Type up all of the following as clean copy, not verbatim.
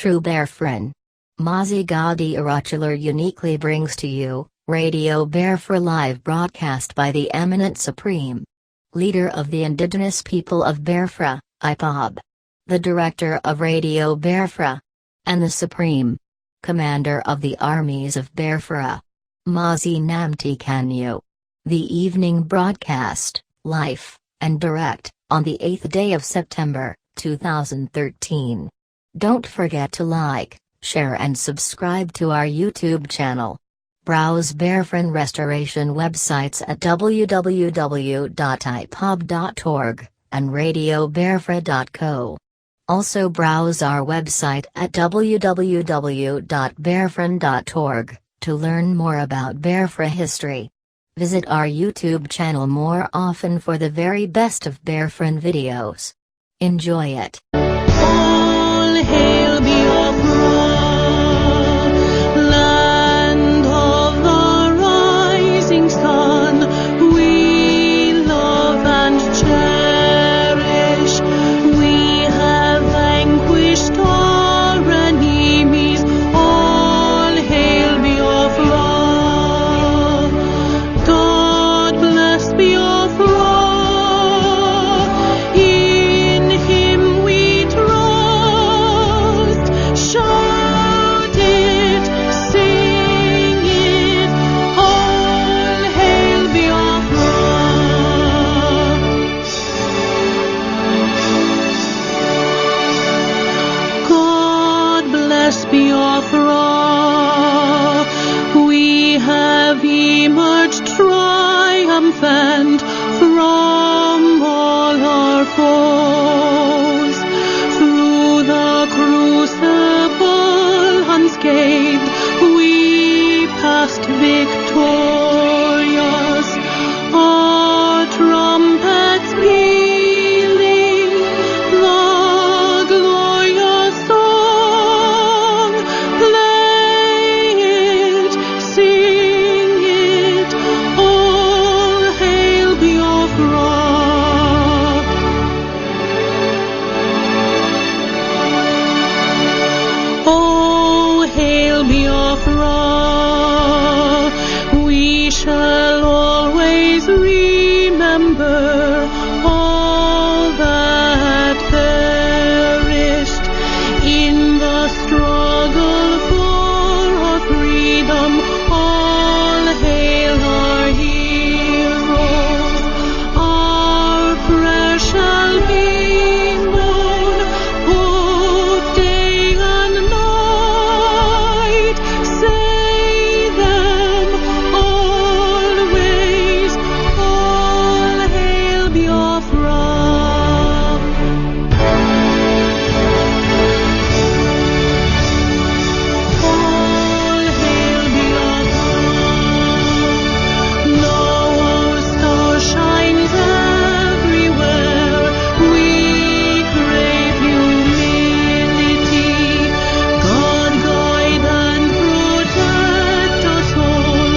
true Biafran. MAZI NNAMDI uniquely brings to you Radio Biafra live broadcast by the eminent Supreme Leader of the Indigenous People of Biafra, IPOB, the Director of Radio Biafra, and the Supreme Commander of the Armies of Biafra, MAZI NNAMDI KANU. The evening broadcast, live and direct, on the 8th day of September, 2013. Don't forget to like, share and subscribe to our YouTube channel. Browse Biafran restoration websites at www.ipob.org and radiobiafra.co. Also browse our website at www.biafran.org to learn more about Biafra history. Visit our YouTube channel more often for the very best of Biafran videos. Enjoy it. All hail Biafra, land of the rising sun. We love and cherish. We have vanquished our enemies. All hail Biafra. God bless Biafra. Biafra, we have emerged triumphant from all our foes. Through the crucible unscathed, we passed victorious. Our trumpets pealing the glorious song. Play it, sing it, all hail Biafra. Oh, hail Biafra. We shall always remember all that perished in the struggle for our freedom. All hail our heroes. Our prayers shall be known both day and night. Say them always. All hail Biafra. All hail Biafra. Now our star shines everywhere. We crave humility. God guide and protect us all.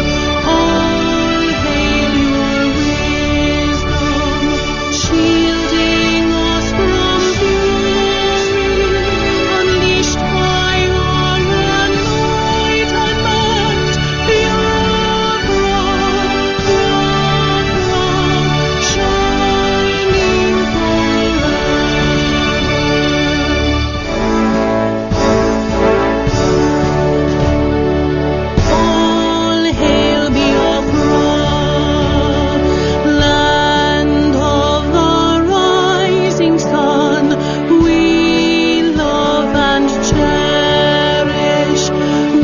All hail your wisdom, shielding us from fury, unleashed by our enlightenment. Biafra, shining forever. All hail Biafra, land of the rising sun. We love and cherish.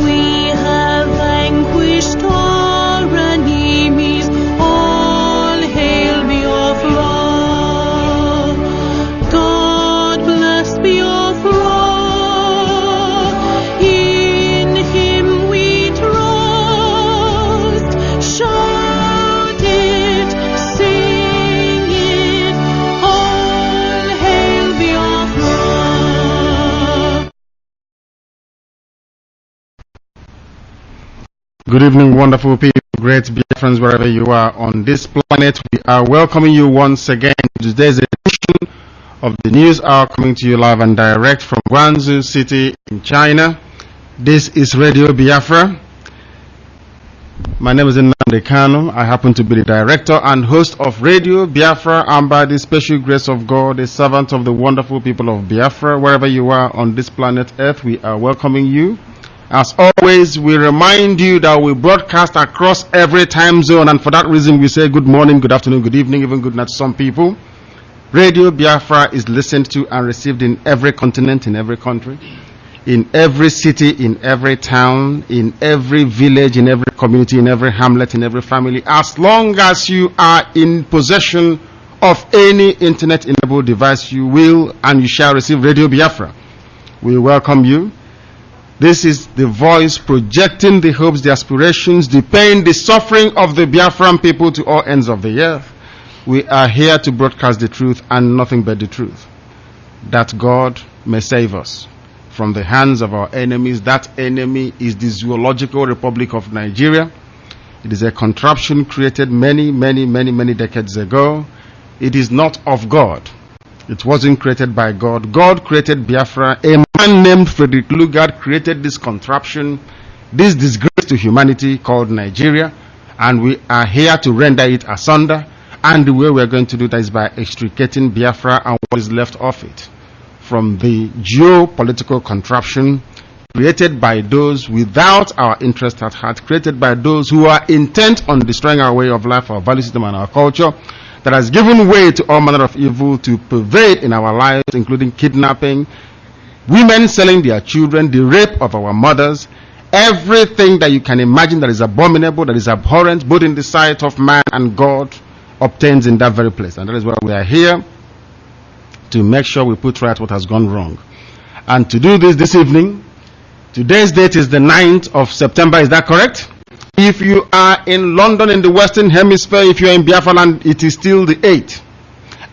We have vanquished our enemies. All hail Biafra. God bless Biafra. In Him we trust. Shout it, sing it, all hail Biafra. Good evening, wonderful people, great Biafrans, wherever you are on this planet. We are welcoming you once again to today's edition of the news hour, coming to you live and direct from Guangzhou City in China. This is Radio Biafra. My name is Nnamdi Kanu. I happen to be the director and host of Radio Biafra, and by the special grace of God, a servant of the wonderful people of Biafra. Wherever you are on this planet Earth, we are welcoming you. As always, we remind you that we broadcast across every time zone, and for that reason we say good morning, good afternoon, good evening, even good night to some people. Radio Biafra is listened to and received in every continent, in every country, in every city, in every town, in every village, in every community, in every hamlet, in every family, as long as you are in possession of any internet-enabled device, you will and you shall receive Radio Biafra. We welcome you. This is the voice projecting the hopes, the aspirations, the pain, the suffering of the Biafran people to all ends of the earth. We are here to broadcast the truth and nothing but the truth, that God may save us from the hands of our enemies. That enemy is the Zoological Republic of Nigeria. It is a contraption created many decades ago. It is not of God. It wasn't created by God. God created Biafra. A man named Frederick Lugard created this contraption, this disgrace to humanity called Nigeria, and we are here to render it asunder. And the way we are going to do that is by extricating Biafra and what is left of it from the geopolitical contraption created by those without our interest at heart, created by those who are intent on destroying our way of life, our value system, and our culture, that has given way to all manner of evil to pervade in our lives, including kidnapping, women selling their children, the rape of our mothers, everything that you can imagine that is abominable, that is abhorrent, both in the sight of man and God, obtains in that very place. And that is why we are here, to make sure we put right what has gone wrong. And to do this evening, today's date is the 9th of September, is that correct? If you are in London in the Western Hemisphere, if you are in Biafra land, it is still the 8th.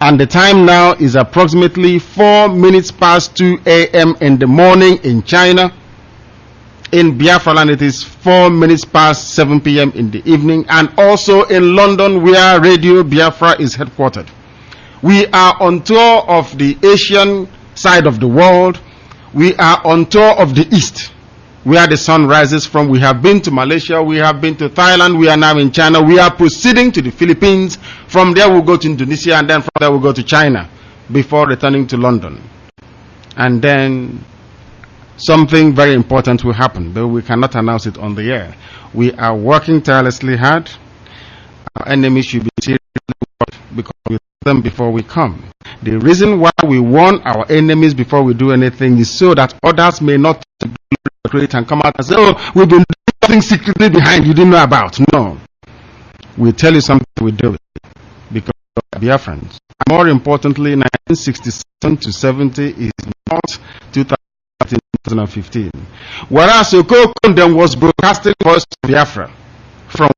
And the time now is approximately 4 minutes past 2 a.m. in the morning in China. In Biafra land, it is 4 minutes past 7 p.m. in the evening. And also in London, where Radio Biafra is headquartered. We are on tour of the Asian side of the world. We are on tour of the East, where the sun rises from. We have been to Malaysia, we have been to Thailand, we are now in China. We are proceeding to the Philippines. From there we'll go to Indonesia, and then from there we'll go to China before returning to London. And then something very important will happen, though we cannot announce it on the air. We are working tirelessly hard. Our enemies should be seriously worried, because we them before we come. The reason why we warn our enemies before we do anything is so that others may not create and come out and say, oh, we've been doing something secretly behind you didn't know about. No. We tell you something, we do it. Because we are Biafrans. More importantly, 1967 to 70 is not 2015. Whereas Oko Kondem was broadcasting Voice of Biafra from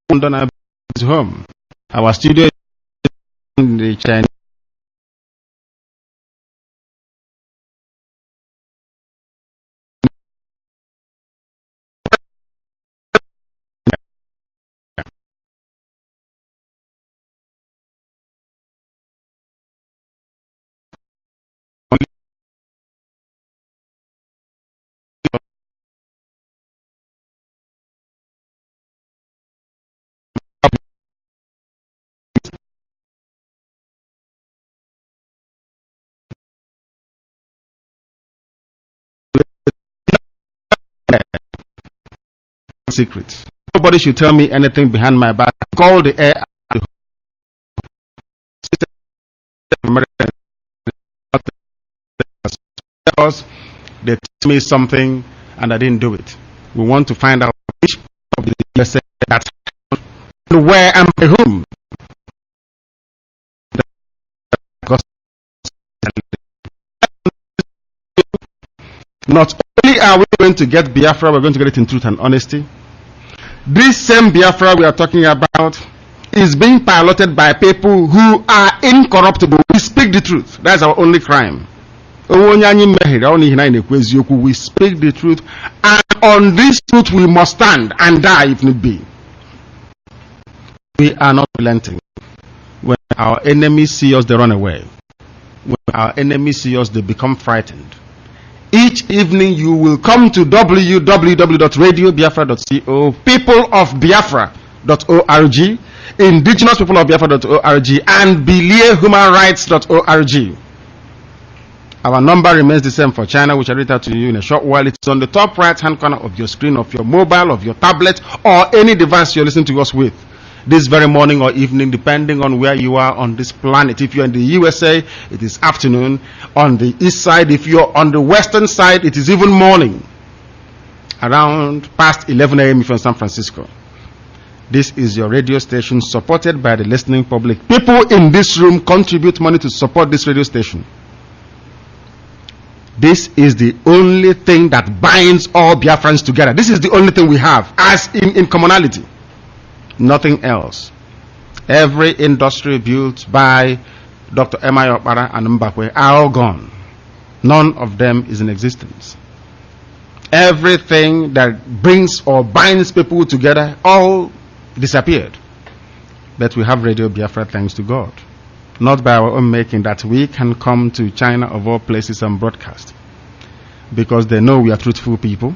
London is home. Our studio is in the China. Secret. Nobody should tell me anything behind my back. Call the air. because they told me something and I didn't do it. We want to find out which of the USA that happened, where and by whom. Not only are we going to get Biafra, we're going to get it in truth and honesty. This same Biafra we are talking about is being piloted by people who are incorruptible. We speak the truth. That's our only crime. We speak the truth, and on this truth we must stand and die if need be. We are not relenting. When our enemies see us, they run away. When our enemies see us, they become frightened. Each evening you will come to www.radiobiafra.co, peopleofbiafra.org, Indigenous people of Biafra.org, and BIAFRA Our number remains the same for China, which I'll read out to you in a short while. It's on the top right hand corner of your screen, of your mobile, of your tablet, or any device you're listening to us with this very morning or evening, depending on where you are on this planet. If you're in the USA, it is afternoon. On the east side, if you're on the western side, it is even morning, around past 11 a.m. if you're in San Francisco. This is your radio station, supported by the listening public. People in this room contribute money to support this radio station. This is the only thing that binds all Biafrans together. This is the only thing we have, as in commonality. Nothing else. Every industry built by Dr. M.I. Okpara and Mbakwe are all gone. None of them is in existence. Everything that brings or binds people together all disappeared. But we have Radio Biafra, thanks to God. Not by our own making, that we can come to China of all places and broadcast. Because they know we are truthful people.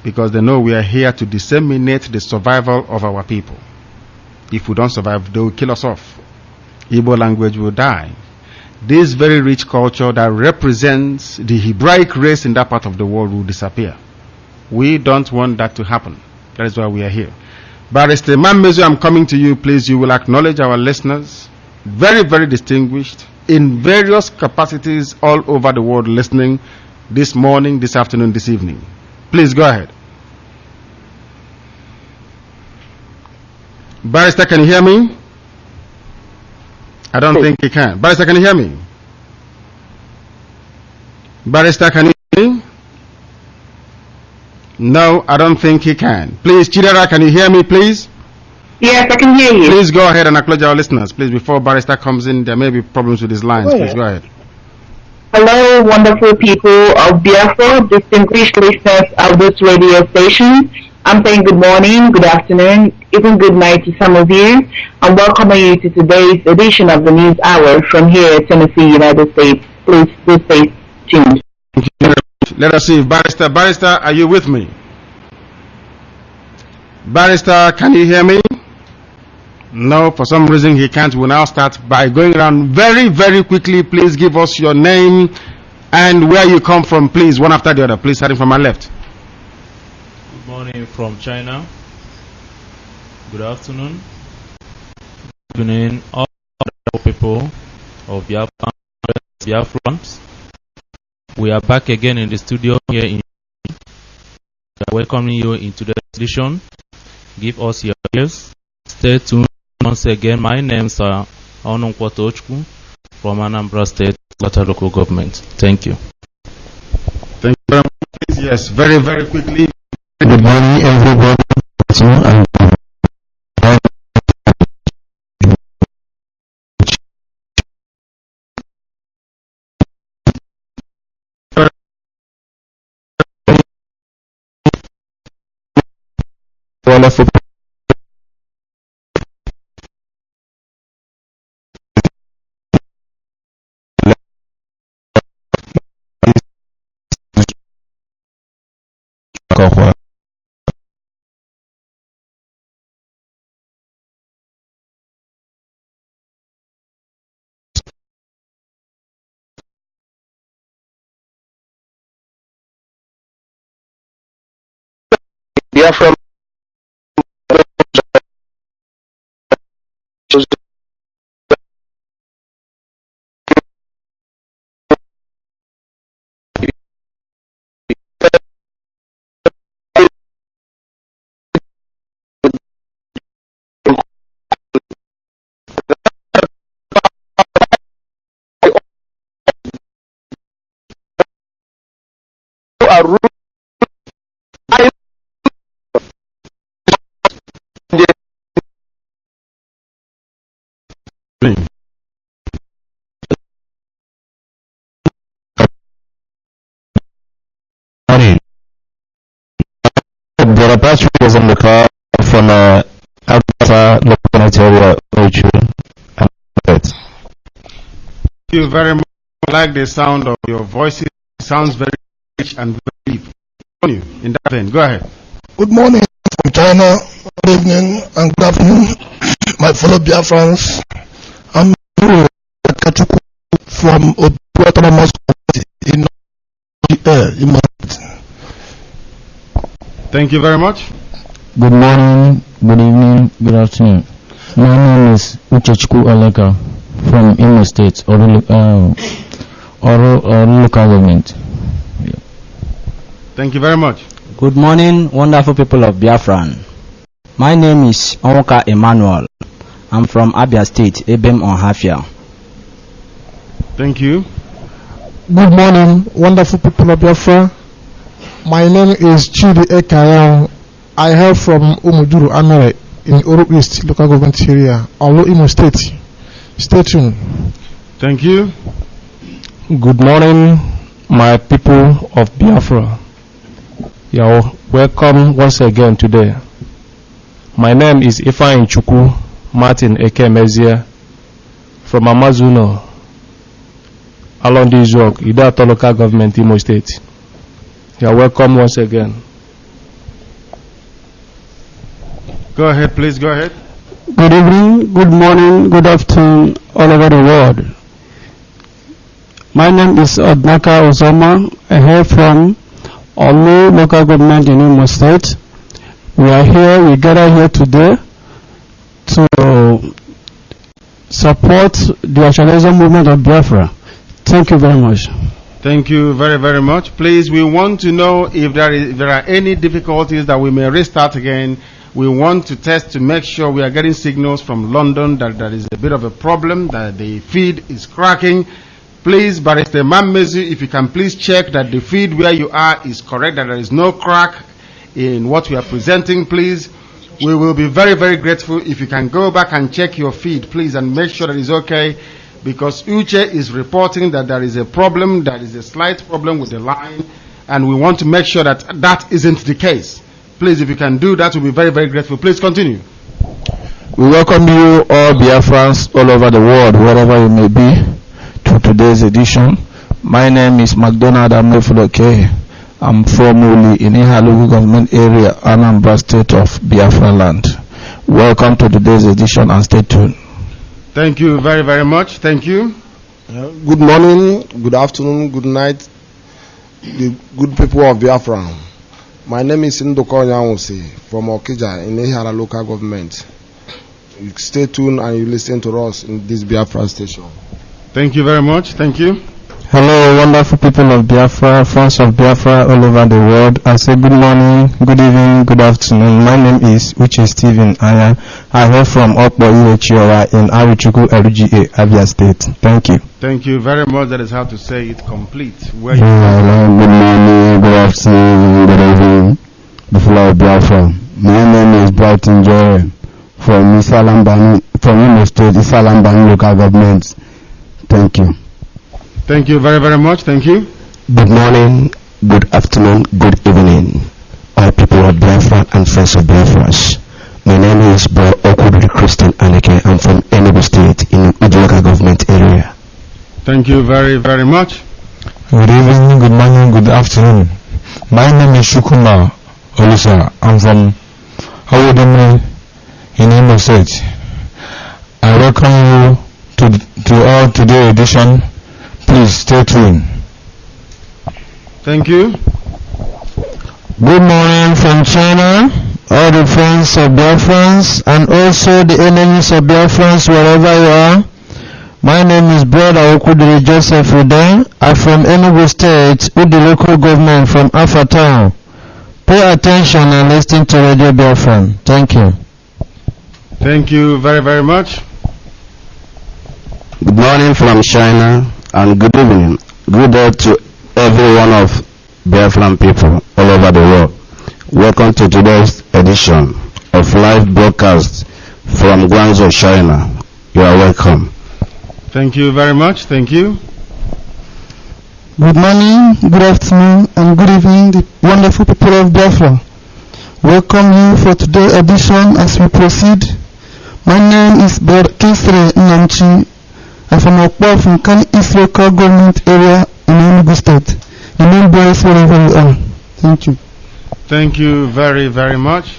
Because they know we are here to disseminate the survival of our people. If we don't survive, they will kill us off. Igbo language will die. This very rich culture that represents the Hebraic race in that part of the world will disappear. We don't want that to happen. That is why we are here. Barrister Mammezu, I'm coming to you. Please, you will acknowledge our listeners. Very, very distinguished, in various capacities all over the world, listening this morning, this afternoon, this evening. Please go ahead. Barrister, can you hear me? I don't think he can. Barrister, can you hear me? Barrister, can you hear me? No, I don't think he can. Please, Chidera, can you hear me, please? Yes, I can hear you. Please go ahead and acknowledge our listeners. Please, before Barrister comes in, there may be problems with his lines. Please go ahead. Hello, wonderful people of Biafra, distinguished listeners of this radio station. I'm saying good morning, good afternoon, even good night to some of you, and welcoming you to today's edition of the News Hour from here, Tennessee, United States. Please stay tuned. Thank you very much. Let us see. Barrister, are you with me? Barrister, can you hear me? No, for some reason he can't. We'll now start by going around very, very quickly. Please give us your name and where you come from, please, one after the other. Please, starting from my left. Good morning from China. Good afternoon. Good evening, all the people of Biafrans. We are back again in the studio here in. We are welcoming you into the edition. Give us your ears. Stay tuned. Once again, my name is Onunkwoto Ochku from Anambra State Local Government. Thank you. Thank you very much. Yes, very, very quickly. Good morning, everybody. Wonderful. Biafra are ruling. There are passengers in the car from Abuja local area. Thank you very much. I like the sound of your voices. It sounds very rich and very deep. In that vein, go ahead. Good morning from China. Good evening and good afternoon, my fellow Biafrans. I'm from Autonomous in Thank you very much. Good morning, good evening, good afternoon. My name is Uchechku Aleka from Imo State or local government. Yeah. Thank you very much. Good morning, wonderful people of Biafran. My name is Onwoka Emmanuel. I'm from Abia State, Ebem Onhafia. Thank you. Good morning, wonderful people of Biafra. My name is Chidi Ekayang. I hail from Umuduru Amere in Oru East local government area, Olo Imo State. Stay tuned. Thank you. Good morning, my people of Biafra. You are welcome once again today. My name is Ifeanyi Chukwu Martin Ekemezie from Amazuno, along this walk, Idato local government, Imo State. You are welcome once again. Go ahead, please, go ahead. Good evening, good morning, good afternoon, all over the world. My name is Odnaka Ozoma. I hail from Olu local government in Imo State. We gather here today to support the nationalism movement of Biafra. Thank you very much. Thank you very, very much. Please, we want to know if there are any difficulties that we may restart again. We want to test to make sure we are getting signals from London that there is a bit of a problem, that the feed is cracking. Please, Barrister Mamezu, if you can please check that the feed where you are is correct, that there is no crack in what we are presenting, please. We will be very, very grateful if you can go back and check your feed, please, and make sure that it's okay, because Uche is reporting that there is a problem, there is a slight problem with the line, and we want to make sure that that isn't the case. Please, if you can do that, we'll be very, very grateful. Please continue. We welcome you all Biafrans all over the world, wherever you may be, to today's edition. My name is McDonald Amefuloke. I'm from Uli in Iha local government area, Anambra State of Biafra land. Welcome to today's edition and stay tuned. Thank you very, very much. Thank you. Good morning, good afternoon, good night, the good people of Biafra. My name is Ndoko Nyawusi from Okija in Ihara local government. You stay tuned and you listen to us in this Biafra station. Thank you very much. Thank you. Hello, wonderful people of Biafra, friends of Biafra all over the world. I say good morning, good evening, good afternoon. My name is Uche Stephen Aya. I hail from Okbo Iwechiora in Arichuku LGA, Abia State. Thank you. Thank you very much. That is how to say it complete. Where Hello, good morning, good afternoon, good evening, people of Biafra. My name is Brighton Joy from Imo State, Isalambani local government. Thank you. Thank you very, very much. Thank you. Good morning, good afternoon, good evening, all people of Biafra and friends of Biafra. My name is Bro Okudri Christian Aneke. I'm from Enugu State in Igbo local government area. Thank you very, very much. Good evening, good morning, good afternoon. My name is Shukuma Olisa. I'm from Hawodemi in Imo State. I welcome you to our today edition. Please stay tuned. Thank you. Good morning from China, all the friends of Biafrans and also the enemies of Biafrans wherever you are. My name is Brother Okudiri Joseph Ude. I'm from Enugu State with the local government from Alpha Town. Pay attention and listen to Radio Biafran. Thank you. Thank you very, very much. Good morning from China and good evening. Good day to every one of Biafran people all over the world. Welcome to today's edition of live broadcast from Guangzhou, China. You are welcome. Thank you very much. Thank you. Good morning, good afternoon, and good evening, the wonderful people of Biafra. Welcome you for today's edition as we proceed. My name is BIAFRA IPOB. I'm from Okwa from Kano East Local Government Area in Enugu State. The name boys wherever you are. Thank you. Thank you very, very much.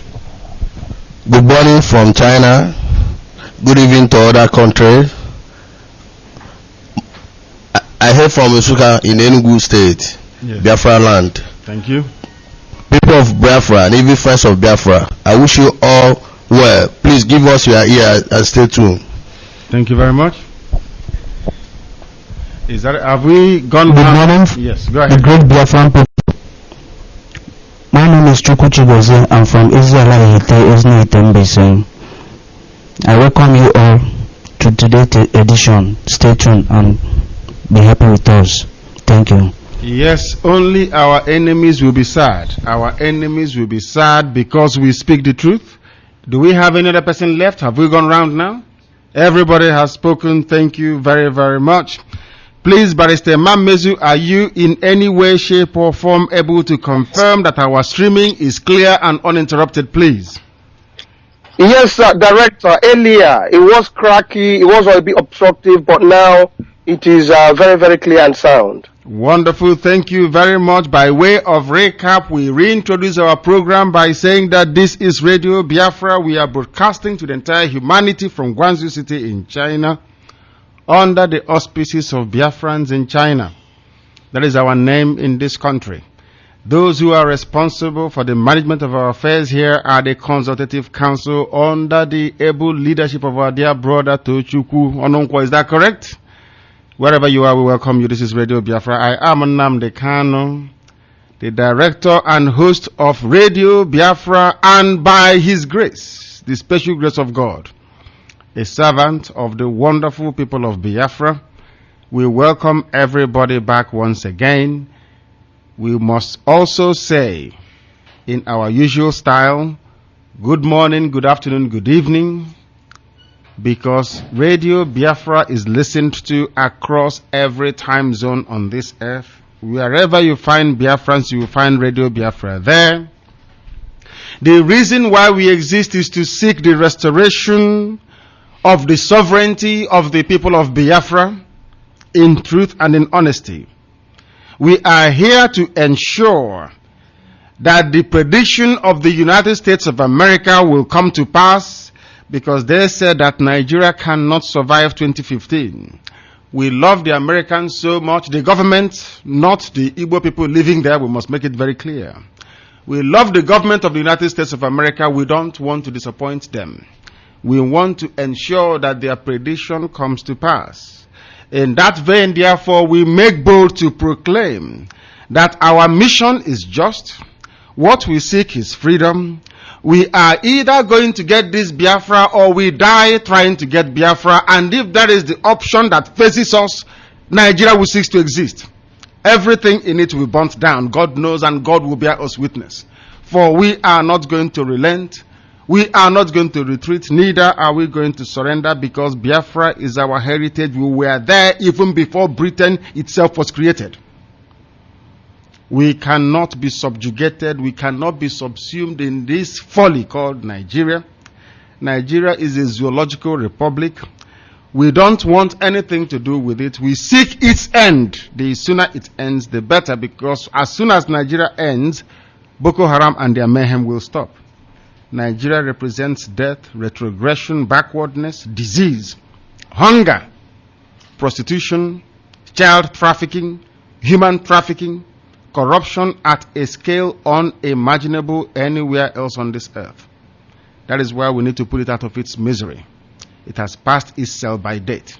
Good morning from China. Good evening to other countries. I hail from Usuka in Enugu State, yes. Biafra land. Thank you. People of Biafra and even friends of Biafra, I wish you all well. Please give us your ear and stay tuned. Thank you very much. Is that, have we gone? Good morning. Yes, go ahead. The great Biafran people. My name is Chuku Chigozie. I'm from Israel Itembe. I welcome you all to today's edition. Stay tuned and be happy with us. Thank you. Yes, only our enemies will be sad. Our enemies will be sad because we speak the truth. Do we have any other person left? Have we gone round now? Everybody has spoken. Thank you very, very much. Please, Barrister Mamezu, are you in any way, shape, or form able to confirm that our streaming is clear and uninterrupted, please? Yes, sir, Director. Earlier, it was cracky, it was a bit obstructive, but now it is very, very clear and sound. Wonderful. Thank you very much. By way of recap, we reintroduce our program by saying that this is Radio Biafra. We are broadcasting to the entire humanity from Guangzhou City in China under the auspices of Biafrans in China. That is our name in this country. Those who are responsible for the management of our affairs here are the Consultative Council under the able leadership of our dear brother Tochukwu Ononkwo. Is that correct? Wherever you are, we welcome you. This is Radio Biafra. I am Nnamdi Kanu, the director and host of Radio Biafra, and by His grace, the special grace of God, a servant of the wonderful people of Biafra, we welcome everybody back once again. We must also say, in our usual style, good morning, good afternoon, good evening, because Radio Biafra is listened to across every time zone on this earth. Wherever you find Biafrans, you will find Radio Biafra there. The reason why we exist is to seek the restoration of the sovereignty of the people of Biafra in truth and in honesty. We are here to ensure that the prediction of the United States of America will come to pass, because they said that Nigeria cannot survive 2015. We love the Americans so much, the government, not the Igbo people living there. We must make it very clear. We love the government of the United States of America. We don't want to disappoint them. We want to ensure that their prediction comes to pass. In that vein, therefore, we make bold to proclaim that our mission is just. What we seek is freedom. We are either going to get this Biafra or we die trying to get Biafra, and if that is the option that faces us, Nigeria will cease to exist. Everything in it will burn down. God knows, and God will bear us witness. For we are not going to relent. We are not going to retreat, neither are we going to surrender, because Biafra is our heritage. We were there even before Britain itself was created. We cannot be subjugated, we cannot be subsumed in this folly called Nigeria. Nigeria is a zoological republic. We don't want anything to do with it. We seek its end. The sooner it ends, the better, because as soon as Nigeria ends, Boko Haram and their mayhem will stop. Nigeria represents death, retrogression, backwardness, disease, hunger, prostitution, child trafficking, human trafficking, corruption at a scale unimaginable anywhere else on this earth. That is why we need to put it out of its misery. It has passed its sell-by date.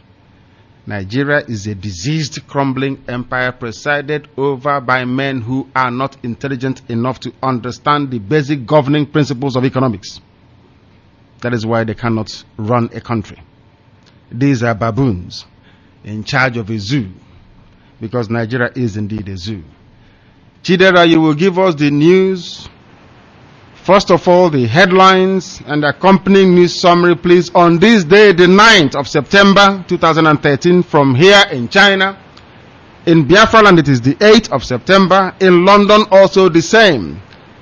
Nigeria is a diseased, crumbling empire presided over by men who are not intelligent enough to understand the basic governing principles of economics. That is why they cannot run a country. These are baboons in charge of a zoo, because Nigeria is indeed a zoo. Chidera, you will give us the news. First of all, the headlines and accompanying news summary, please, on this day, the 9th of September 2013, from here in China. In Biafra land, it is the 8th of September. In London, also the same.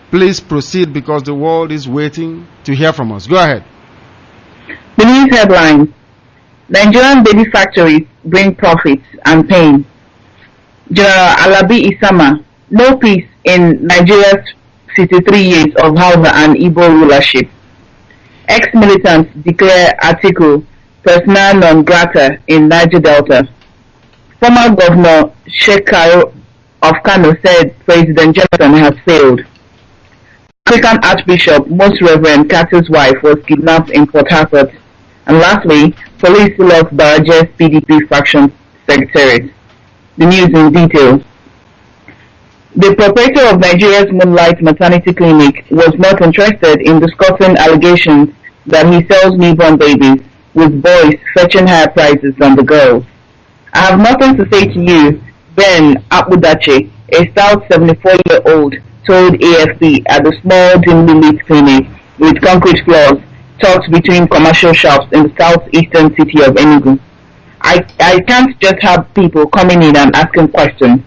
Please proceed because the world is waiting to hear from us. Go ahead. The news headlines: Nigerian baby factories bring profits and pain. General Alabi Isama: no peace in Nigeria's 63 years of Hausa and Igbo rulership. Ex-militants declare Atiku persona non grata in Niger Delta. Former Governor Sheikh Karo of Kano said President Jonathan has failed. African Archbishop Most Reverend Carter's wife was kidnapped in Port Harcourt. And lastly, police lost Baraje's PDP faction secretariat. The news in detail. The proprietor of Nigeria's Moonlight Maternity Clinic was not interested in discussing allegations that he sells newborn babies, with boys fetching higher prices than the girls. I have nothing to say to you, Ben Abudache, a stout 74-year-old, told AFP at the small dimly lit clinic with concrete floors tucked between commercial shops in the southeastern city of Enugu. I can't just have people coming in and asking questions.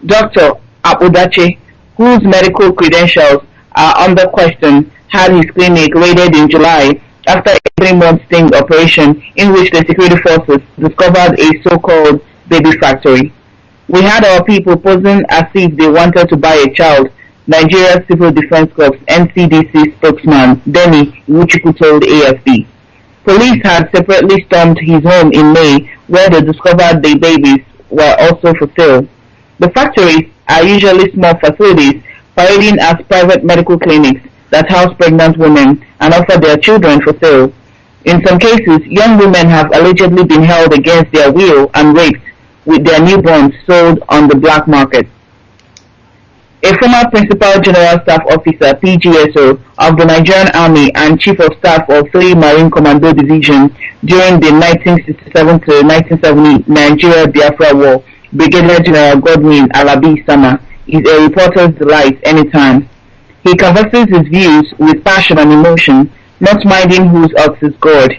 Dr. Abudache, whose medical credentials are under question, had his clinic raided in July after a 3-month sting operation in which the security forces discovered a so-called baby factory. We had our people posing as if they wanted to buy a child, Nigeria's Civil Defense Corps NCDC spokesman Denny Iwuchukwu told AFP. Police had separately stormed his home in May, where they discovered the babies were also for sale. The factories are usually small facilities parading as private medical clinics that house pregnant women and offer their children for sale. In some cases, young women have allegedly been held against their will and raped, with their newborns sold on the black market. A former Principal General Staff Officer (PGSO) of the Nigerian Army and Chief of Staff of 3 Marine Commando Division during the 1967 to 1970 Nigeria-Biafra War, Brigadier General Godwin Alabi Sama, is a reporter's delight anytime. He converses his views with passion and emotion, not minding whose ox is God.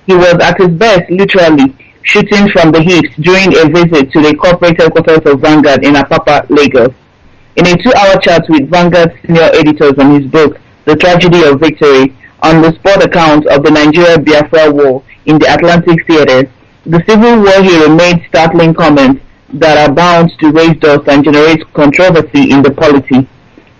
He was at his best, literally, shooting from the hips during a visit to the corporate headquarters of Vanguard in Apapa, Lagos. In a 2-hour chat with Vanguard's senior editors on his book, The Tragedy of Victory, on the sport account of the Nigeria-Biafra War in the Atlantic Theater, the Civil War hero made startling comments that are bound to raise dust and generate controversy in the polity.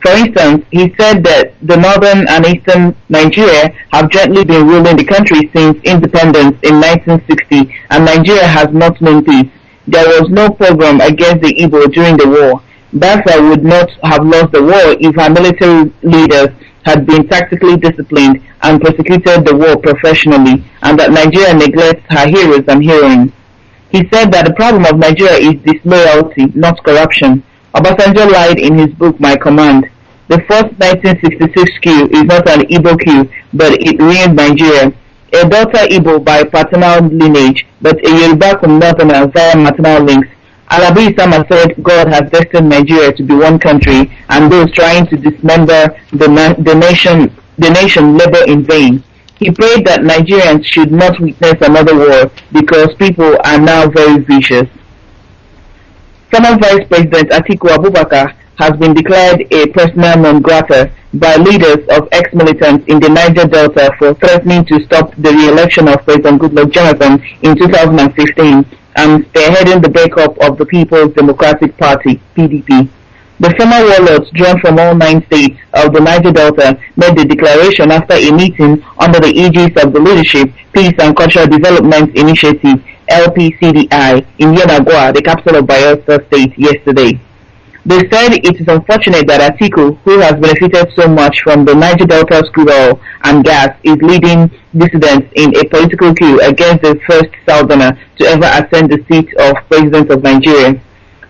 For instance, he said that the northern and eastern Nigeria have jointly been ruling the country since independence in 1960, and Nigeria has not known peace. There was no pogrom against the Igbo during the war. Biafra would not have lost the war if her military leaders had been tactically disciplined and prosecuted the war professionally, and that Nigeria neglects her heroes and heroines. He said that the problem of Nigeria is disloyalty, not corruption. Obasanjo lied in his book My Command. The first 1966 coup is not an Igbo coup, but it ruined Nigeria. A Delta Igbo by paternal lineage, but a Yoruba Northerner via maternal links. Alabi Sama said God has destined Nigeria to be one country, and those trying to dismember the nation labor in vain. He prayed that Nigerians should not witness another war because people are now very vicious. Former Vice President Atiku Abubakar has been declared a persona non grata by leaders of ex-militants in the Niger Delta for threatening to stop the re-election of President Goodluck Jonathan in 2015 and spearheading the breakup of the People's Democratic Party, PDP. The former warlords drawn from all 9 states of the Niger Delta made the declaration after a meeting under the aegis of the Leadership, Peace and Cultural Development Initiative, LPCDI, in Yenagoa, the capital of Bayelsa State, yesterday. They said it is unfortunate that Atiku, who has benefited so much from the Niger Delta's crude oil and gas, is leading dissidents in a political coup against the first Southerner to ever ascend the seat of President of Nigeria.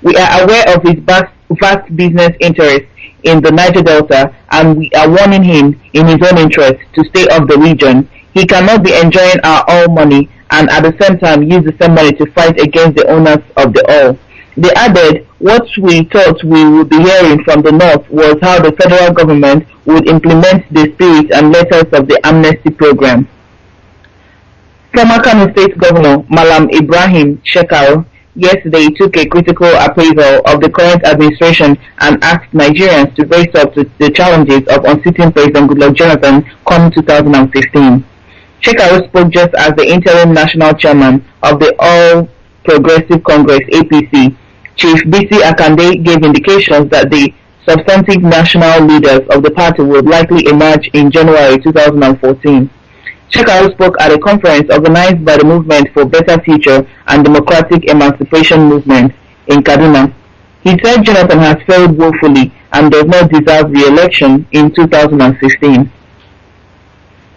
We are aware of his vast business interests in the Niger Delta, and we are warning him, in his own interest, to stay off the region. He cannot be enjoying our oil money and at the same time use the same money to fight against the owners of the oil. They added, what we thought we would be hearing from the North was how the federal government would implement the spirit and letters of the amnesty program. Former Kano State Governor Malam Ibrahim Shekau yesterday took a critical appraisal of the current administration and asked Nigerians to brace up to the challenges of unseating President Goodluck Jonathan come 2015. Shekau spoke just as the interim national chairman of the All Progressive Congress APC, Chief BC Akande, gave indications that the substantive national leaders of the party would likely emerge in January 2014. Shekau spoke at a conference organized by the Movement for Better Future and Democratic Emancipation Movement in Kaduna. He said Jonathan has failed woefully and does not deserve re-election in 2016.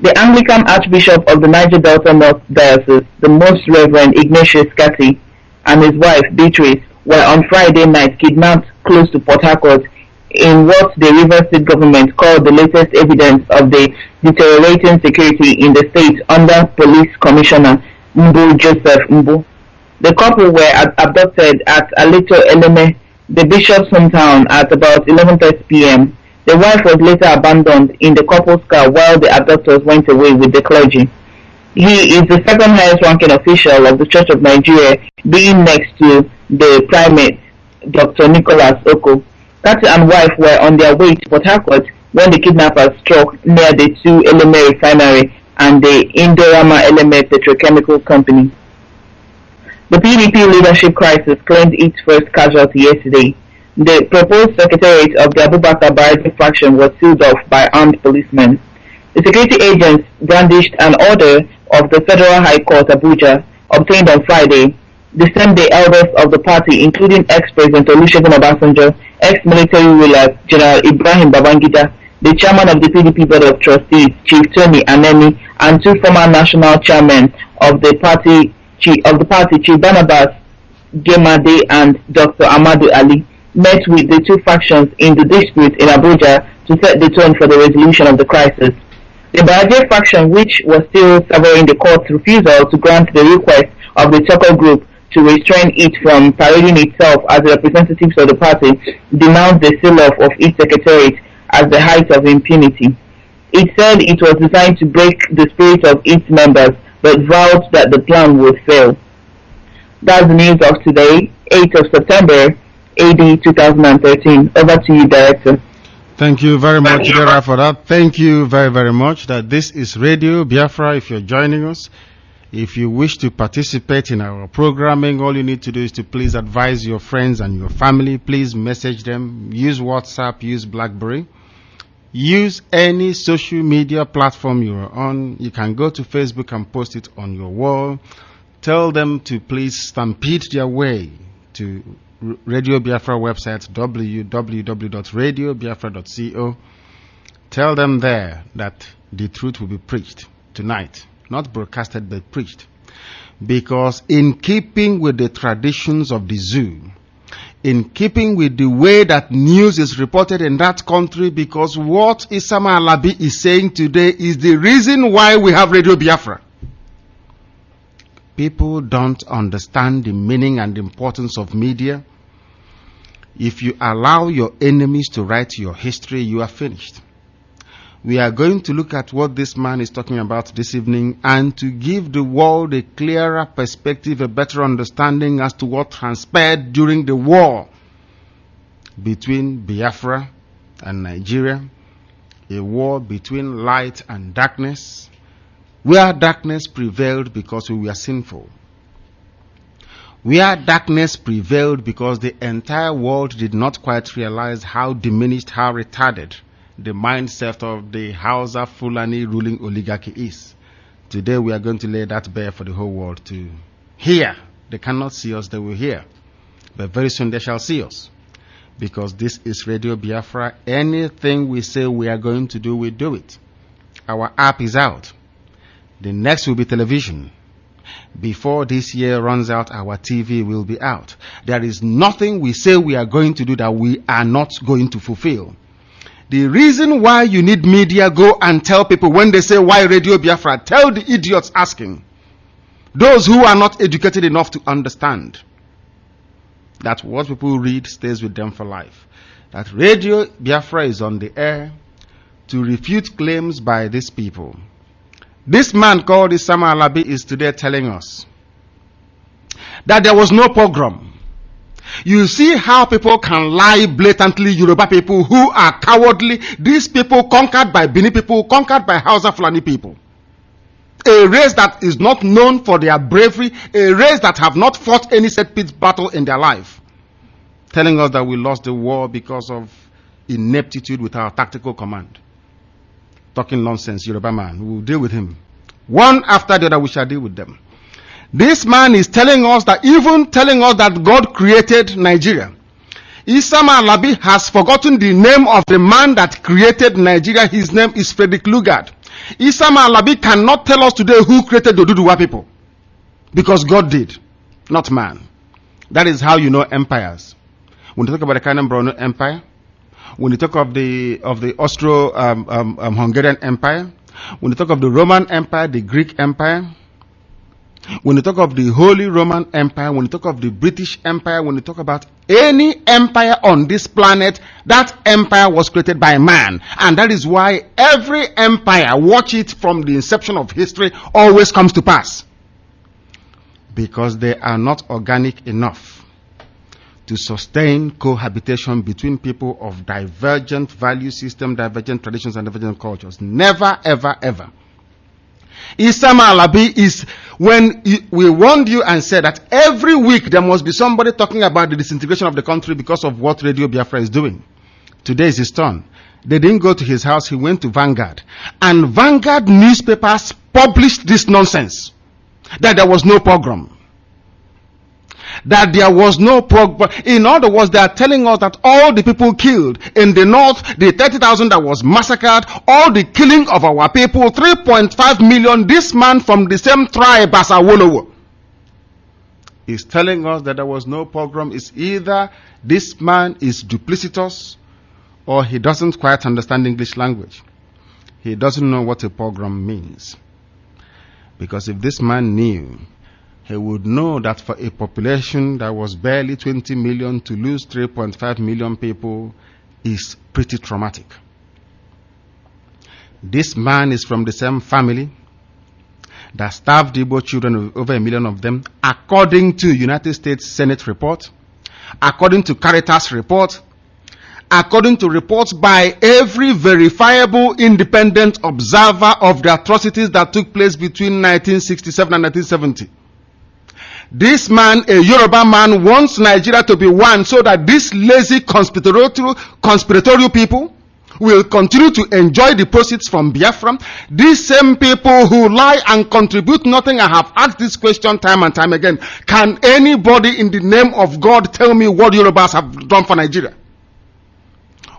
The Anglican Archbishop of the Niger Delta North Diocese, the Most Reverend Ignatius Kati, and his wife Beatrice were on Friday night kidnapped close to Port Harcourt in what the Rivers State government called the latest evidence of the deteriorating security in the state under Police Commissioner Mbu Joseph Mbu. The couple were abducted at Aleto Eleme, the bishop's hometown, at about 11:30 p.m. The wife was later abandoned in the couple's car while the abductors went away with the clergy. He is the second highest ranking official of the Church of Nigeria, being next to the primate, Dr. Nicholas Oko. Kati and wife were on their way to Port Harcourt when the kidnappers struck near the 2 Eleme refinery and the Indorama Eleme Petrochemical Company. The PDP leadership crisis claimed its first casualty yesterday. The proposed secretariat of the Abubakar Baraji faction was sealed off by armed policemen. The security agents brandished an order of the Federal High Court Abuja, obtained on Friday, the same day elders of the party, including ex-President Olusegun Obasanjo, ex-military ruler General Ibrahim Babangida, the chairman of the PDP Board of Trustees, Chief Tony Anemi, and two former national chairmen of the party, Chief Barnabas Gemade and Dr. Amadu Ali, met with the two factions in the dispute in Abuja to set the tone for the resolution of the crisis. The Baraje faction, which was still severing the court's refusal to grant the request of the Choko group to restrain it from parading itself as representatives of the party, denounced the seal-off of its secretariat as the height of impunity. It said it was designed to break the spirit of its members, but vowed that the plan would fail. That's the news of today, 8th of September, AD 2013. Over to you, Director. Thank you very much, Dera, for that. Thank you very, very much. That this is Radio Biafra. If you're joining us, if you wish to participate in our programming, all you need to do is to please advise your friends and your family. Please message them. Use WhatsApp, use BlackBerry. Use any social media platform you're on. You can go to Facebook and post it on your wall. Tell them to please stampede their way to Radio Biafra website, www.radiobiafra.co. Tell them there that the truth will be preached tonight. Not broadcasted, but preached. Because in keeping with the traditions of the zoo, in keeping with the way that news is reported in that country, because what Isama Alabi is saying today is the reason why we have Radio Biafra. People don't understand the meaning and the importance of media. If you allow your enemies to write your history, you are finished. We are going to look at what this man is talking about this evening and to give the world a clearer perspective, a better understanding as to what transpired during the war between Biafra and Nigeria, a war between light and darkness, where darkness prevailed because we were sinful. Where darkness prevailed because the entire world did not quite realize how diminished, how retarded the mindset of the Hausa Fulani ruling oligarchy is. Today we are going to lay that bare for the whole world to hear. They cannot see us, they will hear. But very soon they shall see us. Because this is Radio Biafra. Anything we say we are going to do, we do it. Our app is out. The next will be television. Before this year runs out, our TV will be out. There is nothing we say we are going to do that we are not going to fulfill. The reason why you need media, go and tell people when they say, why Radio Biafra? Tell the idiots asking. Those who are not educated enough to understand. that what people read stays with them for life. That Radio Biafra is on the air to refute claims by these people. This man called Isama Alabi is today telling us that there was no pogrom. You see how people can lie blatantly, Yoruba people who are cowardly, these people conquered by Bini people, conquered by Hausa Fulani people. A race that is not known for their bravery, a race that have not fought any set-piece battle in their life. Telling us that we lost the war because of ineptitude with our tactical command. Talking nonsense, Yoruba man. We will deal with him. One after the other, we shall deal with them. This man is telling us that, even telling us that God created Nigeria. Isama Alabi has forgotten the name of the man that created Nigeria. His name is Frederick Lugard. Isama Alabi cannot tell us today who created the Oduduwa people. Because God did, not man. That is how you know empires. When you talk about the Kanem-Browno Empire, when you talk of the Austro-Hungarian Empire, when you talk of the Roman Empire, the Greek Empire, when you talk of the Holy Roman Empire, when you talk of the British Empire, when you talk about any empire on this planet, that empire was created by man. And that is why every empire, watch it from the inception of history, always comes to pass. Because they are not organic enough to sustain cohabitation between people of divergent value system, divergent traditions, and divergent cultures. Never, ever, ever. Isama Alabi is, when we warned you and said that every week there must be somebody talking about the disintegration of the country because of what Radio Biafra is doing. Today is his turn. They didn't go to his house, he went to Vanguard. And Vanguard newspapers published this nonsense. That there was no pogrom. That there was no pogrom. In other words, they are telling us that all the people killed in the north, the 30,000 that was massacred, all the killing of our people, 3.5 million, this man from the same tribe as Awolowo is telling us that there was no pogrom. Is either this man is duplicitous or he doesn't quite understand English language. He doesn't know what a pogrom means. Because if this man knew, he would know that for a population that was barely 20 million to lose 3.5 million people is pretty traumatic. This man is from the same family that starved Igbo children, over 1 million of them, according to United States Senate report, according to Caritas report, according to reports by every verifiable independent observer of the atrocities that took place between 1967 and 1970. This man, a Yoruba man, wants Nigeria to be one so that these lazy conspiratorial people will continue to enjoy the proceeds from Biafra. These same people who lie and contribute nothing. I have asked this question time and time again. Can anybody in the name of God tell me what Yorubas have done for Nigeria?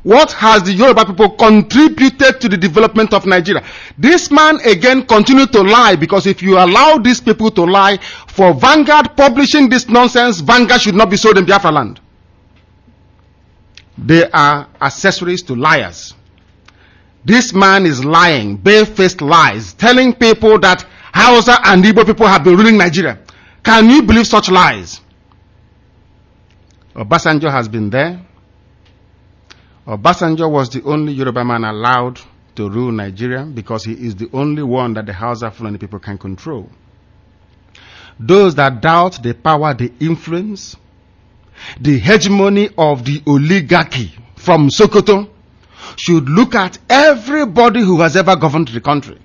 What has the Yoruba people contributed to the development of Nigeria? This man again continued to lie, because if you allow these people to lie, for Vanguard publishing this nonsense, Vanguard should not be sold in Biafra land. They are accessories to liars. This man is lying, bare-faced lies, telling people that Hausa and Igbo people have been ruling Nigeria. Can you believe such lies? Obasanjo has been there. Obasanjo was the only Yoruba man allowed to rule Nigeria because he is the only one that the Hausa Fulani people can control. Those that doubt the power, the influence, the hegemony of the oligarchy from Sokoto should look at everybody who has ever governed the country.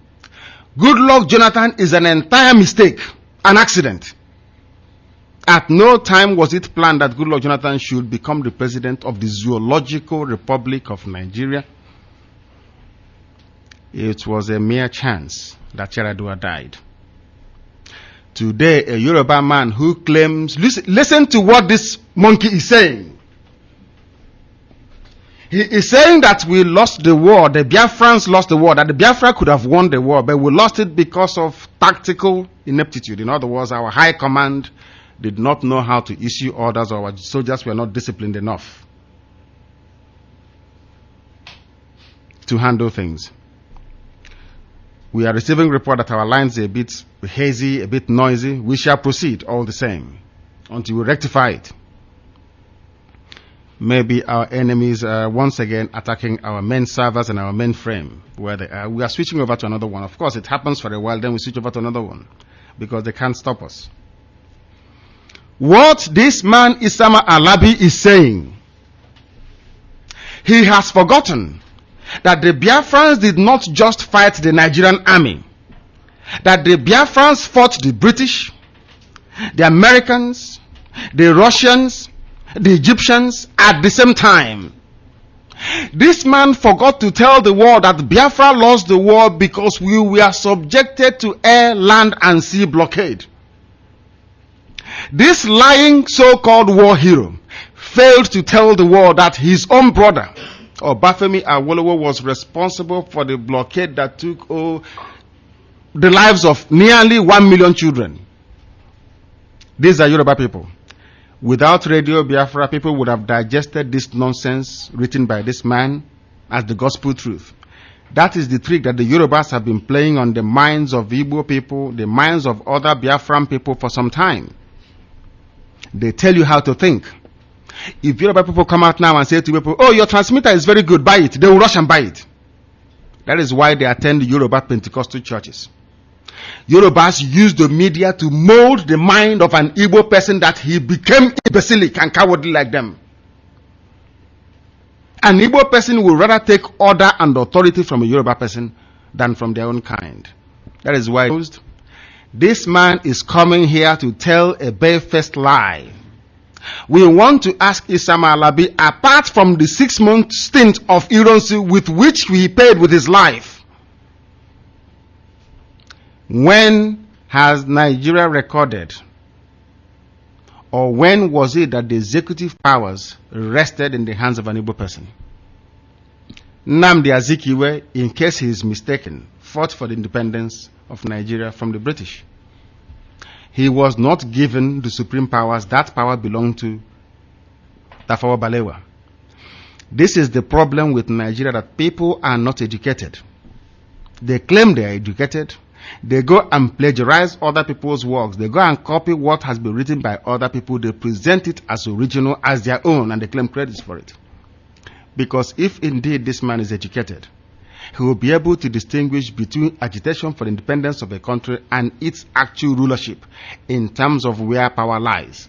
Goodluck Jonathan is an entire mistake, an accident. At no time was it planned that Goodluck Jonathan should become the president of the Zoological Republic of Nigeria. It was a mere chance that Chiradua died. Today, a Yoruba man who claims, listen to what this monkey is saying. He is saying that we lost the war, the Biafrans lost the war, that the Biafra could have won the war, but we lost it because of tactical ineptitude. In other words, our high command did not know how to issue orders, or our soldiers were not disciplined enough to handle things. We are receiving report that our lines are a bit hazy, a bit noisy. We shall proceed all the same until we rectify it. Maybe our enemies are once again attacking our main servers and our mainframe where they are. We are switching over to another one. Of course, it happens for a while, then we switch over to another one because they can't stop us. What this man Isama Alabi is saying, he has forgotten that the Biafrans did not just fight the Nigerian army, that the Biafrans fought the British, the Americans, the Russians, the Egyptians at the same time. This man forgot to tell the world that Biafra lost the war because we were subjected to air, land, and sea blockade. This lying so-called war hero failed to tell the world that his own brother, Obafemi Awolowo, was responsible for the blockade that took the lives of nearly 1 million children. These are Yoruba people. Without Radio Biafra, people would have digested this nonsense written by this man as the gospel truth. That is the trick that the Yorubas have been playing on the minds of Igbo people, the minds of other Biafran people for some time. They tell you how to think. If Yoruba people come out now and say to people, oh, your transmitter is very good, buy it, they will rush and buy it. That is why they attend Yoruba Pentecostal churches. Yorubas use the media to mold the mind of an Igbo person that he became imbecilic and cowardly like them. An Igbo person will rather take order and authority from a Yoruba person than from their own kind. That is why this man is coming here to tell a barefaced lie. We want to ask Isama Alabi, apart from the 6-month stint of Ironsi with which he paid with his life, when has Nigeria recorded, or when was it that the executive powers rested in the hands of an Igbo person? Nnamdi Azikiwe, in case he is mistaken, fought for the independence of Nigeria from the British. He was not given the supreme powers. That power belonged to Tafawa Balewa. This is the problem with Nigeria, that people are not educated. They claim they are educated. They go and plagiarize other people's works. They go and copy what has been written by other people. They present it as original, as their own, and they claim credits for it. Because if indeed this man is educated, he will be able to distinguish between agitation for the independence of a country and its actual rulership in terms of where power lies.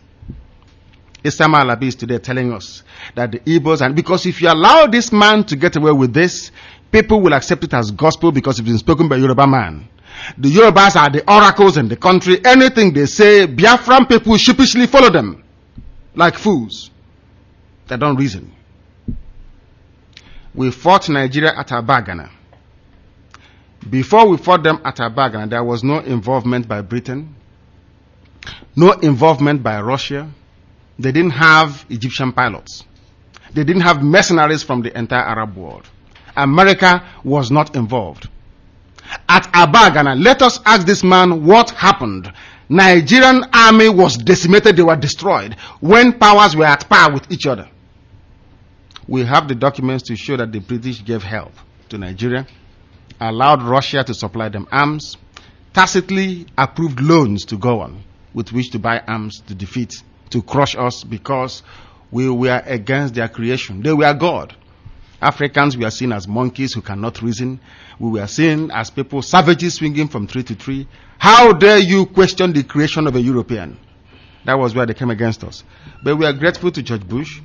Isama Alabi is today telling us that the Igbos, and because if you allow this man to get away with this, people will accept it as gospel because it's been spoken by a Yoruba man. The Yorubas are the oracles in the country. Anything they say, Biafran people sheepishly follow them like fools. They don't reason. We fought Nigeria at Abagana. Before we fought them at Abagana, there was no involvement by Britain, no involvement by Russia. They didn't have Egyptian pilots. They didn't have mercenaries from the entire Arab world. America was not involved. At Abagana, let us ask this man what happened. Nigerian army was decimated, they were destroyed when powers were at par with each other. We have the documents to show that the British gave help to Nigeria, allowed Russia to supply them arms, tacitly approved loans to go on with which to buy arms to defeat, to crush us because we were against their creation. They were God. Africans were seen as monkeys who cannot reason. We were seen as people, savages swinging from tree to tree. How dare you question the creation of a European? That was where they came against us. But we are grateful to George Bush.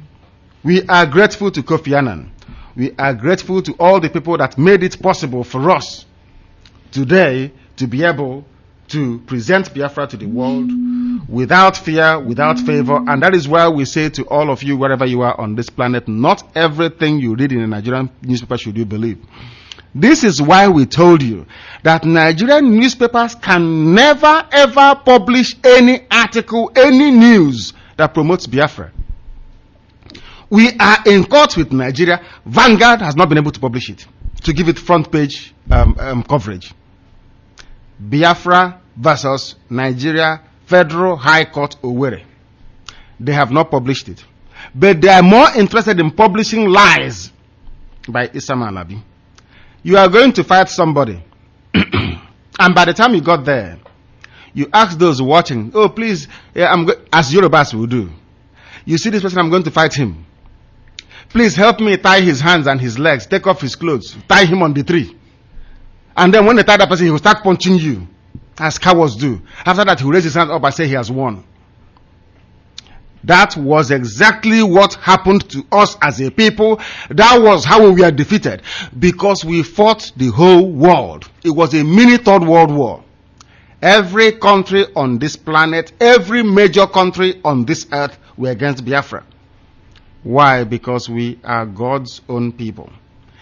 We are grateful to Kofi Annan. We are grateful to all the people that made it possible for us today to be able to present Biafra to the world without fear, without favor. And that is why we say to all of you, wherever you are on this planet, not everything you read in a Nigerian newspaper should you believe. This is why we told you that Nigerian newspapers can never ever publish any article, any news that promotes Biafra. We are in court with Nigeria. Vanguard has not been able to publish it, to give it front page coverage. Biafra versus Nigeria Federal High Court Owerri. They have not published it. But they are more interested in publishing lies by Isama Alabi. You are going to fight somebody. And by the time you got there, you ask those watching, oh please, as Yorubas will do. You see this person, I'm going to fight him. Please help me tie his hands and his legs, take off his clothes, tie him on the tree. And then when they tie that person, he will start punching you, as cowards do. After that, he will raise his hand up and say he has won. That was exactly what happened to us as a people. That was how we were defeated. Because we fought the whole world. It was a mini Third World War. Every country on this planet, every major country on this earth were against Biafra. Why? Because we are God's own people.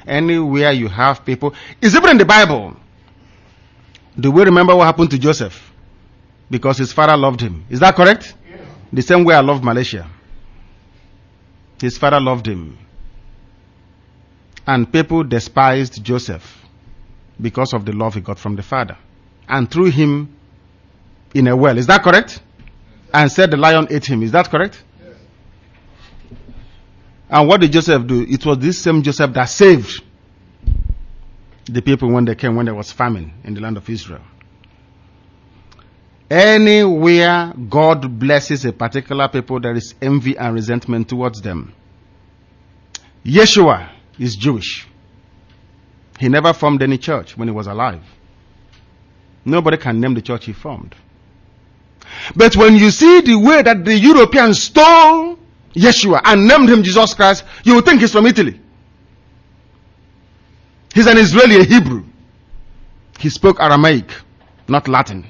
Anywhere you have people, it's even in the Bible. Do we remember what happened to Joseph? Because his father loved him. Is that correct? Yes. The same way I love Malaysia. His father loved him. And people despised Joseph because of the love he got from the father. And threw him in a well. Is that correct? And said the lion ate him. Is that correct? Yes. And what did Joseph do? It was this same Joseph that saved the people when they came, when there was famine in the land of Israel. Anywhere God blesses a particular people, there is envy and resentment towards them. Yeshua is Jewish. He never formed any church when he was alive. Nobody can name the church he formed. But when you see the way that the Europeans stole Yeshua and named him Jesus Christ, you will think he's from Italy. He's an Israeli, a Hebrew. He spoke Aramaic, not Latin.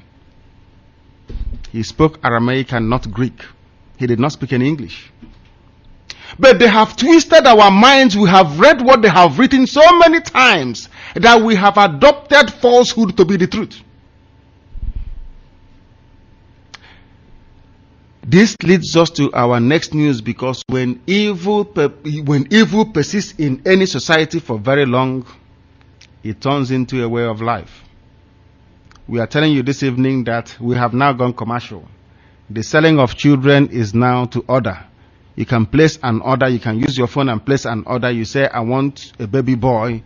He spoke Aramaic and not Greek. He did not speak any English. But they have twisted our minds. We have read what they have written so many times that we have adopted falsehood to be the truth. This leads us to our next news, because when evil persists in any society for very long, it turns into a way of life. We are telling you this evening that we have now gone commercial. The selling of children is now to order. You can place an order. You can use your phone and place an order. You say, I want a baby boy,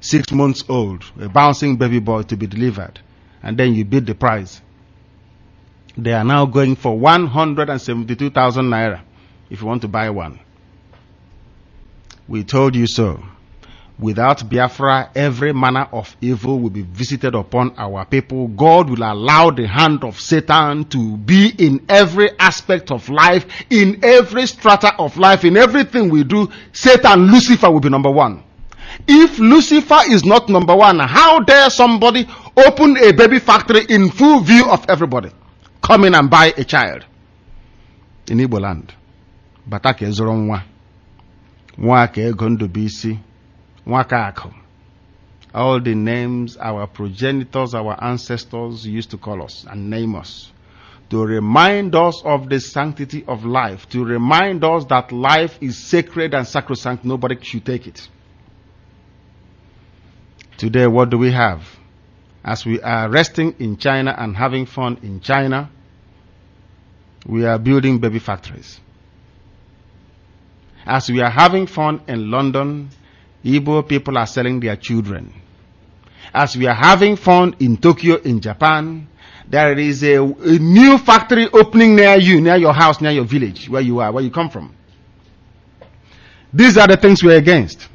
6 months old, a bouncing baby boy to be delivered. And then you bid the price. They are now going for 172,000 naira if you want to buy one. We told you so. Without Biafra, every manner of evil will be visited upon our people. God will allow the hand of Satan to be in every aspect of life, in every strata of life, in everything we do. Satan, Lucifer will be number one. If Lucifer is not number one, how dare somebody open a baby factory in full view of everybody? Come in and buy a child in Igbo land. Batake zoro nwa. Nwa ka ego ndu bisi. Nwa ka akụ. All the names our progenitors, our ancestors used to call us and name us, to remind us of the sanctity of life, to remind us that life is sacred and sacrosanct. Nobody should take it. Today, what do we have? As we are resting in China and having fun in China, we are building baby factories. As we are having fun in London, Igbo people are selling their children. As we are having fun in Tokyo, in Japan, there is a new factory opening near you, near your house, near your village, where you are, where you come from. These are the things we're against.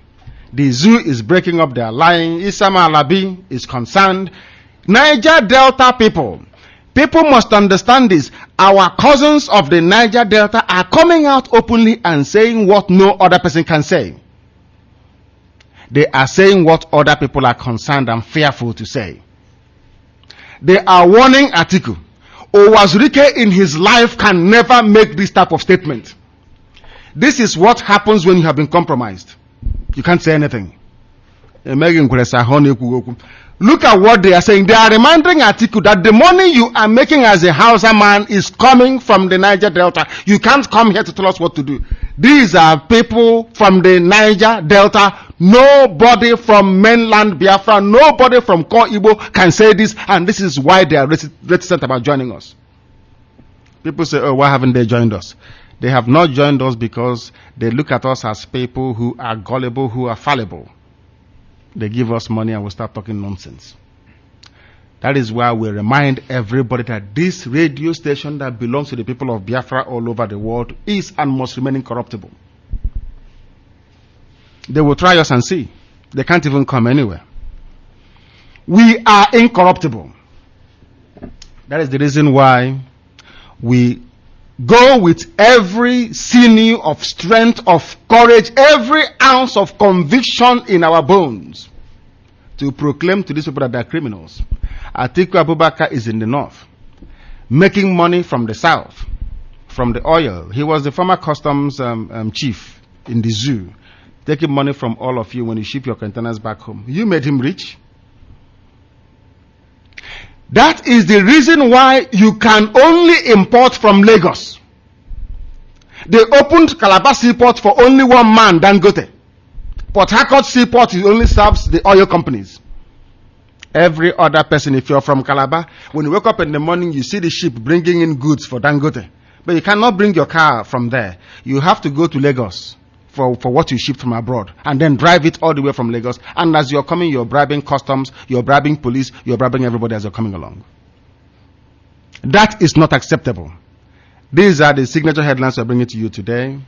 The zoo is breaking up their line. Isama Alabi is concerned. Niger Delta people must understand this. Our cousins of the Niger Delta are coming out openly and saying what no other person can say. They are saying what other people are concerned and fearful to say. They are warning Atiku. Owazurike in his life can never make this type of statement. This is what happens when you have been compromised. You can't say anything. Look at what they are saying. They are reminding Atiku that the money you are making as a Hausa man is coming from the Niger Delta. You can't come here to tell us what to do. These are people from the Niger Delta. Nobody from mainland Biafra, nobody from core Igbo can say this, and this is why they are reticent about joining us. People say, oh, why haven't they joined us? They have not joined us because they look at us as people who are gullible, who are fallible. They give us money and we start talking nonsense. That is why we remind everybody that this radio station that belongs to the people of Biafra all over the world is and must remain incorruptible. They will try us and see. They can't even come anywhere. We are incorruptible. That is the reason why we go with every sinew of strength, of courage, every ounce of conviction in our bones to proclaim to these people that they are criminals. Atiku Abubakar is in the north, making money from the south, from the oil. He was the former customs chief in the zoo, taking money from all of you when you ship your containers back home. You made him rich. That is the reason why you can only import from Lagos. They opened Calabar Seaport for only one man, Dangote. Port Harcourt Seaport only serves the oil companies. Every other person, if you're from Calabar, when you wake up in the morning, you see the ship bringing in goods for Dangote. But you cannot bring your car from there. You have to go to Lagos for what you ship from abroad, and then drive it all the way from Lagos. And as you're coming, you're bribing customs, you're bribing police, you're bribing everybody as you're coming along. That is not acceptable. These are the signature headlines we're bringing to you today.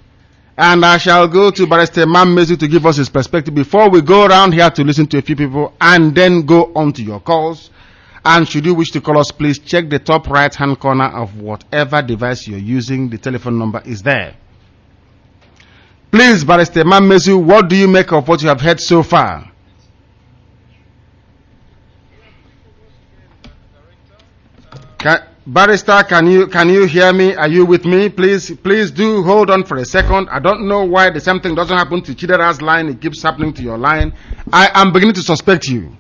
And I shall go to Barrister Mammezu to give us his perspective before we go around here to listen to a few people and then go on to your calls. And should you wish to call us, please check the top right hand corner of whatever device you're using. The telephone number is there. Please, Barrister Mammezu, what do you make of what you have heard so far? Barrister, can you hear me? Are you with me? Please do hold on for a second. I don't know why the same thing doesn't happen to Chidera's line. It keeps happening to your line. I am beginning to suspect you.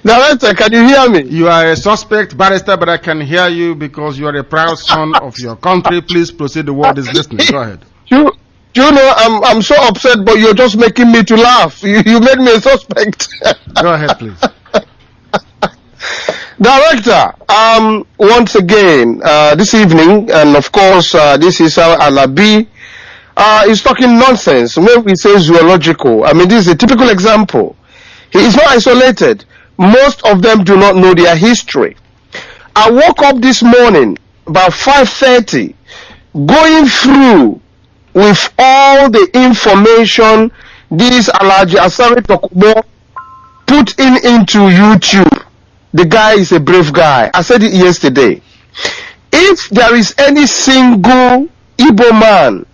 Director, can you hear me? You are a suspect, Barrister, but I can hear you because you are a proud son of your country. Please proceed. The world is listening. Go ahead. You know, I'm so upset, but you're just making me to laugh. You made me a suspect. Go ahead, please. Director, once again, this evening, and of course, this is how Alabi is talking nonsense. When we say zoological, I mean, this is a typical example. He is not isolated. Most of them do not know their history. I woke up this morning about 5:30, going through with all the information this Alhaji Asare Tokubo put into YouTube. The guy is a brave guy. I said it yesterday. If there is any single Igbo man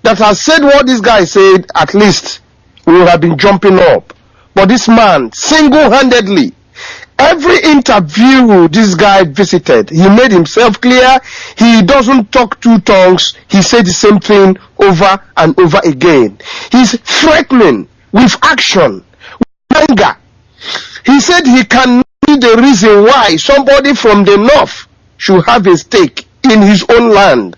that has said what this guy said, at least we would have been jumping up. But this man, single-handedly, every interview this guy visited, he made himself clear. He doesn't talk two tongues. He said the same thing over and over again. He's threatening with action, with anger. He said he can see the reason why somebody from the north should have a stake in his own land.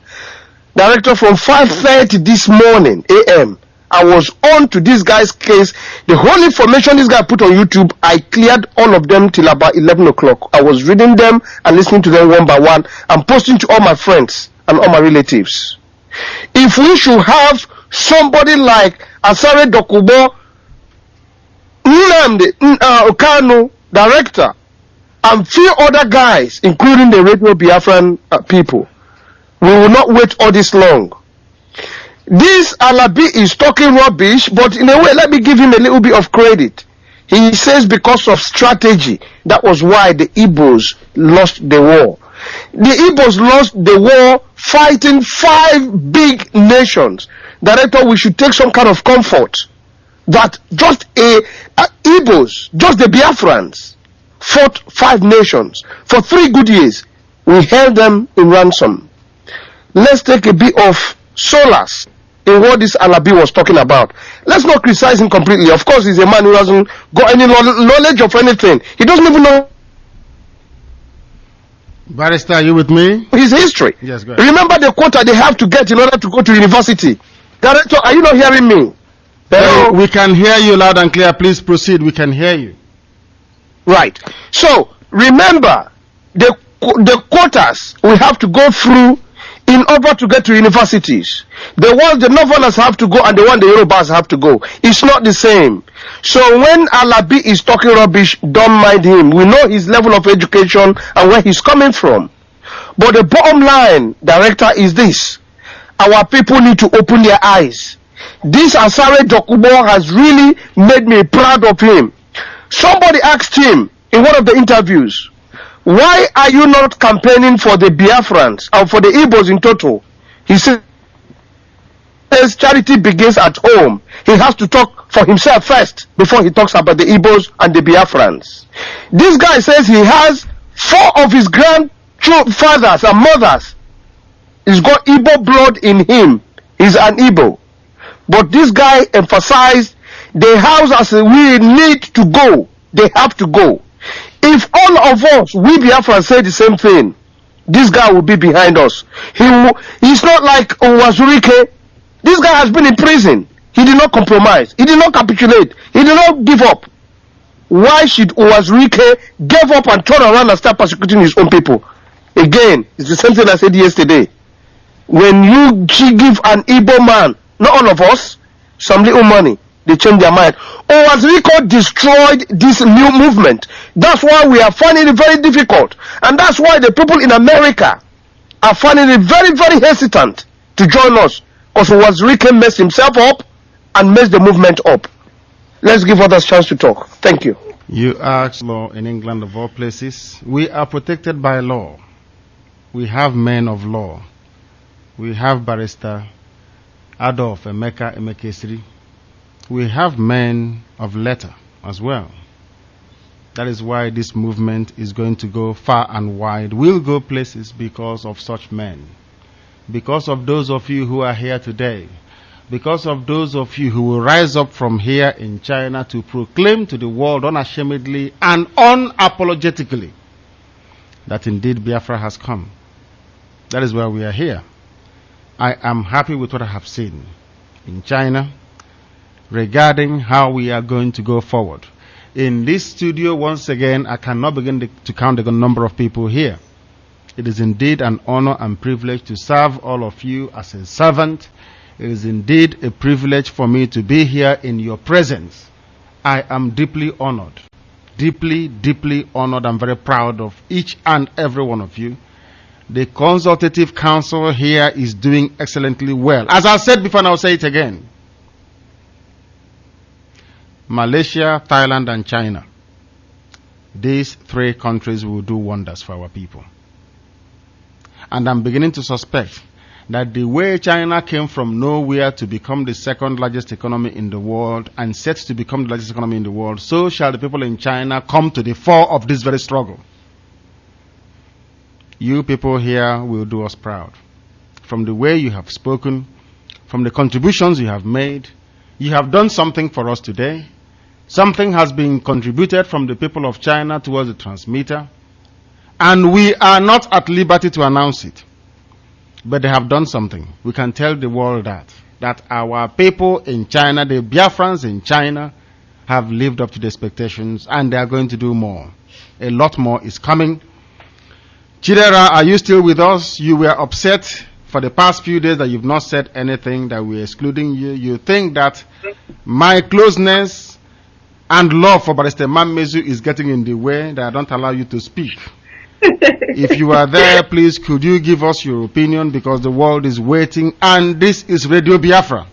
Director, from 5:30 this morning a.m., I was on to this guy's case. The whole information this guy put on YouTube, I cleared all of them till about 11 o'clock. I was reading them and listening to them one by one and posting to all my friends and all my relatives. If we should have somebody like Asare Dokubo, Nnamdi Kanu, director, and few other guys, including the Radio Biafran people, we will not wait all this long. This Alabi is talking rubbish, but in a way, let me give him a little bit of credit. He says because of strategy, that was why the Igbos lost the war. The Igbos lost the war fighting 5 big nations. Director, we should take some kind of comfort that just Igbos, just the Biafrans, fought 5 nations. For 3 good years, we held them in ransom. Let's take a bit of solace in what this Alabi was talking about. Let's not criticize him completely. Of course, he's a man who hasn't got any knowledge of anything. He doesn't even know. Barrister, are you with me? His history. Yes, go ahead. Remember the quota they have to get in order to go to university. Director, are you not hearing me? Hello? We can hear you loud and clear. Please proceed. We can hear you. Right. So, remember, the quotas we have to go through in order to get to universities. The one the Northerners have to go and the one the Yorubas have to go. It's not the same. So when Alabi is talking rubbish, don't mind him. We know his level of education and where he's coming from. But the bottom line, director, is this. our people need to open their eyes. This Asare Dokubo has really made me proud of him. Somebody asked him in one of the interviews, why are you not campaigning for the Biafrans or for the Igbos in total? He says charity begins at home. He has to talk for himself first before he talks about the Igbos and the Biafrans. This guy says he has 4 of his grandfathers and mothers. He's got Igbo blood in him. He's an Igbo. But this guy emphasized the house as we need to go. They have to go. If all of us, we Biafran, say the same thing, this guy will be behind us. He's not like Owazurike. This guy has been in prison. He did not compromise. He did not capitulate. He did not give up. Why should Owazurike give up and turn around and start persecuting his own people? Again, it's the same thing I said yesterday. When you give an Igbo man, not all of us, some little money, they change their mind. Owazurike destroyed this new movement. That's why we are finding it very difficult. And that's why the people in America are finding it very, very hesitant to join us. Because Owazurike messed himself up and messed the movement up. Let's give others a chance to talk. Thank you. You asked law in England of all places. We are protected by law. We have men of law. We have Barrister Adolf Emeka Emekesiri. We have men of letter as well. That is why this movement is going to go far and wide. We'll go places because of such men. Because of those of you who are here today. Because of those of you who will rise up from here in China to proclaim to the world unashamedly and unapologetically that indeed Biafra has come. That is why we are here. I am happy with what I have seen in China regarding how we are going to go forward. In this studio, once again, I cannot begin to count the number of people here. It is indeed an honor and privilege to serve all of you as a servant. It is indeed a privilege for me to be here in your presence. I am deeply honored. Deeply, deeply honored and very proud of each and every one of you. The Consultative Council here is doing excellently well. As I said before, and I'll say it again. Malaysia, Thailand, and China. These 3 countries will do wonders for our people. And I'm beginning to suspect that the way China came from nowhere to become the 2nd largest economy in the world and set to become the largest economy in the world, so shall the people in China come to the fore of this very struggle. You people here will do us proud. From the way you have spoken, from the contributions you have made, you have done something for us today. Something has been contributed from the people of China towards the transmitter, and we are not at liberty to announce it. But they have done something. We can tell the world that our people in China, the Biafrans in China, have lived up to the expectations, and they are going to do more. A lot more is coming. Chidera, are you still with us? You were upset for the past few days that you've not said anything, that we're excluding you. You think that my closeness and love for Barrister Mamezu is getting in the way, that I don't allow you to speak. If you are there, please, could you give us your opinion, because the world is waiting, and this is Radio Biafra.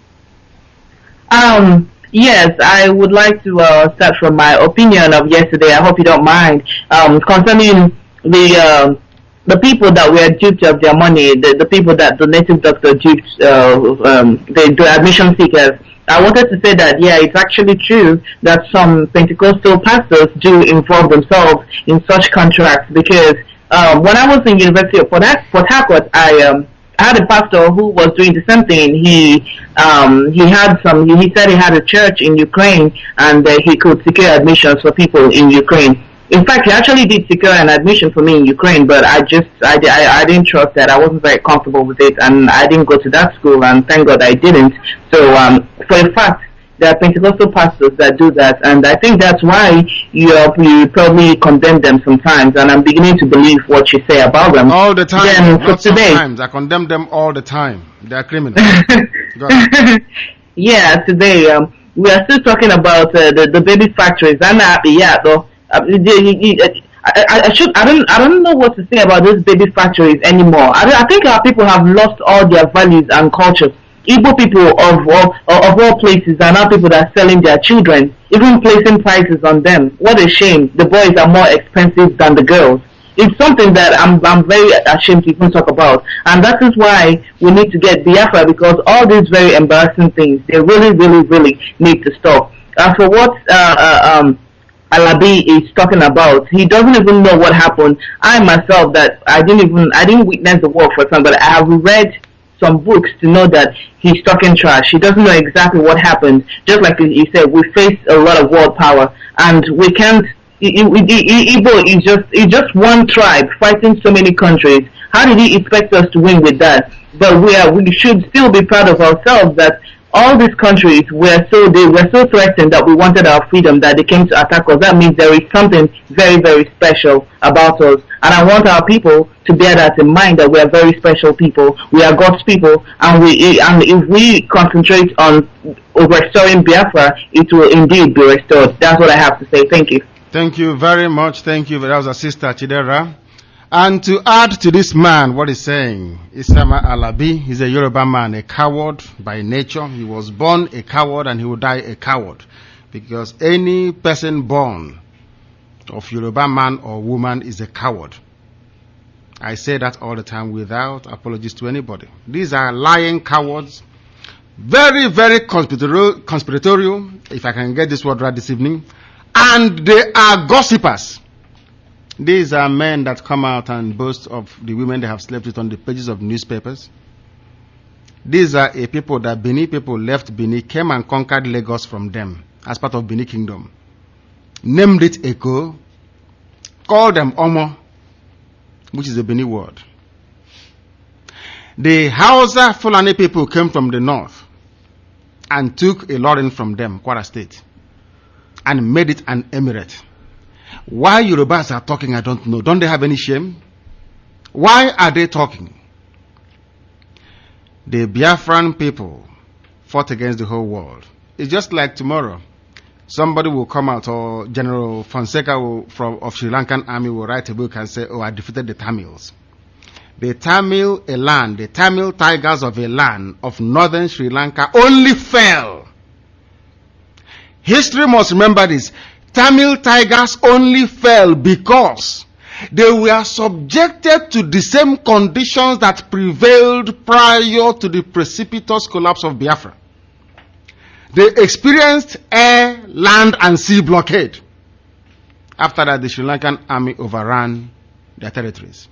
Yes, I would like to start from my opinion of yesterday. I hope you don't mind. Concerning the people that were duped of their money, the people that the native doctor duped, the admission seekers. I wanted to say that, yeah, it's actually true that some Pentecostal pastors do involve themselves in such contracts, because when I was in University of Port Harcourt, I had a pastor who was doing the same thing. He said he had a church in Ukraine, and he could secure admissions for people in Ukraine. In fact, he actually did secure an admission for me in Ukraine, but I didn't trust that. I wasn't very comfortable with it, and I didn't go to that school, and thank God I didn't. So, for a fact, there are Pentecostal pastors that do that, and I think that's why you probably condemn them sometimes, and I'm beginning to believe what you say about them. All the time, then, not sometimes. I condemn them all the time. They are criminals. Go ahead. Yeah, today, we are still talking about the baby factories. I don't know what to say about those baby factories anymore. I think our people have lost all their values and cultures. Igbo people of all places are now people that are selling their children, even placing prices on them. What a shame. The boys are more expensive than the girls. It's something that I'm very ashamed to even talk about. And that is why we need to get Biafra, because all these very embarrassing things, they really, really, really need to stop. As for what Alabi is talking about, he doesn't even know what happened. I myself, that I didn't witness the war for example, but I have read some books to know that he's talking trash. He doesn't know exactly what happened. Just like he said, we face a lot of world power, and we can't. Igbo is just one tribe fighting so many countries. How did he expect us to win with that? But we should still be proud of ourselves that all these countries were so threatened that we wanted our freedom that they came to attack us. That means there is something very, very special about us. And I want our people to bear that in mind, that we are very special people. We are God's people, and if we concentrate on restoring Biafra, it will indeed be restored. That's what I have to say. Thank you. Thank you very much. Thank you. That was our sister Chidera. And to add to this man, what he's saying, Isama Alabi, he's a Yoruba man, a coward by nature. He was born a coward and he will die a coward. Because any person born of Yoruba man or woman is a coward. I say that all the time without apologies to anybody. These are lying cowards. Very, very conspiratorial, if I can get this word right this evening. And they are gossipers. These are men that come out and boast of the women they have slept with on the pages of newspapers. These are a people that Benin people left Benin, came and conquered Lagos from them as part of Benin Kingdom. Named it Eko, called them Omo, which is a Benin word. The Hausa Fulani people came from the north and took a Lorin from them, Kwara State, and made it an emirate. Why Yorubas are talking, I don't know. Don't they have any shame? Why are they talking? The Biafran people fought against the whole world. It's just like tomorrow. Somebody will come out, or General Fonseca of Sri Lankan army will write a book and say, oh, I defeated the Tamils. The Tamil tigers of a land of northern Sri Lanka only fell. History must remember this. Tamil tigers only fell because they were subjected to the same conditions that prevailed prior to the precipitous collapse of Biafra. They experienced air, land, and sea blockade. After that, the Sri Lankan army overran their territories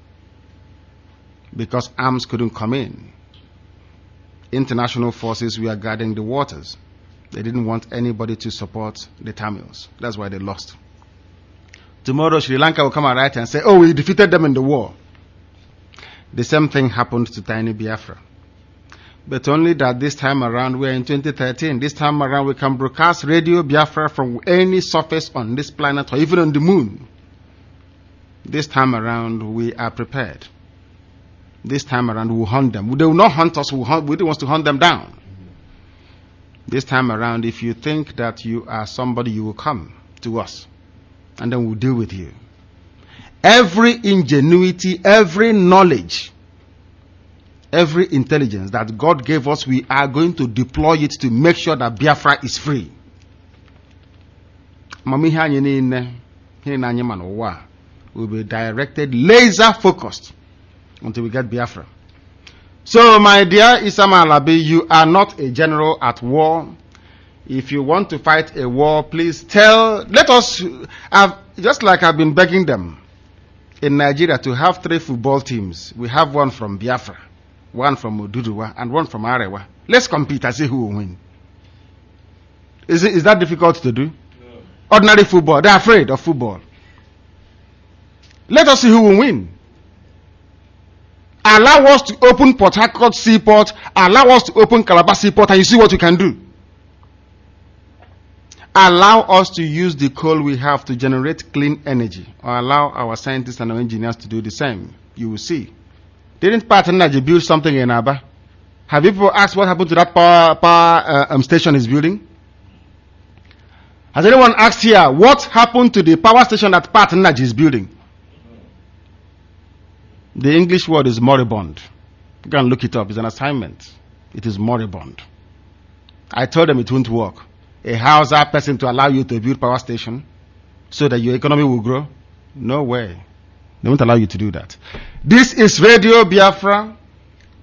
because arms couldn't come in. International forces were guarding the waters. They didn't want anybody to support the Tamils. That's why they lost. Tomorrow, Sri Lanka will come and write and say, oh, we defeated them in the war. The same thing happened to tiny Biafra. But only that this time around, we're in 2013. This time around, we can broadcast Radio Biafra from any surface on this planet or even on the moon. This time around, we are prepared. This time around, we'll hunt them. They will not hunt us. We want to hunt them down. This time around, if you think that you are somebody, you will come to us, and then we'll deal with you. Every ingenuity, every knowledge, every intelligence that God gave us, we are going to deploy it to make sure that Biafra is free. Will be directed, laser focused, until we get Biafra. So, my dear Isama Alabi, you are not a general at war. If you want to fight a war, please let us, just like I've been begging them in Nigeria to have 3 football teams. We have one from Biafra, one from Oduduwa, and one from Arewa. Let's compete and see who will win. Is that difficult to do? No. Ordinary football, they're afraid of football. Let us see who will win. Allow us to open Port Harcourt Seaport, allow us to open Calabar Seaport, and you see what we can do. Allow us to use the coal we have to generate clean energy, or allow our scientists and our engineers to do the same. You will see. Didn't Naija build something in Aba? Have people asked what happened to that power station he's building? Has anyone asked here what happened to the power station that Naija is building? The English word is moribund. You can look it up. It's an assignment. It is moribund. I told them it won't work. A Hausa person to allow you to build power station so that your economy will grow? No way. They won't allow you to do that. This is Radio Biafra,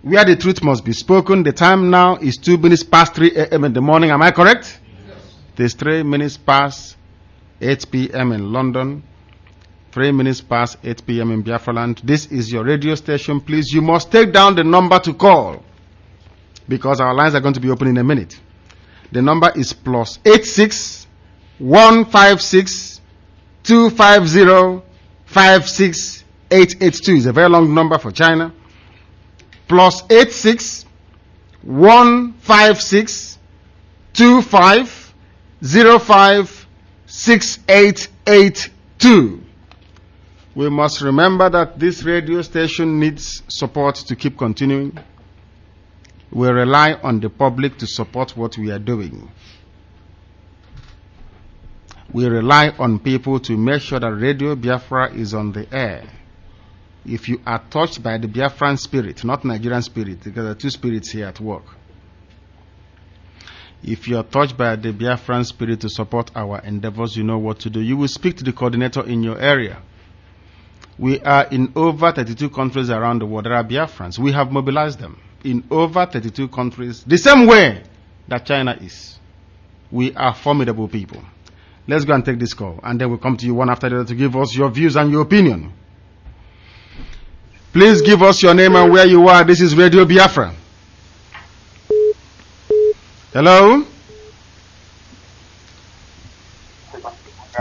where the truth must be spoken. The time now is 2 minutes past 3 a.m. in the morning. Am I correct? Yes. It is 3 minutes past 8 p.m. in London. 3 minutes past 8 p.m. in Biafra land. This is your radio station. Please, you must take down the number to call, because our lines are going to be open in a minute. The number is +86 156 250 56882. It's a very long number for China. +86 156 2505 6882. We must remember that this radio station needs support to keep continuing. We rely on the public to support what we are doing. We rely on people to make sure that Radio Biafra is on the air. If you are touched by the Biafran spirit, not Nigerian spirit, because there are two spirits here at work. If you are touched by the Biafran spirit to support our endeavors, you know what to do. You will speak to the coordinator in your area. We are in over 32 countries around the world. There are Biafrans. We have mobilized them in over 32 countries, the same way that China is. We are formidable people. Let's go and take this call, and then we'll come to you one after the other to give us your views and your opinion. Please give us your name and where you are. This is Radio Biafra. Hello?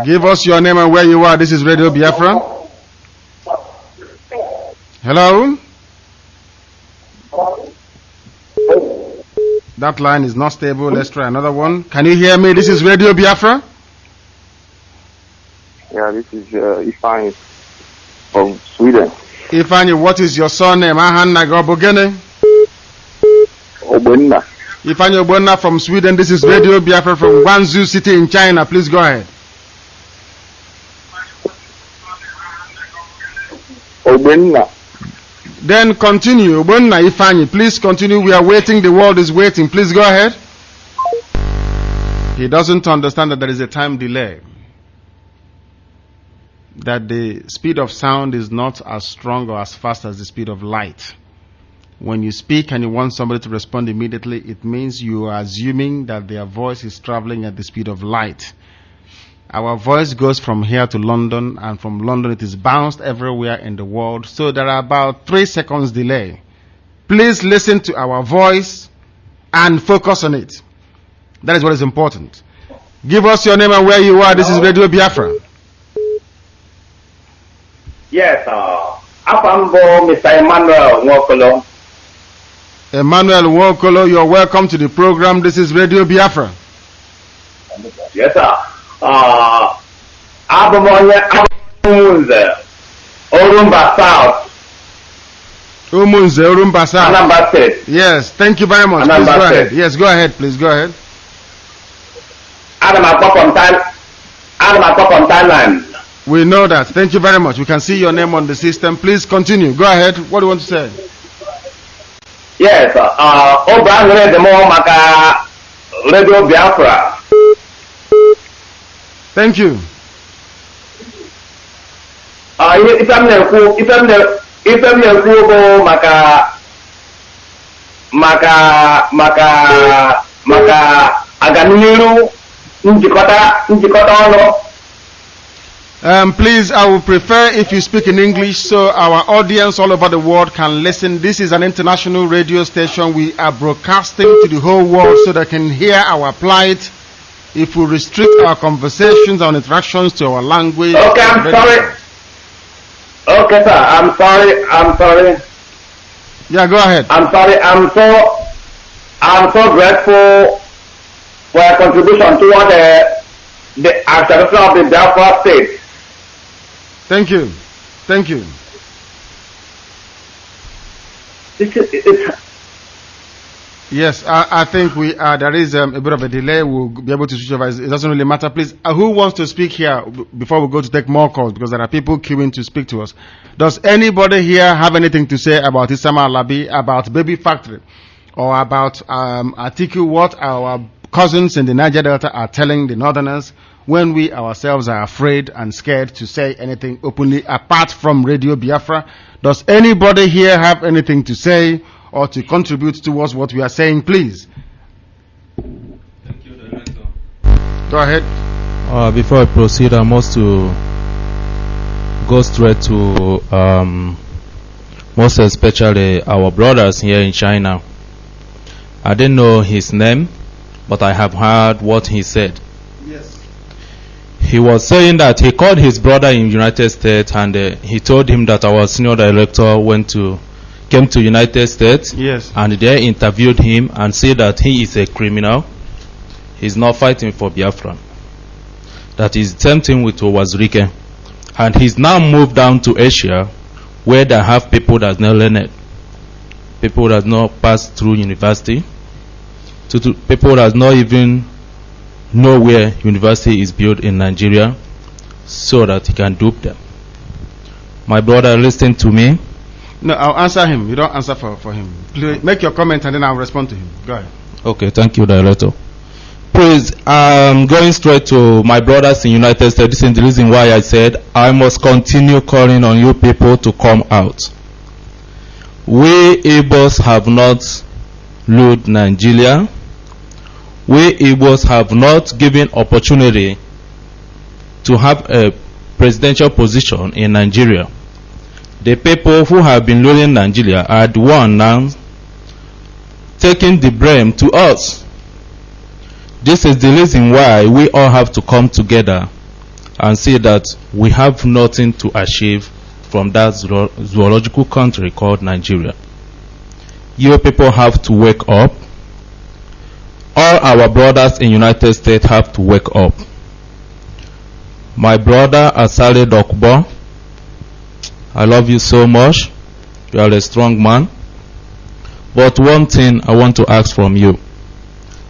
Give us your name and where you are. This is Radio Biafra. Hello? That line is not stable. Let's try another one. Can you hear me? This is Radio Biafra. Yeah, this is Ifani from Sweden. Ifani, what is your surname? Ifani Obonna from Sweden. This is Radio Biafra from Guangzhou City in China. Please go ahead. Obonna. Then continue. Obonna Ifani, please continue. We are waiting. The world is waiting. Please go ahead. He doesn't understand that there is a time delay. That the speed of sound is not as strong or as fast as the speed of light. When you speak and you want somebody to respond immediately, it means you are assuming that their voice is traveling at the speed of light. Our voice goes from here to London, and from London it is bounced everywhere in the world. So there are about 3 seconds delay. Please listen to our voice and focus on it. That is what is important. Give us your name and where you are. This is Radio Biafra. Yes, Afambo, Mr. Emmanuel Nwokolo. Emmanuel Nwokolo, you are welcome to the program. This is Radio Biafra. Yes, sir. Umunze, Orumba South. Umunze, Orumba South. Anambra State. Yes, thank you very much. Please go ahead. Yes, go ahead, please go ahead. Adam from Thailand. We know that. Thank you very much. We can see your name on the system. Please continue. Go ahead. What do you want to say? Yes, Radio Biafra. Thank you. Please, I would prefer if you speak in English so our audience all over the world can listen. This is an international radio station. We are broadcasting to the whole world so they can hear our plight. If we restrict our conversations and interactions to our language... Okay, I'm sorry. Okay, sir, I'm sorry. Yeah, go ahead. I'm sorry. I'm so grateful for your contribution toward the acceleration of the Biafra state. Thank you. Thank you. Yes, I think there is a bit of a delay. We'll be able to switch over. It doesn't really matter. Please, who wants to speak here before we go to take more calls? Because there are people queuing to speak to us. Does anybody here have anything to say about Isama Alabi, about Baby Factory, or about Atiku, what our cousins in the Niger Delta are telling the Northerners when we ourselves are afraid and scared to say anything openly apart from Radio Biafra? Does anybody here have anything to say or to contribute towards what we are saying, please? Thank you, Director. Go ahead. Before I proceed, I must to go straight to most especially our brothers here in China. I didn't know his name, but I have heard what he said. Yes. He was saying that he called his brother in United States and he told him that our senior director came to United States, yes, and they interviewed him and said that he is a criminal. He's not fighting for Biafran. That is the same thing with Owazurike. And he's now moved down to Asia, where they have people that not learned, people that not passed through university, to people that not even know where university is built in Nigeria, so that he can dupe them. My brother, listen to me. No, I'll answer him. You don't answer for him. Please make your comment and then I'll respond to him. Go ahead. Okay, thank you, Director. Please, going straight to my brothers in United States. This is the reason why I said I must continue calling on you people to come out. We Igbos have not looted Nigeria. We Igbos have not given opportunity to have a presidential position in Nigeria. The people who have been ruling Nigeria are the one now taking the blame to us. This is the reason why we all have to come together and see that we have nothing to achieve from that zoological country called Nigeria. You people have to wake up. All our brothers in United States have to wake up. My brother Asale Dokbo, I love you so much. You are a strong man. But one thing I want to ask from you.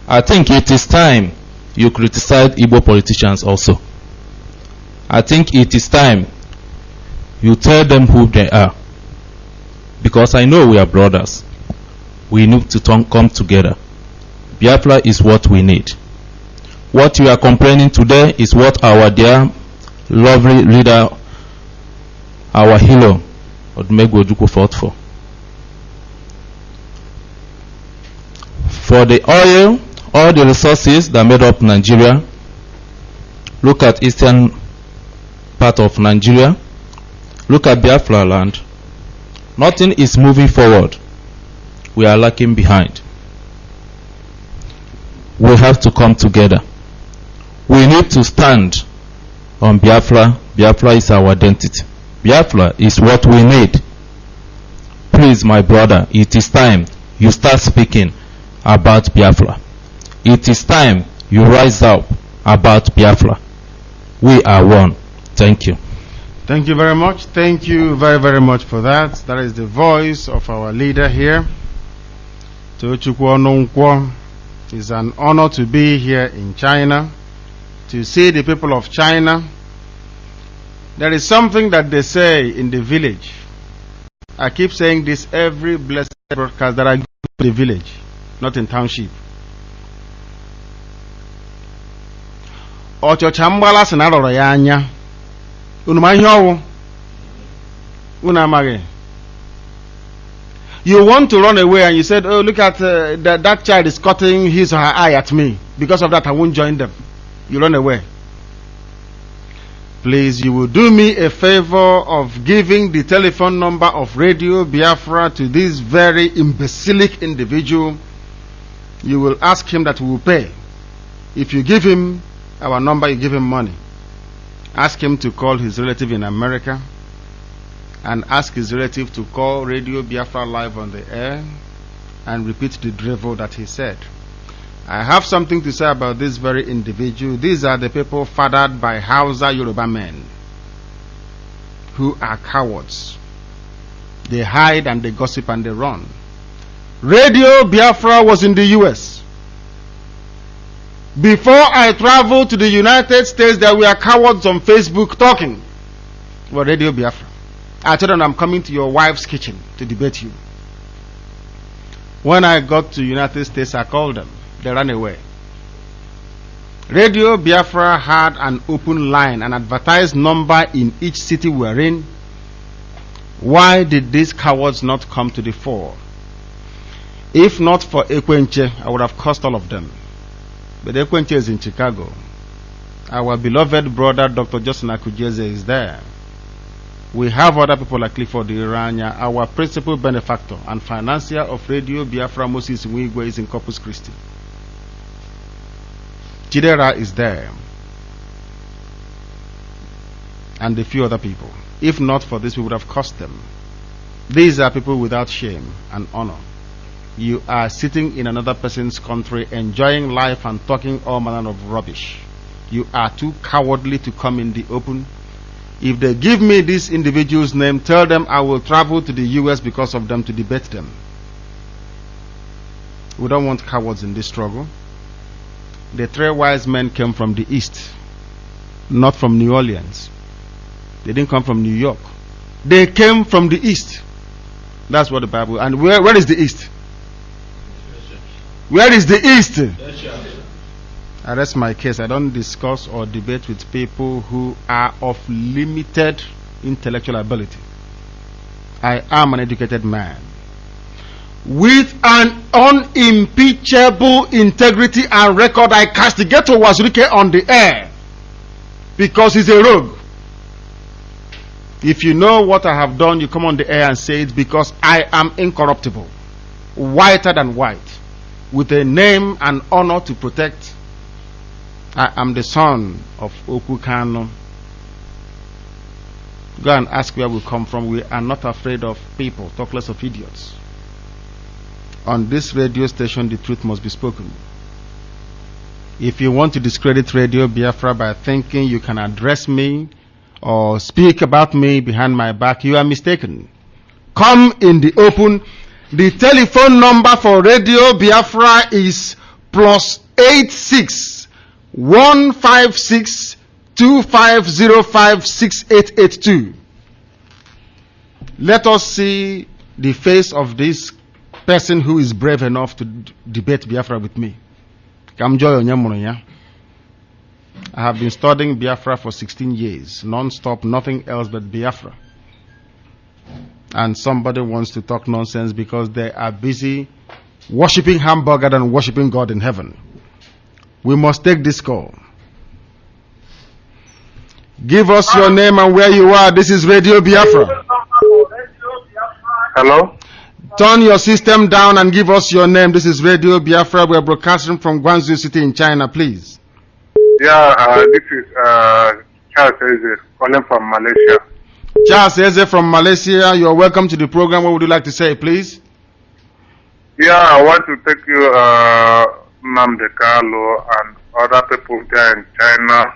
I think it is time you criticize Igbo politicians also. I think it is time you tell them who they are. Because I know we are brothers. We need to come together. Biafra is what we need. What you are complaining today is what our dear, lovely leader, our hero, Odumegwu Ojukwu, fought for. For the oil, all the resources that made up Nigeria, look at eastern part of Nigeria, look at Biafra land, nothing is moving forward. We are lacking behind. We have to come together. We need to stand on Biafra. Biafra is our identity. Biafra is what we need. Please, my brother, it is time you start speaking about Biafra. It is time you rise up about Biafra. We are one. Thank you. Thank you very much. Thank you very, very much for that. That is the voice of our leader here. Tochukwu Ononkwo. It's an honor to be here in China, to see the people of China. There is something that they say in the village. I keep saying this every blessed broadcast, that I go to the village, not in township. Ọchọcha mgbala sị na arọrọ ya anya. Unu ma ihe ọwụ? Unu amaghị. You want to run away and you said, oh, look at that child is cutting his or her eye at me. Because of that, I won't join them. You run away. Please, you will do me a favor of giving the telephone number of Radio Biafra to this very imbecilic individual. You will ask him that we will pay. If you give him our number, you give him money. Ask him to call his relative in America, and ask his relative to call Radio Biafra live on the air and repeat the drivel that he said. I have something to say about this very individual. These are the people fathered by Hausa Yoruba men who are cowards. They hide and they gossip and they run. Radio Biafra was in the US. Before I traveled to the United States, there were cowards on Facebook talking about Radio Biafra. I told them I'm coming to your wife's kitchen to debate you. When I got to the United States, I called them. They ran away. Radio Biafra had an open line, an advertised number in each city we're in. Why did these cowards not come to the fore? If not for Ekwenche, I would have cursed all of them. But Ekwenche is in Chicago. Our beloved brother Dr. Justin Akujeze is there. We have other people like Clifford Iranya. Our principal benefactor and financier of Radio Biafra, Moses Nwigwe, is in Corpus Christi. Chidera is there. And a few other people. If not for this, we would have cursed them. These are people without shame and honor. You are sitting in another person's country, enjoying life and talking all manner of rubbish. You are too cowardly to come in the open. If they give me this individual's name, tell them I will travel to the US because of them to debate them. We don't want cowards in this struggle. The 3 wise men came from the east, not from New Orleans. They didn't come from New York. They came from the east. That's what the Bible. And where is the east? Where is the east? I rest my case. I don't discuss or debate with people who are of limited intellectual ability. I am an educated man with an unimpeachable integrity and record. I castigate Wazirike on the air because he's a rogue. If you know what I have done, you come on the air and say it, because I am incorruptible, whiter than white, with a name and honor to protect. I am the son of Oku Kanu. Go and ask where we come from. We are not afraid of people, talk less of idiots. On this radio station, the truth must be spoken. If you want to discredit Radio Biafra by thinking you can address me or speak about me behind my back, you are mistaken. Come in the open. The telephone number for Radio Biafra is +86 156 2505 6882. Let us see the face of this person who is brave enough to debate Biafra with me. I have been studying Biafra for 16 years, non-stop, nothing else but Biafra. And somebody wants to talk nonsense because they are busy worshipping hamburger than worshipping God in heaven. We must take this call. Give us your name and where you are. This is Radio Biafra. Hello? Turn your system down and give us your name. This is Radio Biafra. We are broadcasting from Guangzhou City in China, please. Yeah, this is Charles Eze calling from Malaysia. Charles Eze from Malaysia. You are welcome to the program. What would you like to say, please? Yeah, I want to thank you, Nnamdi Kanu, and other people there in China,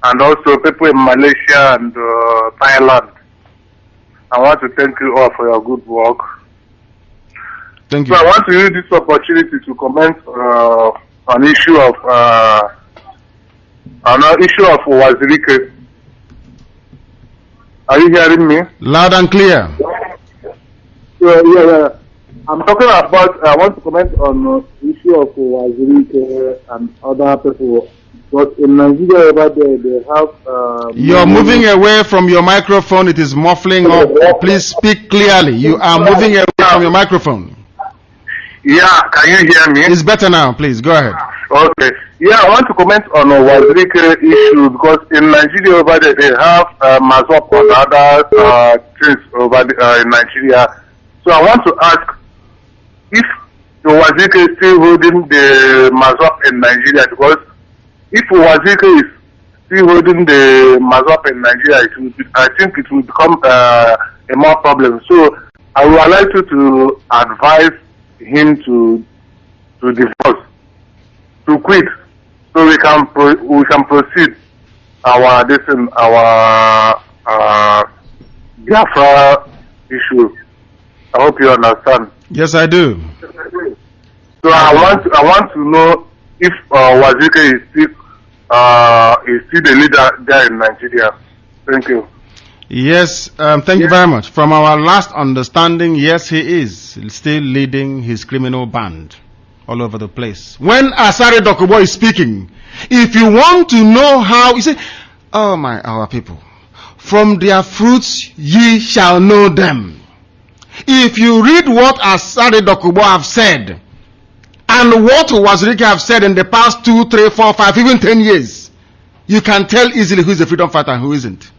and also people in Malaysia and Thailand. I want to thank you all for your good work. Thank you. So I want to use this opportunity to comment on issue of Wazirike. Are you hearing me? Loud and clear. Yeah. I'm talking about, I want to comment on the issue of Wazirike and other people. But in Nigeria over there, they have... You're moving away from your microphone. It is muffling up. Please speak clearly. You are moving away from your microphone. Yeah, can you hear me? It's better now. Please, go ahead. Okay. Yeah, I want to comment on Wazirike issue because in Nigeria over there, they have Mazop and other things over there, in Nigeria. So I want to ask if the Wazirike is still holding the Mazop in Nigeria, because if Wazirike is still holding the Mazop in Nigeria, I think it will become a more problem. So I would like you to advise him to divorce, to quit, so we can proceed our Biafra issue. I hope you understand. Yes, I do. So I want to know if Waziri is still the leader there in Nigeria. Thank you. Yes, thank you very much. From our last understanding, yes, he is still leading his criminal band all over the place. When Asare Dokubo is speaking, if you want to know how, you say, oh my, our people, from their fruits ye shall know them. If you read what Asare Dokubo have said, and what Wazirike have said in the past 2, 3, 4, 5, even 10 years, you can tell easily who is a freedom fighter and who isn't.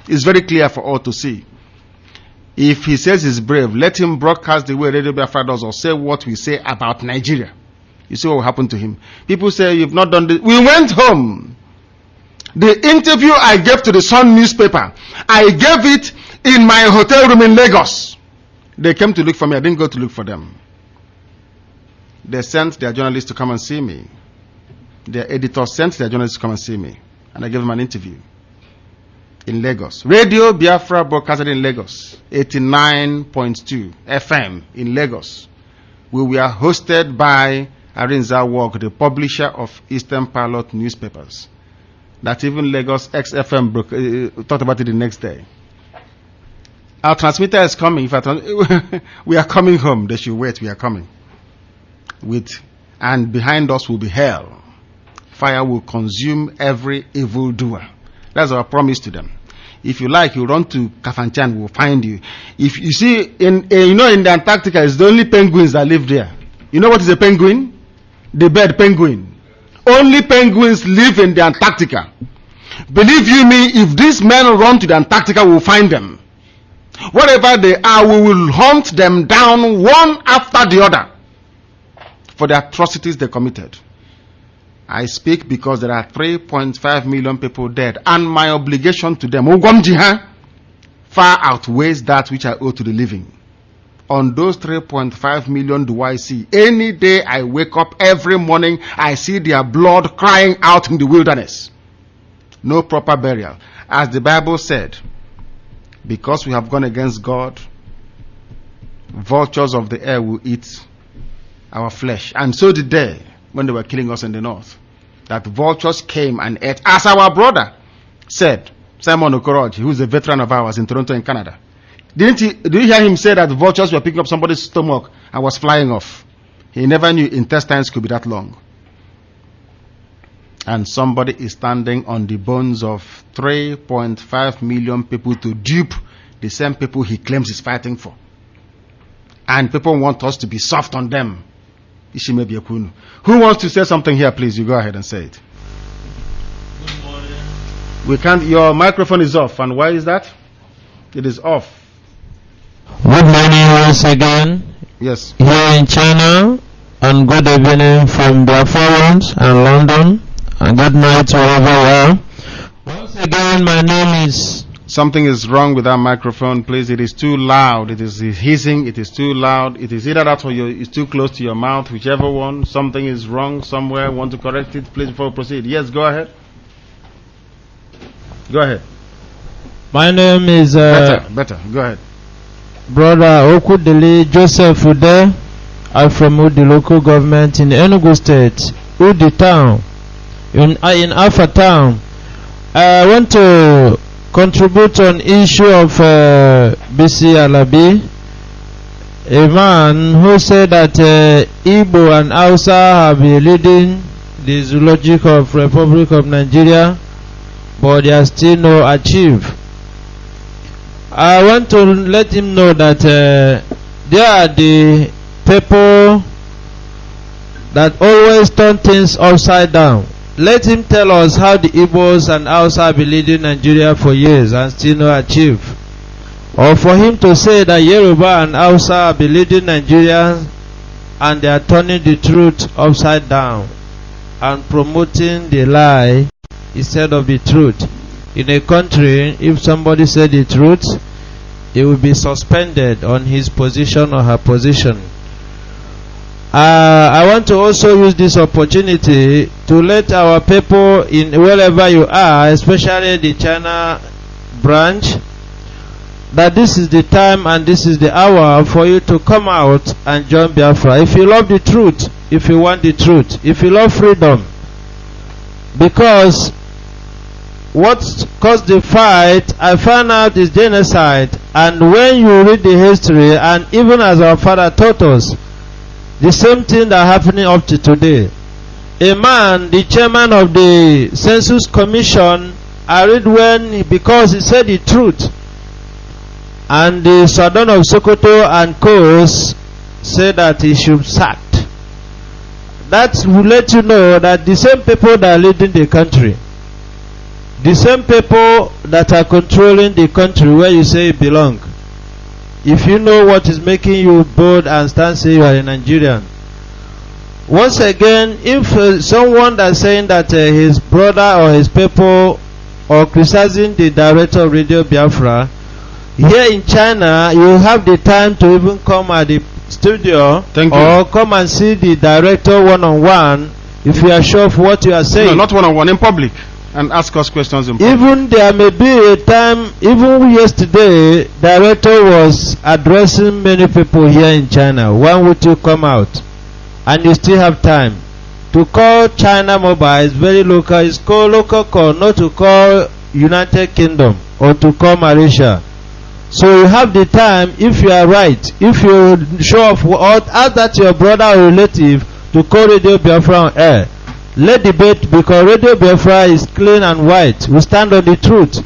It's very clear for all to see. If he says he's brave, let him broadcast the way Radio Biafra does, or say what we say about Nigeria. You see what will happen to him. People say, you've not done this. We went home. The interview I gave to the Sun newspaper, I gave it in my hotel room in Lagos. They came to look for me. I didn't go to look for them. They sent their journalists to come and see me. Their editor sent their journalists to come and see me. And I gave them an interview in Lagos. Radio Biafra broadcasted in Lagos, 89.2 FM in Lagos. We were hosted by Arinza Walk, the publisher of Eastern Pilot newspapers. That even Lagos XFM talked about it the next day. Our transmitter is coming. We are coming home. They should wait. We are coming. And behind us will be hell. Fire will consume every evildoer. That's our promise to them. If you like, you run to Kafanchan, we'll find you. If you see, in the Antarctica, it's the only penguins that live there. You know what is a penguin? The bird penguin. Only penguins live in the Antarctica. Believe you me, if these men run to the Antarctica, we'll find them. Wherever they are, we will hunt them down one after the other for the atrocities they committed. I speak because there are 3.5 million people dead, and my obligation to them, far outweighs that which I owe to the living. On those 3.5 million do I see. Any day I wake up, every morning, I see their blood crying out in the wilderness. No proper burial. As the Bible said, because we have gone against God, vultures of the air will eat our flesh. And so did they when they were killing us in the north. That vultures came and ate, as our brother said, Simon Okoroji, who is a veteran of ours in Toronto in Canada. Did you hear him say that vultures were picking up somebody's stomach and was flying off? He never knew intestines could be that long. And somebody is standing on the bones of 3.5 million people to dupe the same people he claims he's fighting for. And people want us to be soft on them. Who wants to say something here, please? You go ahead and say it. Good morning. We can't. Your microphone is off. And why is that? It is off. Good morning once again. Yes. Here in China, and good evening from Biafran and London, and good night wherever you are. Once again, my name is... Something is wrong with that microphone, please. It is too loud. It is hissing. It is too loud. It is either that or it's too close to your mouth, whichever one. Something is wrong somewhere. Want to correct it, please, before we proceed. Yes, go ahead. Go ahead. My name is... Better. Go ahead. Brother Okudele Joseph Ude. I'm from Udi local government in Enugu State, Udi town, in Alpha town. I want to contribute on issue of BC Alabi, a man who said that Igbo and Hausa have been leading the zoologic of Republic of Nigeria, but there are still no achieve. I want to let him know that they are the people that always turn things upside down. Let him tell us how the Igbos and Hausa have been leading Nigeria for years and still not achieve. Or for him to say that Yoruba and Hausa have been leading Nigeria and they are turning the truth upside down and promoting the lie instead of the truth. In a country, if somebody said the truth, he will be suspended on his position or her position. I want to also use this opportunity to let our people in wherever you are, especially the China branch, that this is the time and this is the hour for you to come out and join Biafra. If you love the truth, if you want the truth, if you love freedom. Because what caused the fight, I found out, is genocide. And when you read the history, and even as our father taught us, the same thing that happening up to today. A man, the chairman of the Census Commission, I read because he said the truth. And the Sultan of Sokoto and Kos said that he should be sacked. That will let you know that the same people that are leading the country, the same people that are controlling the country where you say you belong, if you know what is making you bold and stand say you are a Nigerian. Once again, if someone that's saying that his brother or his people or criticizing the director of Radio Biafra, here in China, you have the time to even come at the studio or come and see the director one-on-one if you are sure of what you are saying. No, not one-on-one, in public, and ask us questions in public. Even there may be a time, even yesterday, director was addressing many people here in China. Why would you come out? And you still have time. To call China Mobile is very local. It's called local call, not to call United Kingdom or to call Malaysia. So you have the time, if you are right, if you show off, or ask that your brother or relative to call Radio Biafra on air. Let debate, because Radio Biafra is clean and white. We stand on the truth.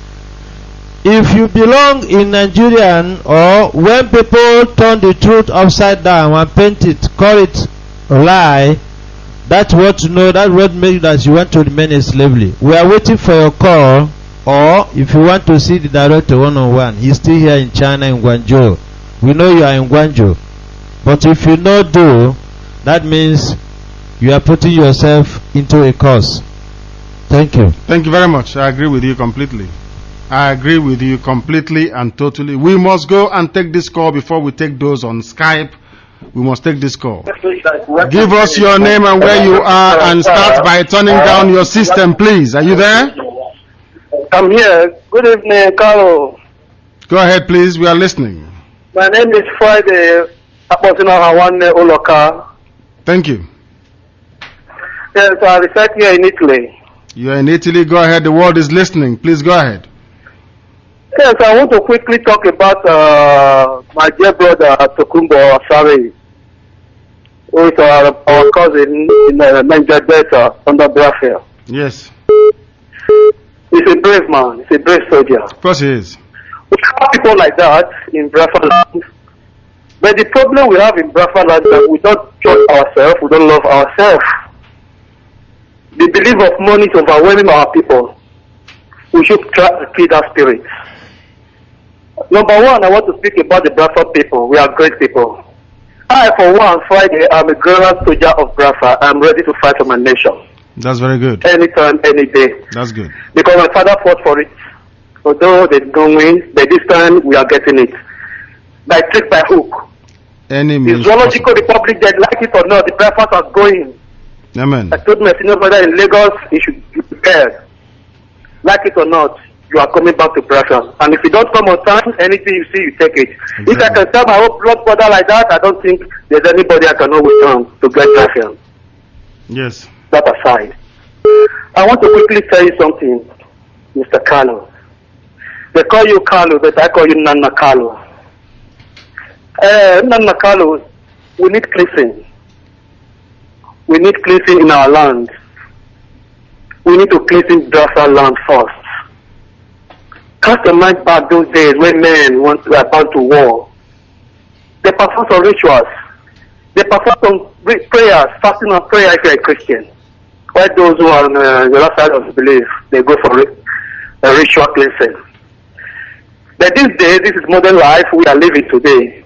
If you belong in Nigerian, or when people turn the truth upside down and paint it, call it a lie, that's what you know, that's what makes that you want to remain a slavery. We are waiting for your call. Or if you want to see the director one-on-one, he's still here in China, in Guangzhou. We know you are in Guangzhou. But if you not do, that means you are putting yourself into a cause. Thank you. Thank you very much. I agree with you completely. I agree with you completely and totally. We must go and take this call before we take those on Skype. We must take this call. Give us your name and where you are, and start by turning down your system, please. Are you there? I'm here. Good evening, Carlo. Go ahead, please. We are listening. My name is Friday Aposino Hawane Oloka. Thank you. Yes, I reside here in Italy. You are in Italy. Go ahead. The world is listening. Please go ahead. Yes, I want to quickly talk about my dear brother Tokumbo Asari, who is our cousin in Naija Delta under Biafra. Yes. He's a brave man. He's a brave soldier. Of course he is. We have people like that in Biafra land. But the problem we have in Biafra land is that we don't trust ourselves, we don't love ourselves. The belief of money is overwhelming our people. We should try to feed our spirits. Number one, I want to speak about the Biafra people. We are great people. I, for one, Friday, I'm a guerrilla soldier of Biafra. I'm ready to fight for my nation. That's very good. Anytime, any day. That's good. Because my father fought for it. Although they don't win, but this time we are getting it. By trick, by hook. Any the Zoological Republic, they like it or not, the Biafras are going. Amen. I told my senior brother in Lagos, he should be prepared. Like it or not, you are coming back to Biafra. And if you don't come on time, anything you see, you take it. Exactly. If I can tell my whole blood brother like that, I don't think there's anybody I can always turn to get Biafra. Yes. That aside, I want to quickly tell you something, Mr. Kanu. They call you Kalu, but I call you Nana Kalu. Nana Kalu, we need cleansing. We need cleansing in our land. We need to cleanse in Biafra land first. Cast your mind back those days when men were about to war. They perform some rituals. They perform some prayers, fasting and prayer if you're a Christian. While those who are on the other side of the belief, they go for a ritual cleansing. But these days, this is modern life we are living today.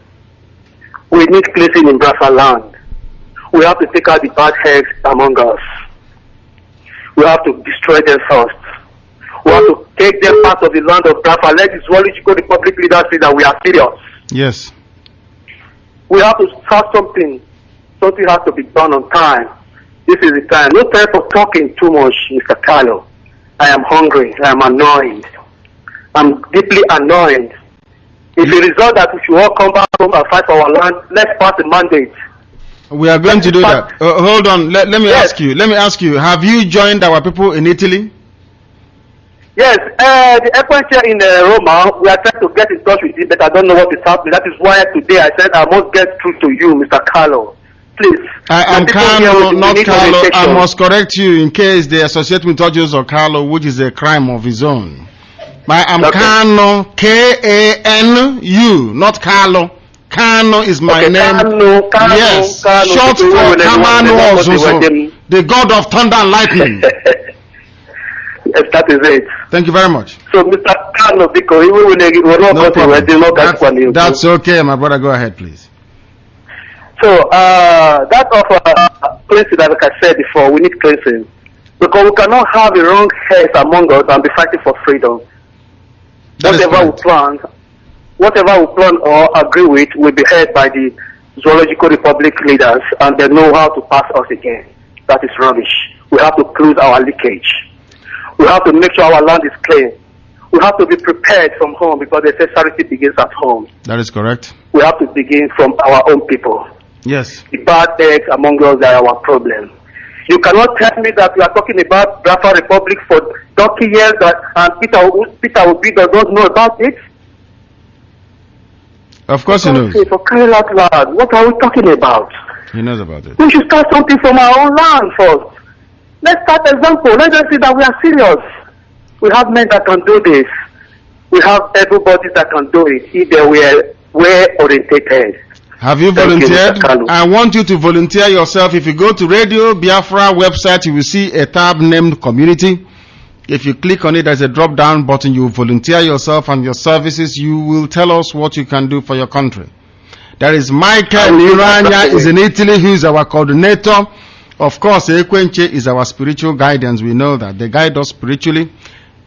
We need cleansing in Biafra land. We have to take out the bad heads among us. We have to destroy them first. We have to take them out of the land of Biafra. Let the Zoological Republic leaders see that we are serious. Yes. We have to start something. Something has to be done on time. This is the time. No time for talking too much, Mr. Carlo. I am hungry. I am annoyed. I'm deeply annoyed If it results that we should all come back home and fight for our land, let's pass the mandate. We are going to do that. Hold on. Let me ask you. Let me ask you. Have you joined our people in Italy? Yes. The Equance here in Roma, we are trying to get in touch with you, but I don't know what is happening. That is why today I said I must get through to you, Mr. Carlo. Please. I am Carlo, not Carlo. I must correct you in case they associate me with Tojos or Carlo, which is a crime of his own. I am Kano, K-A-N-U, not Carlo. Kano is my name. Kano, yes, short for Kamano Ozuzo, the god of thunder and lightning. Yes, that is it. Thank you very much. So, Mr. Kano, because that's okay, my brother. Go ahead, please. So, that of cleansing, like I said before, we need cleansing. Because we cannot have the wrong heads among us and be fighting for freedom. Whatever we plan or agree with will be heard by the Zoological Republic leaders, and they know how to pass us again. That is rubbish. We have to close our leakage. We have to make sure our land is clean. We have to be prepared from home, because they say charity begins at home. That is correct. We have to begin from our own people. Yes. The bad eggs among us are our problem. You cannot tell me that we are talking about Biafra Republic for 30 years and Peter Obi does not know about it. Of course he knows. For crying out loud, what are we talking about? He knows about it. We should start something from our own land first. Let's start example. Let us see that we are serious. We have men that can do this. We have everybody that can do it if they were orientated. Have you volunteered? I want you to volunteer yourself. If you go to Radio Biafra website, you will see a tab named Community. If you click on it, there's a drop down button. You volunteer yourself and your services. You will tell us what you can do for your country. There is Michael Irania is in Italy, who is our coordinator. Of course, Ekwenche is our spiritual guidance. We know that they guide us spiritually.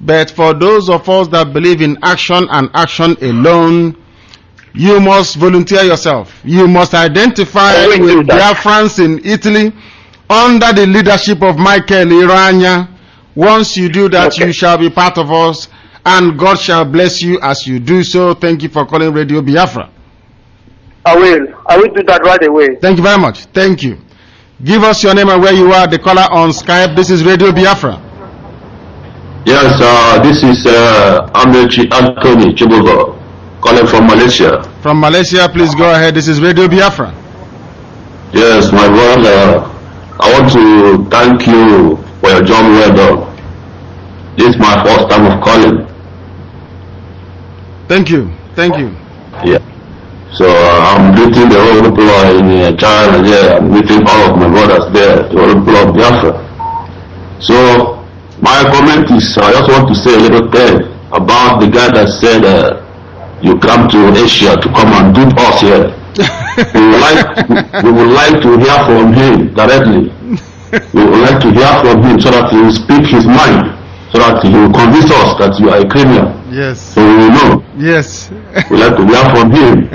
But for those of us that believe in action and action alone, you must volunteer yourself. You must identify with Biafrans in Italy under the leadership of Michael Irania. Once you do that, you shall be part of us, and God shall bless you as you do so. Thank you for calling Radio Biafra. I will do that right away. Thank you very much. Thank you. Give us your name and where you are, the caller on Skype. This is Radio Biafra. Yes, this is Amechi Anthony Chibugo, calling from Malaysia. From Malaysia, please go ahead. This is Radio Biafra. Yes, my brother, I want to thank you for your job well done. This is my first time of calling. Thank you. Thank you. Yeah. So I'm greeting the whole people in China there. I'm greeting all of my brothers there, the whole people of Biafra. So my comment is, I just want to say a little thing about the guy that said you come to Asia to come and dupe us here. we would like to hear from him directly. We would like to hear from him so that he will speak his mind, so that he will convince us that you are a criminal. Yes. So we will know. Yes. We would like to hear from him.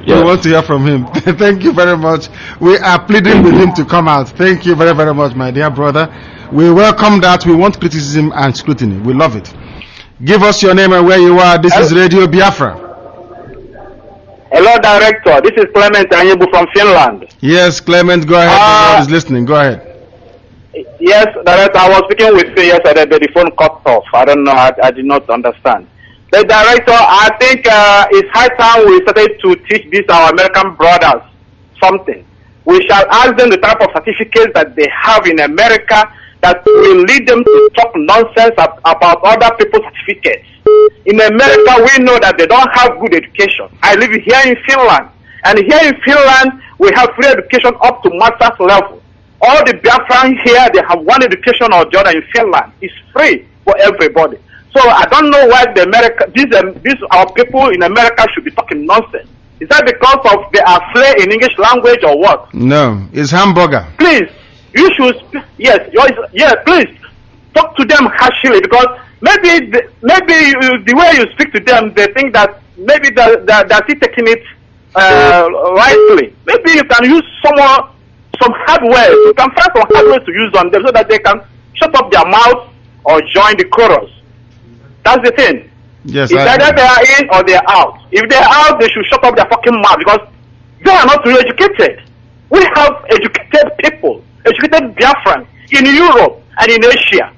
We want to hear from him. Thank you very much. We are pleading with him to come out. Thank you very, very much, my dear brother. We welcome that. We want criticism and scrutiny. We love it. Give us your name and where you are. This is Radio Biafra. Hello, Director. This is Clement Anyebu from Finland. Yes, Clement, go ahead. The world is listening. Go ahead. Yes, Director. I was speaking with you yesterday, but the phone cut off. I don't know. I did not understand. The Director, I think it's high time we started to teach these our American brothers something. We shall ask them the type of certificates that they have in America that will lead them to talk nonsense about other people's certificates. In America, we know that they don't have good education. I live here in Finland, and here in Finland, we have free education up to master's level. All the Biafran here, they have one education or the other in Finland. It's free for everybody. So I don't know why these our people in America should be talking nonsense. Is that because of they are fluent in English language or what? No, it's hamburger. Please, you should, please talk to them harshly, because maybe the way you speak to them, they think that maybe they're still taking it rightly. Maybe you can use some hard words. You can find some hard words to use on them so that they can shut up their mouth or join the chorus. That's the thing. Yes, It's either they are in or they are out. If they are out, they should shut up their fucking mouth because they are not really educated. We have educated people, educated Biafran in Europe and in Asia.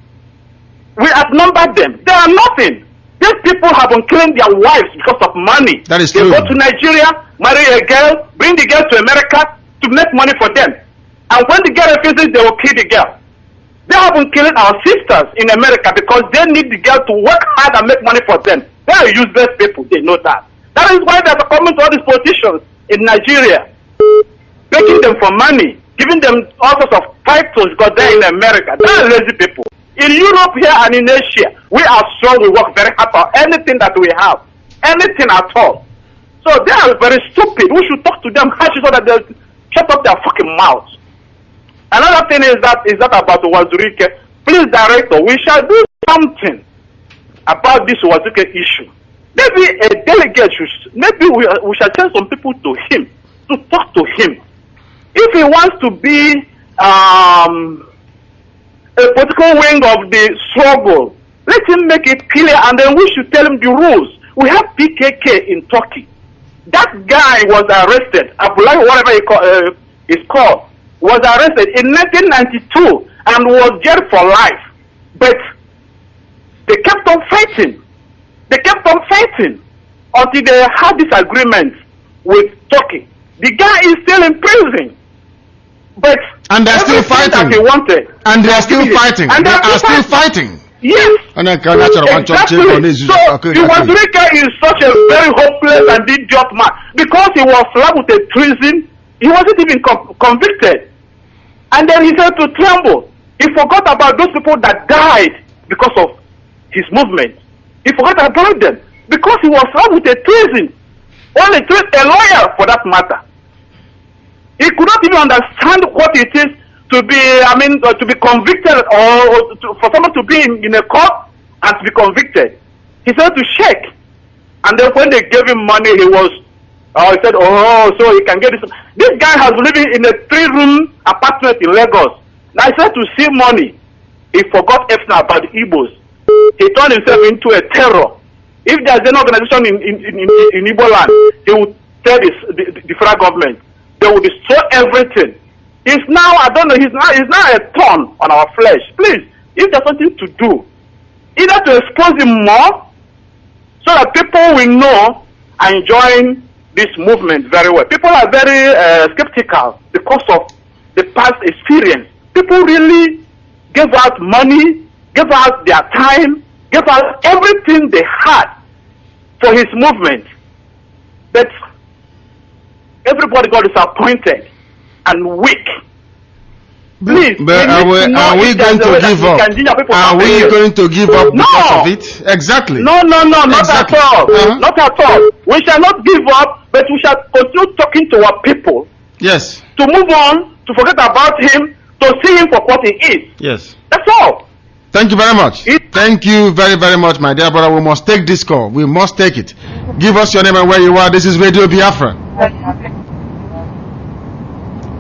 We outnumber them. They are nothing. These people have been killing their wives because of money. That is they true. Go to Nigeria, marry a girl, bring the girl to America to make money for them. And when the girl refuses, they will kill the girl. They have been killing our sisters in America because they need the girl to work hard and make money for them. They are useless people. They know that. That is why they are coming to all these politicians in Nigeria, begging them for money, giving them all sorts of titles because they're in America. They are lazy people. In Europe here and in Asia, we are strong. We work very hard for anything that we have, anything at all. So they are very stupid. We should talk to them harshly so that they shut up their fucking mouths. Another thing is that about Wazirike. Please, director, we shall do something about this Wazirike issue. Maybe a delegate should, maybe we shall send some people to him to talk to him. If he wants to be a political wing of the struggle, let him make it clear, and then we should tell him the rules. We have PKK in Turkey. That guy was arrested. Abdullah, whatever he's called, was arrested in 1992 and was jailed for life. But they kept on fighting. They kept on fighting until they had this agreement with Turkey. The guy is still in prison. But and they're still fighting. That he wanted, and they are still fighting. And they are still fighting. Yes. And then Exactly. So the Wazirika is such a very hopeless and idiot man because he was slapped with a treason. He wasn't even convicted. And then he said to tremble. He forgot about those people that died because of his movement. He forgot about them because he was slapped with a treason. Only a lawyer for that matter. He could not even understand what it is to be, to be convicted or for someone to be in a court and to be convicted. He said to shake. And then when they gave him money, he said, oh, so he can get this. This guy has living in a 3-room apartment in Lagos. Now he said to see money. He forgot everything about the Igbos. He turned himself into a terror. If there's an organization in Igbo land, he would tell the federal government. They will destroy everything. He's now, I don't know, he's now a thorn on our flesh. Please, if there's something to do, either to expose him more, so that people will know and join this movement very well. People are very skeptical because of the past experience. People really gave out money, gave out their time, gave out everything they had for his movement. But everybody got disappointed and weak. Please, but are we going to give up? Are we going to give up because of it? Exactly. No, not at all. Not at all. We shall not give up, but we shall continue talking to our people. Yes. To move on, to forget about him, to see him for what he is. Yes. That's all. Thank you very much. Thank you very, very much, my dear brother. We must take this call. We must take it. Give us your name and where you are. This is Radio Biafra.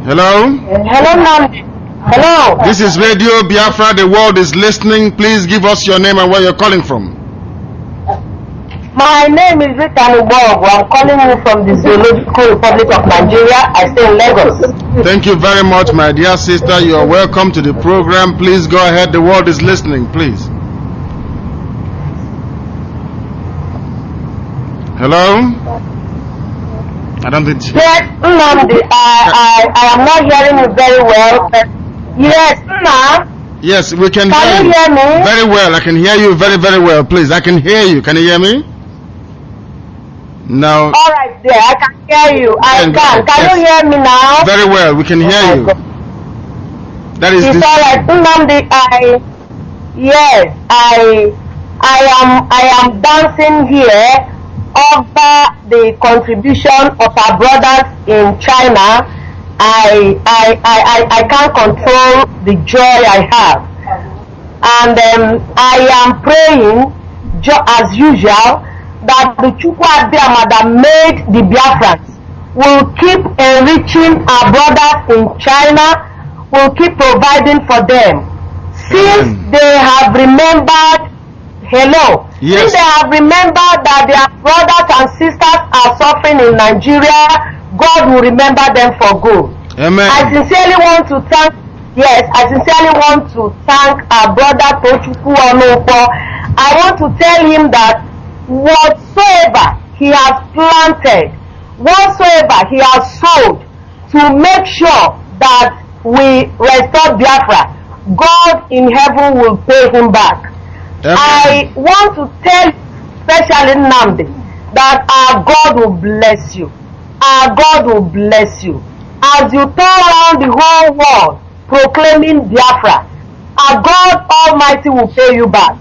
Hello? Hello, Nandi. Hello. This is Radio Biafra. The world is listening. Please give us your name and where you're calling from. My name is Rita Ubogu. I'm calling you from the Zoological Republic of Nigeria. I stay in Lagos. Thank you very much, my dear sister. You are welcome to the program. Please go ahead. The world is listening. Please. Hello? I don't think. Yes, Nandi. I am not hearing you very well. But yes, ma'am. Yes, we can hear you. Can you hear me? Very well. I can hear you very, very well. Please, I can hear you. Can you hear me? No. All right, there. I can hear you. Can yes. you hear me now? Very well. We can hear you. That is. It's all right, Nandi. I am dancing here over the contribution of our brothers in China. I can't control the joy I have, and I am praying as usual that the Chukwuabiama that made the Biafrans will keep enriching our brothers in China, will keep providing for them, since they have remembered. Hello. If they have remembered that their brothers and sisters are suffering in Nigeria, God will remember them for good. Amen. I sincerely want to thank our brother Tochukwu Onopo. I want to tell him that whatsoever he has planted, whatsoever he has sowed to make sure that we restore Biafra, God in heaven will pay him back. Amen. I want to tell especially Nnamdi that our God will bless you. Our God will bless you. As you turn around the whole world proclaiming Biafra, our God Almighty will pay you back.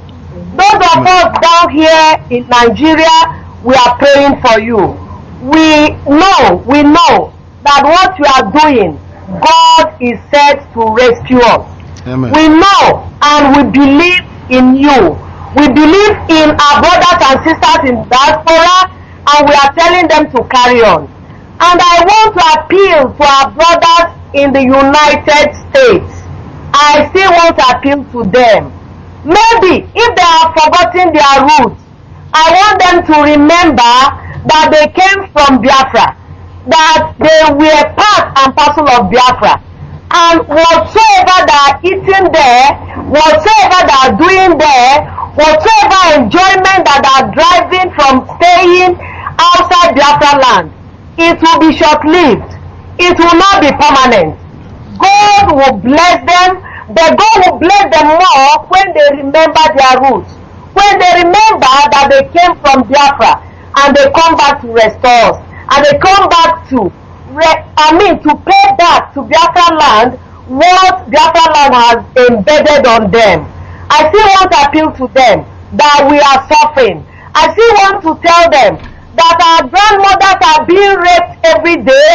Those of us down here in Nigeria, we are praying for you. We know that what you are doing, God is set to rescue us. Amen. We know and we believe in you. We believe in our brothers and sisters in diaspora, and we are telling them to carry on. And I want to appeal to our brothers in the United States. I still want to appeal to them. Maybe if they have forgotten their roots, I want them to remember that they came from Biafra, that they were part and parcel of Biafra. And whatsoever they are eating there, whatsoever they are doing there, whatsoever enjoyment that they are driving from staying outside Biafra land, it will be short-lived. It will not be permanent. God will bless them, but God will bless them more when they remember their roots. When they remember that they came from Biafra and they come back to restore us, and they come back to pay back to Biafra land what Biafra land has embedded on them. I still want to appeal to them that we are suffering. I still want to tell them that our grandmothers are being raped every day,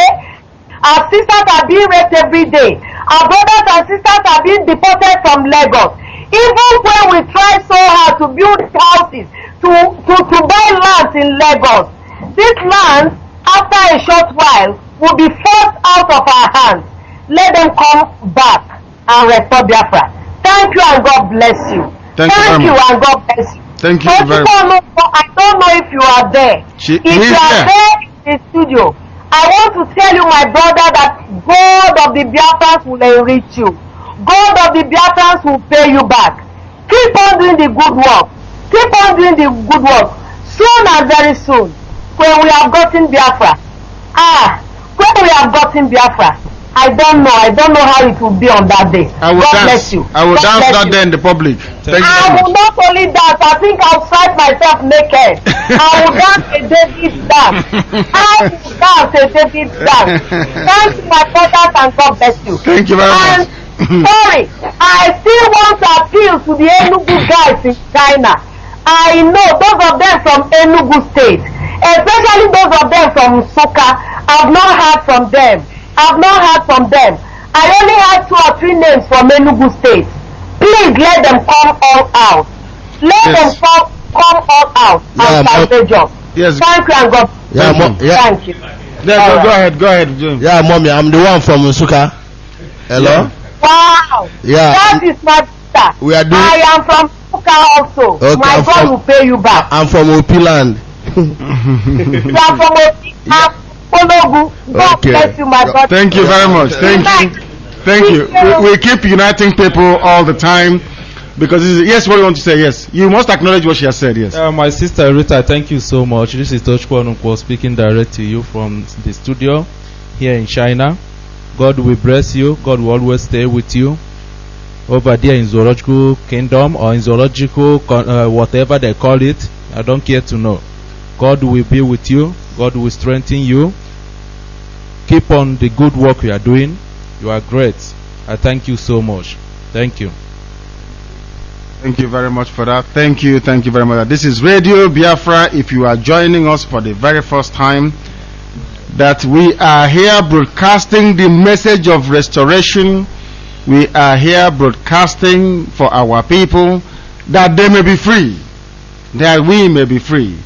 our sisters are being raped every day, our brothers and sisters are being deported from Lagos. Even when we try so hard to build houses, to buy lands in Lagos, this land, after a short while, will be forced out of our hands. Let them come back and restore Biafra. Thank you and God bless you. Thank you and God bless you. Thank you very much. I don't know if you are there. If you are there in the studio, I want to tell you, my brother, that God of the Biafrans will enrich you. God of the Biafrans will pay you back. Keep on doing the good work. Keep on doing the good work. Soon and very soon, when we have gotten Biafra, I don't know how it will be on that day. God bless you. I will dance that day in the public. I will not only dance, I think I'll strike myself naked. I will dance a David dance. I will dance a David dance. Thank you, my brothers, and God bless you. Thank you very much. Sorry, I still want to appeal to the Enugu guys in China. I know those of them from Enugu State, especially those of them from Soka. I've not heard from them. I only had 2 or 3 names from Enugu State. Please let them come all out. Let them come all out and salvage us. Yes. Thank you and God. Thank you. Go ahead, Jim. Yeah, mommy, I'm the one from Suka. Hello? Wow. Yeah. That is my sister. We are doing. I am from Suka also. Okay, my God will pay you back. I'm from Opiland. You are from Opiland. God bless you, my brother. Thank you very much. Thank you. We keep uniting people all the time because yes, what do you want to say? Yes, you must acknowledge what she has said. Yes. My sister Rita, thank you so much. This is Tochukwu Onunkwo speaking direct to you from the studio here in China. God will bless you. God will always stay with you over there in zoological kingdom or in zoological whatever they call it. I don't care to know. God will be with you. God will strengthen you. Keep on the good work you are doing. You are great. I thank you so much. Thank you. Thank you very much for that. Thank you very much. This is Radio Biafra. If you are joining us for the very first time, that we are here broadcasting the message of restoration. We are here broadcasting for our people that they may be free, that we may be free.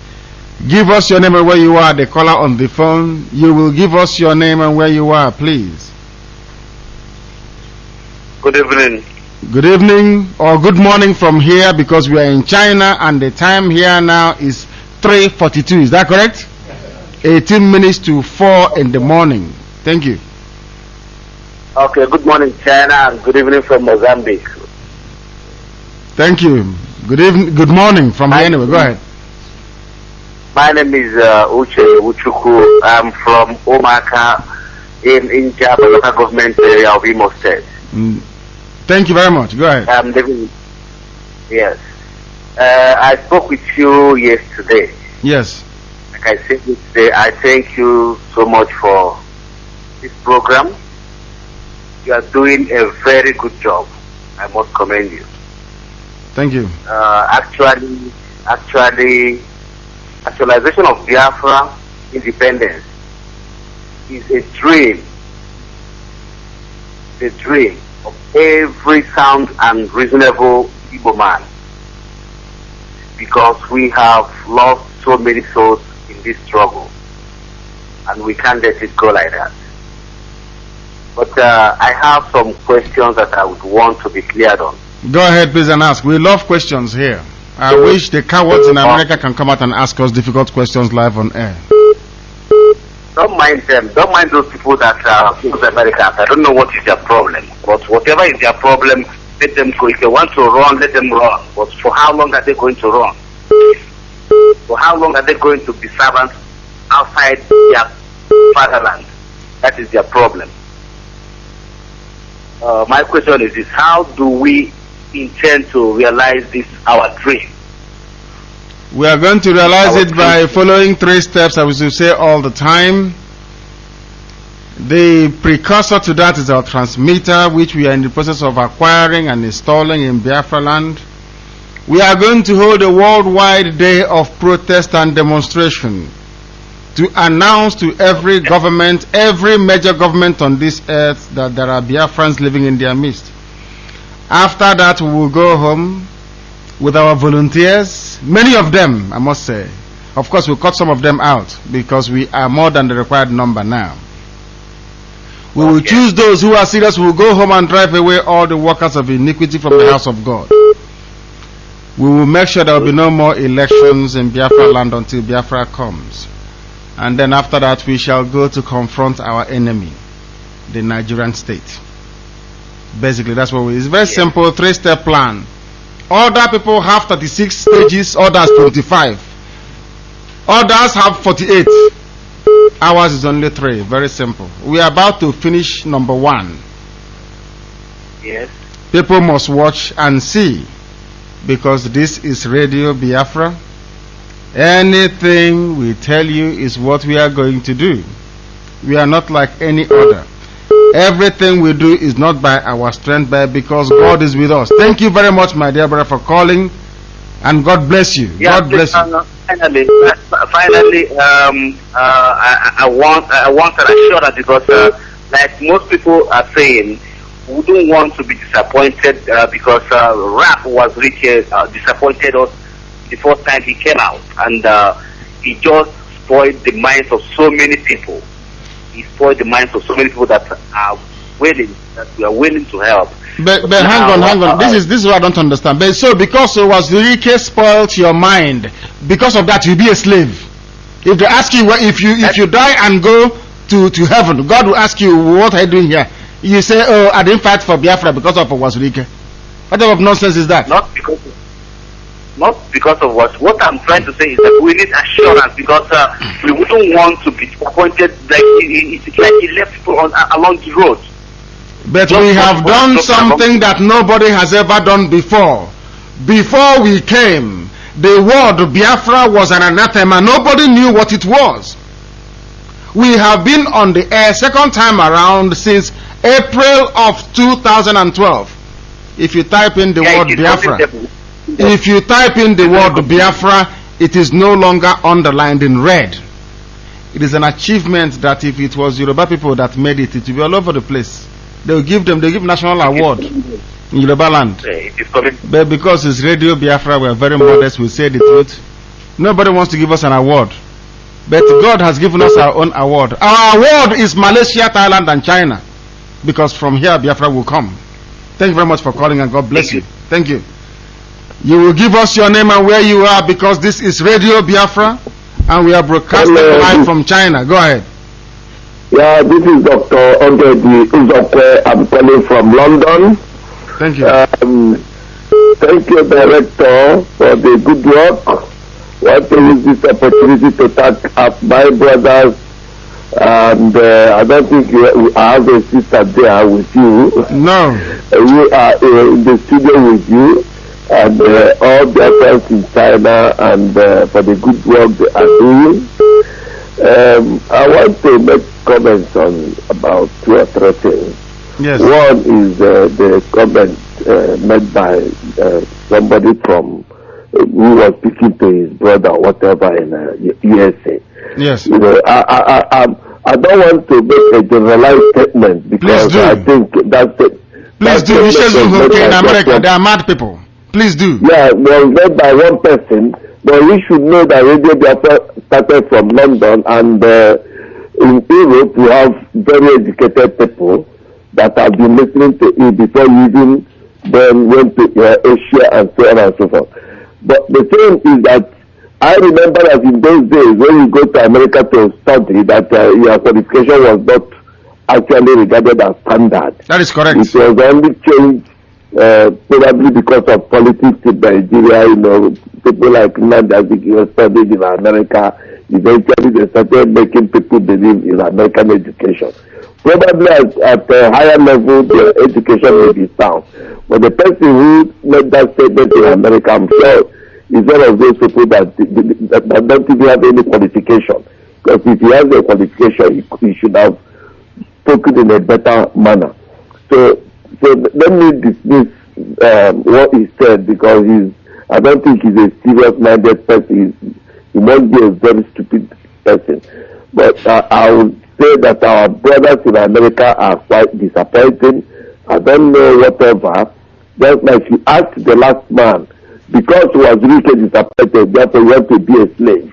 Give us your name and where you are. The caller on the phone, you will give us your name and where you are, please. Good evening. Good evening or good morning from here, because we are in China and the time here now is 3:42. Is that correct? 18 minutes to 4 in the morning. Thank you. Okay, good morning China and good evening from Mozambique. Thank you. Good evening, good morning from here anyway. Go ahead. My name is Uche Uchuku. I'm from Omaka in Java local government area of Imo State. Thank you very much. Go ahead. I'm living. Yes. I spoke with you yesterday. Yes. Like I said yesterday, I thank you so much for this program. You are doing a very good job. I must commend you. Thank you. Actualization of Biafra independence is a dream. The dream of every sound and reasonable Igbo man, because we have lost so many souls in this struggle and we can't let it go like that. But I have some questions that I would want to be cleared on. Go ahead please and ask. We love questions here. I wish the cowards in America can come out and ask us difficult questions live on air. Don't mind them. Don't mind those people that are Americans. I don't know what is their problem. But whatever is their problem, let them go. If they want to run, let them run. But for how long are they going to run? For how long are they going to be servants outside their fatherland? That is their problem. My question is this: how do we intend to realize this, our dream? We are going to realize it by following 3 steps, as we say all the time. The precursor to that is our transmitter, which we are in the process of acquiring and installing in Biafra land. We are going to hold a worldwide day of protest and demonstration to announce to every government, every major government on this earth, that there are Biafrans living in their midst. After that, we will go home with our volunteers, many of them, I must say. Of course, we'll cut some of them out because we are more than the required number now. We will choose those who are serious. We will go home and drive away all the workers of iniquity from the house of God. We will make sure there will be no more elections in Biafra land until Biafra comes. And then after that, we shall go to confront our enemy, the Nigerian state. Basically, that's what it's very simple, 3-step plan. Other people have 36 stages, others 25. Others have 48. Ours is only 3. Very simple. We are about to finish number 1. Yes. People must watch and see, because this is Radio Biafra. Anything we tell you is what we are going to do. We are not like any other. Everything we do is not by our strength, but because God is with us. Thank you very much, my dear brother, for calling, and God bless you. Yeah, God bless you. Finally, I want an assurance, because like most people are saying, we don't want to be disappointed because Rap was really disappointed us the first time he came out, and he just spoiled the minds of so many people. He spoiled the minds of so many people that are willing, that we are willing to help. But hang on. This is what I don't understand. But so because it was Ike spoiled your mind, because of that you'll be a slave. If they ask you if you die and go to heaven, God will ask you, what are you doing here? You say, oh, I didn't fight for Biafra because of Wazirike. What type of nonsense is that? Not because of what I'm trying to say is that we need assurance, because we wouldn't want to be disappointed. Like it's like he left people along the road. But we have done something that nobody has ever done before. Before we came, the word Biafra was an anathema. Nobody knew what it was. We have been on the air second time around since April of 2012. If you type in the word Biafra, if you type in the word Biafra, it is no longer underlined in red. It is an achievement that if it was Yoruba people that made it, it will be all over the place. They give national award in Yoruba land. But because it's Radio Biafra, we are very modest, we say the truth. Nobody wants to give us an award. But God has given us our own award. Our award is Malaysia, Thailand and China. Because from here Biafra will come. Thank you very much for calling, and God bless you. Thank you. You will give us your name and where you are, because this is Radio Biafra and we are broadcasting live from China. Go ahead. Yeah, this is Dr. Ogedi Uzokwe. I'm calling from London. Thank you. Thank you, Director, for the good work. I want to use this opportunity to thank my brothers. And I don't think I have a sister there with you. No. We are in the studio with you, and all their friends in China, and for the good work they are doing. I want to make comments on about 2 or 3 things. Yes. One is the comment made by somebody from who was speaking to his brother or whatever in USA. Yes. You know, I don't want to make a generalized statement, because I think that's it. Please do. You should look in America. They are mad people. Please do. Yeah, well, made by one person, but we should know that Radio Biafra started from London, and in Europe we have very educated people that have been listening to it before you even then went to Asia and so on and so forth. But the thing is that I remember that in those days when you go to America to study, that your qualification was not actually regarded as standard. That is correct. It was only changed probably because of politics in Nigeria. You know, people like Naija studied in America. Eventually they started making people believe in American education. Probably at a higher level the education may be sound. But the person who made that statement in America, I'm sure, is one of those people that don't even have any qualification. Because if he has a qualification, he should have spoken in a better manner. So let me dismiss what he said, because I don't think he's a serious-minded person. He must be a very stupid person. But I would say that our brothers in America are quite disappointing. I don't know whatever. Just like you asked the last man, because he was really disappointed, therefore he wants to be a slave.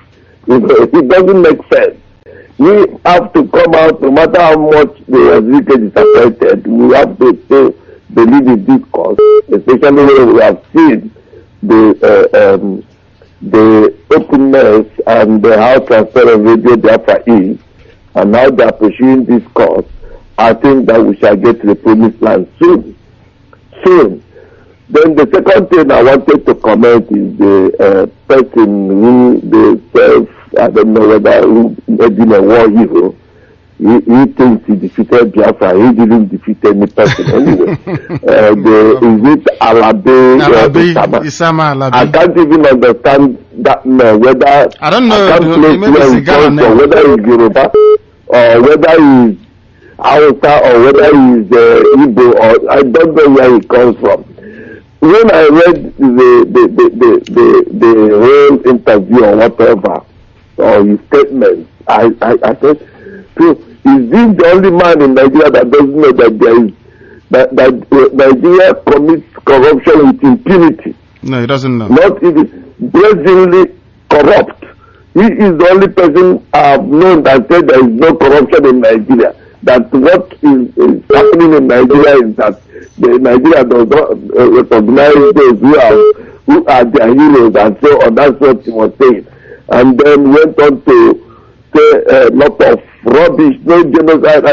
It doesn't make sense. We have to come out, no matter how much they were really disappointed, we have to still believe in this cause, especially when we have seen the openness and how transparent Radio Biafra is, and how they are pursuing this cause. I think that we shall get to the promised land soon. Then the second thing I wanted to comment is the person who they self, I don't know whether who made him a war hero. He thinks he defeated Biafra. He didn't defeat any person anyway. Is it Isama Alabi? I can't even understand that man, whether I don't know. I can't place where he comes from, whether he's Yoruba or whether he's Hausa or whether he's Igbo, or I don't know where he comes from. When I read the whole interview or whatever, or his statement, I said, so is this the only man in Nigeria that doesn't know that there is that Nigeria commits corruption with impunity? No, he doesn't know. Not even brazenly corrupt. He is the only person I've known that said there is no corruption in Nigeria. That what is happening in Nigeria is that Nigeria does not recognize those who are their heroes, and so on. That's what he was saying. And then went on to say a lot of rubbish, no genocide.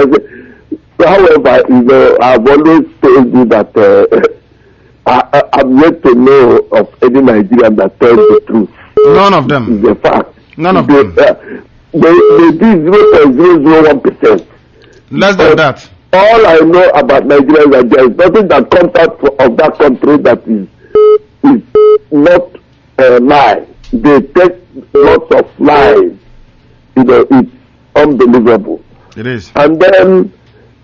However, you know, I've always told you that I'm yet to know of any Nigerian that tells the truth. None of them. It's a fact. None of them. They do 0.001%. Less than that. All I know about Nigeria is that there is nothing that comes out of that country that is not a lie. They take lots of lies. You know, it's unbelievable. It is. And then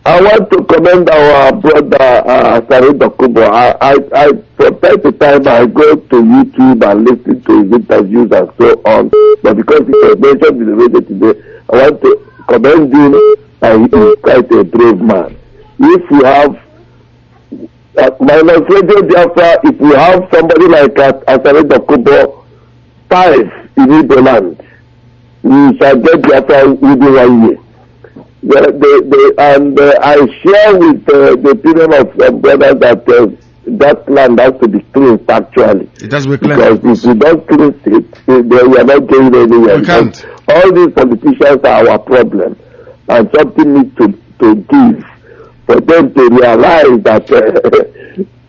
I want to commend our brother Sarida Kubo. I from time to time I go to YouTube and listen to his interviews and so on. But because he was mentioned in the radio today, I want to commend him, and he is quite a brave man. If you have minus Radio Biafra, if you have somebody like Sarida Kubo 5 in Igbo land, we shall get Biafra within 1 year. I share with the opinion of brothers that that land has to be cleansed actually. It has to be cleansed. Because if we don't cleanse it, we are not going anywhere. We can't. All these politicians are our problem, and something needs to give for them to realize that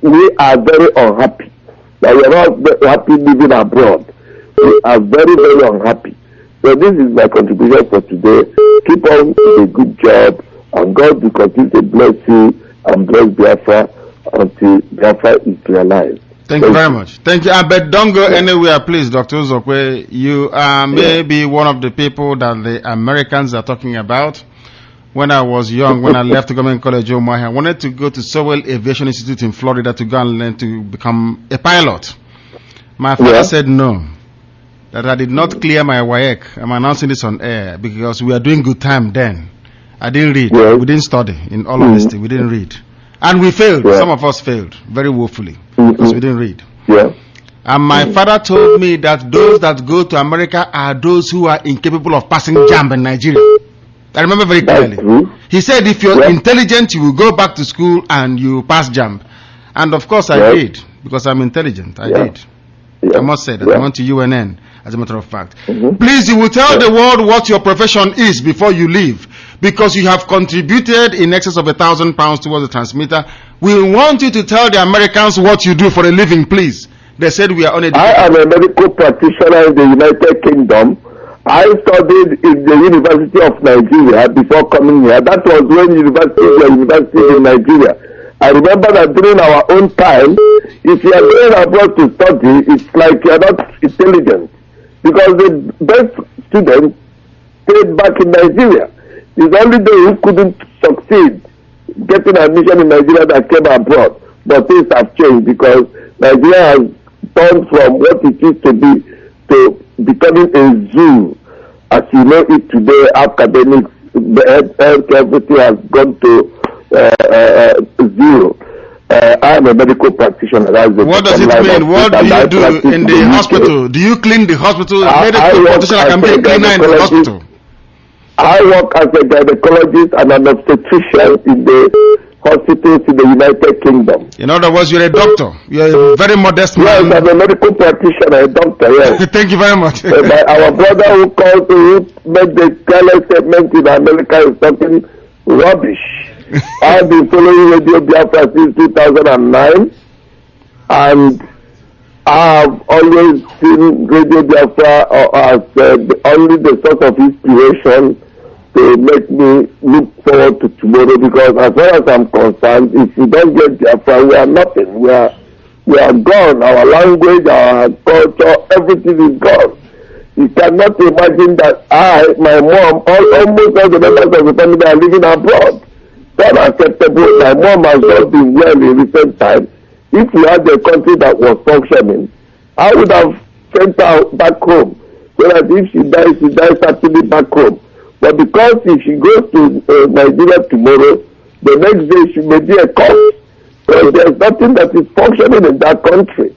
we are very unhappy. That we are not happy living abroad. We are very, very unhappy. So this is my contribution for today. Keep on a good job, and God will continue to bless you and bless Biafra until Biafra is realized. Thank you very much. Thank you. But don't go anywhere, please, Dr. Uzokwe. You are maybe one of the people that the Americans are talking about. When I was young, when I left government college, I wanted to go to Sowell Aviation Institute in Florida to go and learn to become a pilot. My father said no, that I did not clear my WAEC. I'm announcing this on air because we are doing good time then. I didn't read. We didn't study. In all honesty, we didn't read. And we failed. Some of us failed very woefully because we didn't read. And my father told me that those that go to America are those who are incapable of passing JAMB in Nigeria. I remember very clearly. He said if you're intelligent, you will go back to school and you pass JAMB. And of course I did, because I'm intelligent. I did. I must say that. I went to UNN, as a matter of fact. Please, you will tell the world what your profession is before you leave, because you have contributed in excess of £1,000 towards the transmitter. We want you to tell the Americans what you do for a living, please. They said we are uneducated. I am a medical practitioner in the United Kingdom. I studied in the University of Nigeria before coming here. That was when university in Nigeria. I remember that during our own time, if you are going abroad to study, it's like you are not intelligent. Because the best students stayed back in Nigeria. It's only those who couldn't succeed getting admission in Nigeria that came abroad. But things have changed because Nigeria has turned from what it used to be to becoming a zoo. As you know it today, academics, health, everything has gone to zero. I am a medical practitioner. What does it mean? What do you do in the hospital? Do you clean the hospital? Medical practitioner can be a cleaner in the hospital. I work as a gynecologist and an obstetrician in the hospitals in the United Kingdom. In other words, you're a doctor. You're a very modest man. Yes, I'm a medical practitioner, a doctor, yes. Thank you very much. Our brother who called, who made the careless statement in America is talking rubbish. I've been following Radio Biafra since 2009, and I have always seen Radio Biafra as only the source of inspiration to make me look forward to tomorrow, because as far as I'm concerned, if we don't get Biafra, we are nothing. We are gone. Our language, our culture, everything is gone. You cannot imagine that my mom, almost all the members of the family are living abroad. It's unacceptable. My mom has not been well in recent times. If we had a country that was functioning, I would have sent her back home, so that if she dies happily back home. But because if she goes to Nigeria tomorrow, the next day she may be a corpse. So there's nothing that is functioning in that country.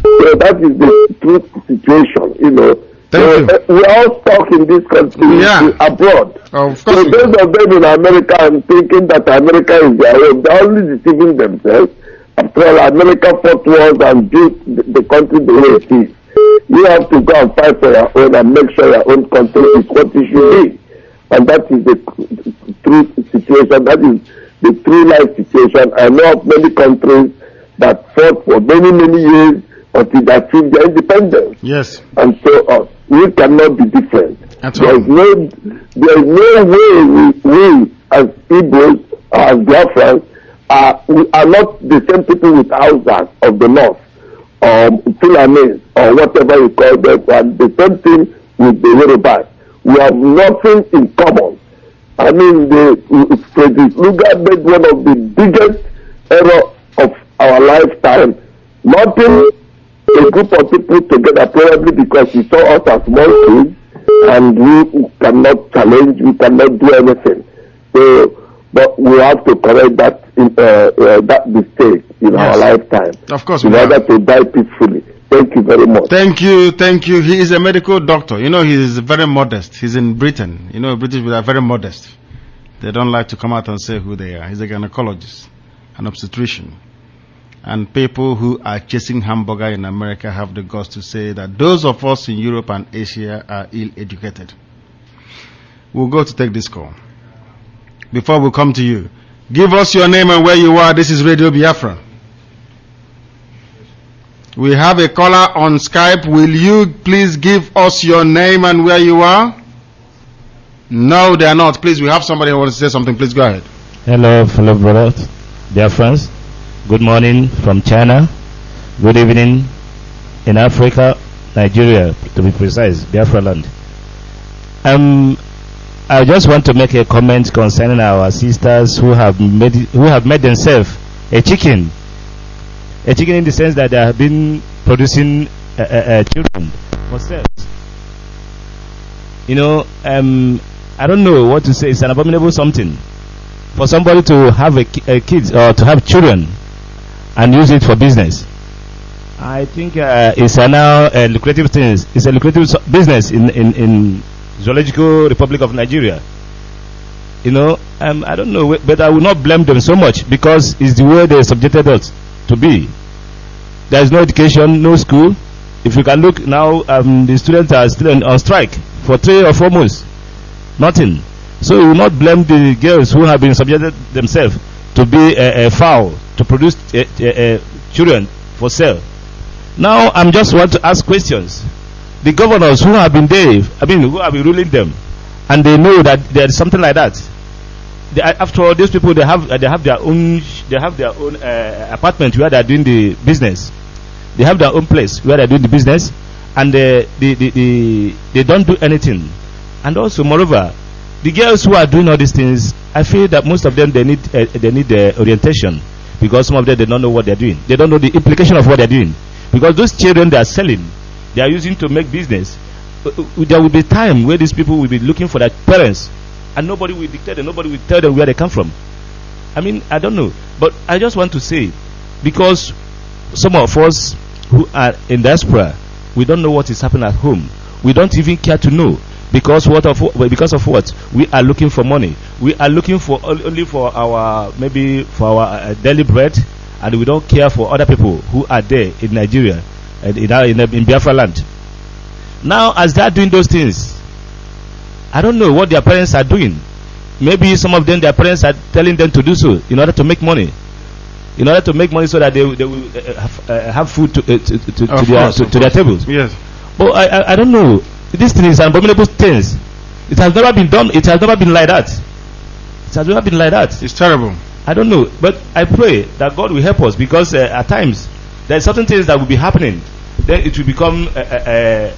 So that is the true situation, you know. We're all stuck in this country, abroad. So those of them in America are thinking that America is their home. They're only deceiving themselves. After all, America fought wars and built the country the way it is. You have to go and fight for your own and make sure your own country is what it should be. And that is the true situation. That is the true life situation. I know of many countries that fought for many, many years until they achieved their independence. Yes. And so we cannot be different. There is no way we as Igbos, as Biafrans, we are not the same people with Hausas of the north, Fulanese, or whatever you call them, and the same thing with the Yorubas. We have nothing in common. I mean, Frederick Lugar made one of the biggest errors of our lifetime. Nothing, a group of people together, probably because he saw us as small kids, and we cannot challenge, we cannot do anything. So, but we have to correct that that mistake in our lifetime. Of course, in order to die peacefully. Thank you very much. Thank you. He is a medical doctor. You know, he is very modest. He's in Britain. You know, British people are very modest. They don't like to come out and say who they are. He's a gynecologist, an obstetrician. And people who are chasing hamburger in America have the guts to say that those of us in Europe and Asia are ill-educated. We'll go to take this call. Before we come to you, give us your name and where you are. This is Radio Biafra. We have a caller on Skype. Will you please give us your name and where you are? No, they are not. Please, we have somebody who wants to say something. Please go ahead. Hello, fellow brothers, dear friends. Good morning from China. Good evening in Africa, Nigeria, to be precise, Biafra land. I just want to make a comment concerning our sisters who have made themselves a chicken. A chicken in the sense that they have been producing children for sales. You know, I don't know what to say. It's an abominable something for somebody to have a kids or to have children and use it for business. I think it's now a lucrative thing. It's a lucrative business in Zoological Republic of Nigeria. You know, I don't know, but I will not blame them so much because it's the way they subjected us to be. There is no education, no school. If you can look now, the students are still on strike for 3 or 4 months. Nothing. So we will not blame the girls who have been subjected themselves to be a fowl, to produce children for sale. Now I'm just want to ask questions. The governors who have been there, who have been ruling them, and they know that there is something like that. After all, these people they have their own apartment where they are doing the business. They have their own place where they are doing the business, and they don't do anything. And also, moreover, the girls who are doing all these things, I feel that most of them they need orientation, because some of them they don't know what they are doing. They don't know the implication of what they are doing, because those children they are selling, they are using to make business. There will be time where these people will be looking for their parents, and nobody will dictate them, nobody will tell them where they come from. I don't know, but I just want to say, because some of us who are in diaspora, we don't know what is happening at home. We don't even care to know, because of what? We are looking for money. We are looking for only for our daily bread, and we don't care for other people who are there in Nigeria and in Biafra land. Now, as they are doing those things, I don't know what their parents are doing. Maybe some of them, their parents are telling them to do so in order to make money. In order to make money so that they will have food to their tables. Yes. But I don't know. This thing is an abominable thing. It has never been done. It has never been like that. It has never been like that. It's terrible. I don't know. But I pray that God will help us, because at times there are certain things that will be happening. Then it will become a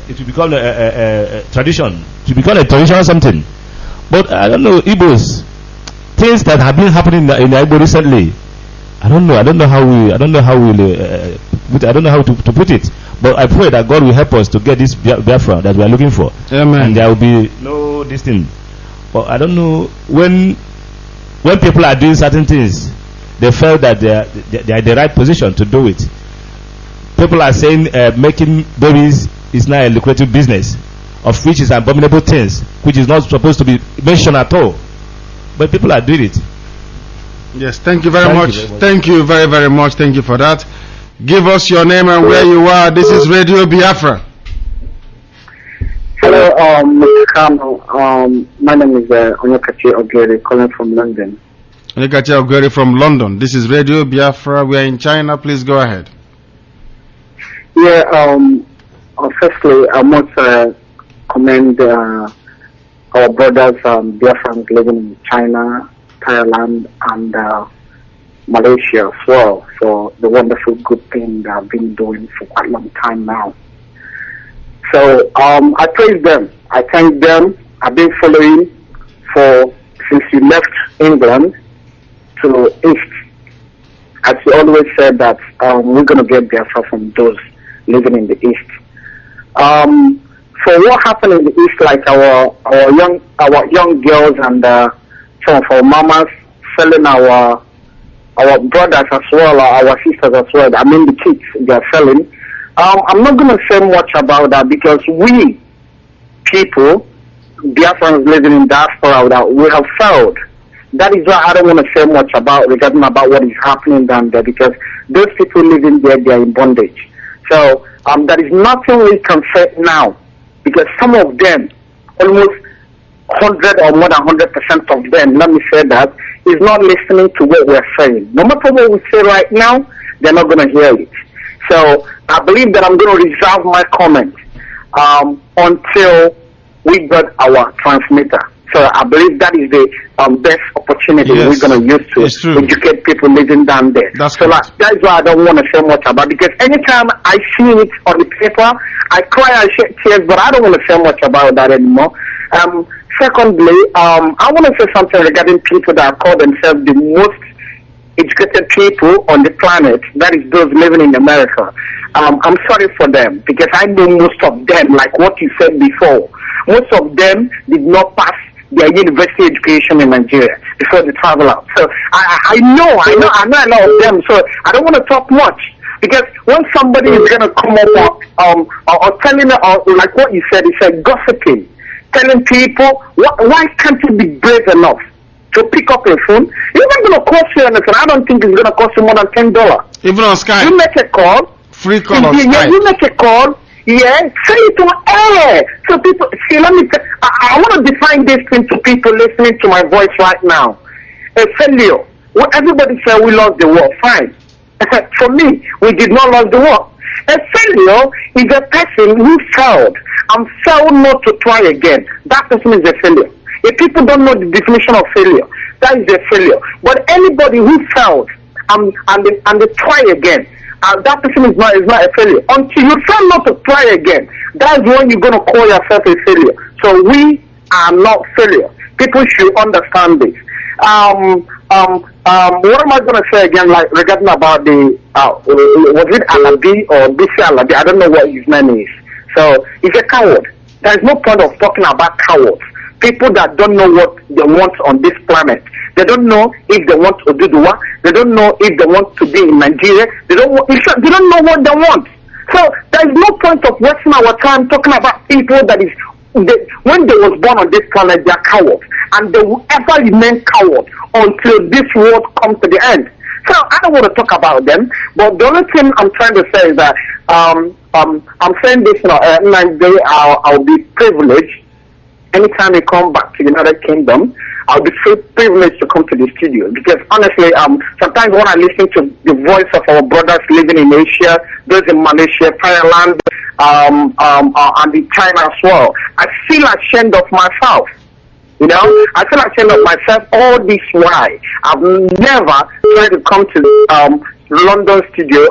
tradition. It will become a tradition or something. But I don't know, Igbos, things that have been happening in the Igbo recently. I don't know how to put it. But I pray that God will help us to get this Biafra that we are looking for. Amen. And there will be no this thing. But I don't know, when people are doing certain things, they feel that they are in the right position to do it. People are saying making babies is now a lucrative business, of which is abominable things, which is not supposed to be mentioned at all. But people are doing it. Yes, thank you very much. Thank you very, very much. Thank you for that. Give us your name and where you are. This is Radio Biafra. Hello, Mr. Kano. My name is Onyekachi Ogere, calling from London. Onyekachi Ogere from London. This is Radio Biafra. We are in China. Please go ahead. Yeah, firstly, I must commend our brothers, Biafrans living in China, Thailand, and Malaysia as well, for the wonderful good thing they have been doing for quite a long time now. So I praise them. I thank them. I've been following since you left England to East. As you always said that we're going to get Biafra from those living in the East. For what happened in the East, like our young girls and some of our mamas selling our brothers as well, our sisters as well. I mean the kids they are selling. I'm not going to say much about that, because we people, Biafrans living in diaspora, that we have failed That is why I don't want to say much regarding about what is happening down there, because those people living there, they are in bondage. So there is nothing we can say now, because some of them, almost 100 or more than 100% of them, let me say that, is not listening to what we're saying. No matter what we say right now, they're not going to hear it. So I believe that I'm going to reserve my comment until we got our transmitter. So I believe that is the best opportunity we're going to use to educate people living down there. That's why I don't want to say much about it, because anytime I see it on the paper, I cry, I shed tears, but I don't want to say much about that anymore. Secondly, I want to say something regarding people that call themselves the most educated people on the planet, that is those living in America. I'm sorry for them, because I know most of them, like what you said before, most of them did not pass their university education in Nigeria before they travel out. So I know a lot of them, so I don't want to talk much, because when somebody is going to come up or telling, like what you said, gossiping, telling people, why can't you be brave enough to pick up a phone? It's not going to cost you anything. I don't think it's going to cost you more than $10. Even on Skype. You make a call. Free call on Skype. You make a call. Yeah, say it on air. So people, see, let me I want to define this thing to people listening to my voice right now. A failure. Well, everybody said we lost the war. Fine. For me, we did not lose the war. A failure is a person who failed and failed not to try again. That person is a failure. If people don't know the definition of failure, that is a failure. But anybody who failed and they try again, that person is not a failure. Until you fail not to try again, that's when you're going to call yourself a failure. So we are not failure. People should understand this. What am I going to say again, like regarding about the, was it Alabi or BC Alabi? I don't know what his name is. So he's a coward. There is no point of talking about cowards. People that don't know what they want on this planet. They don't know if they want to do the work. They don't know if they want to be in Nigeria. They don't know what they want. So there is no point of wasting our time talking about people that is, when they was born on this planet, they are cowards. And they will ever remain cowards until this world comes to the end. So I don't want to talk about them, but the only thing I'm trying to say is that I'm saying this, I'll be privileged anytime I come back to the United Kingdom. I'll be so privileged to come to the studio, because honestly, sometimes when I listen to the voice of our brothers living in Asia, those in Malaysia, Thailand, and in China as well, I feel ashamed of myself. You know, I feel ashamed of myself all this while. I've never tried to come to London studio,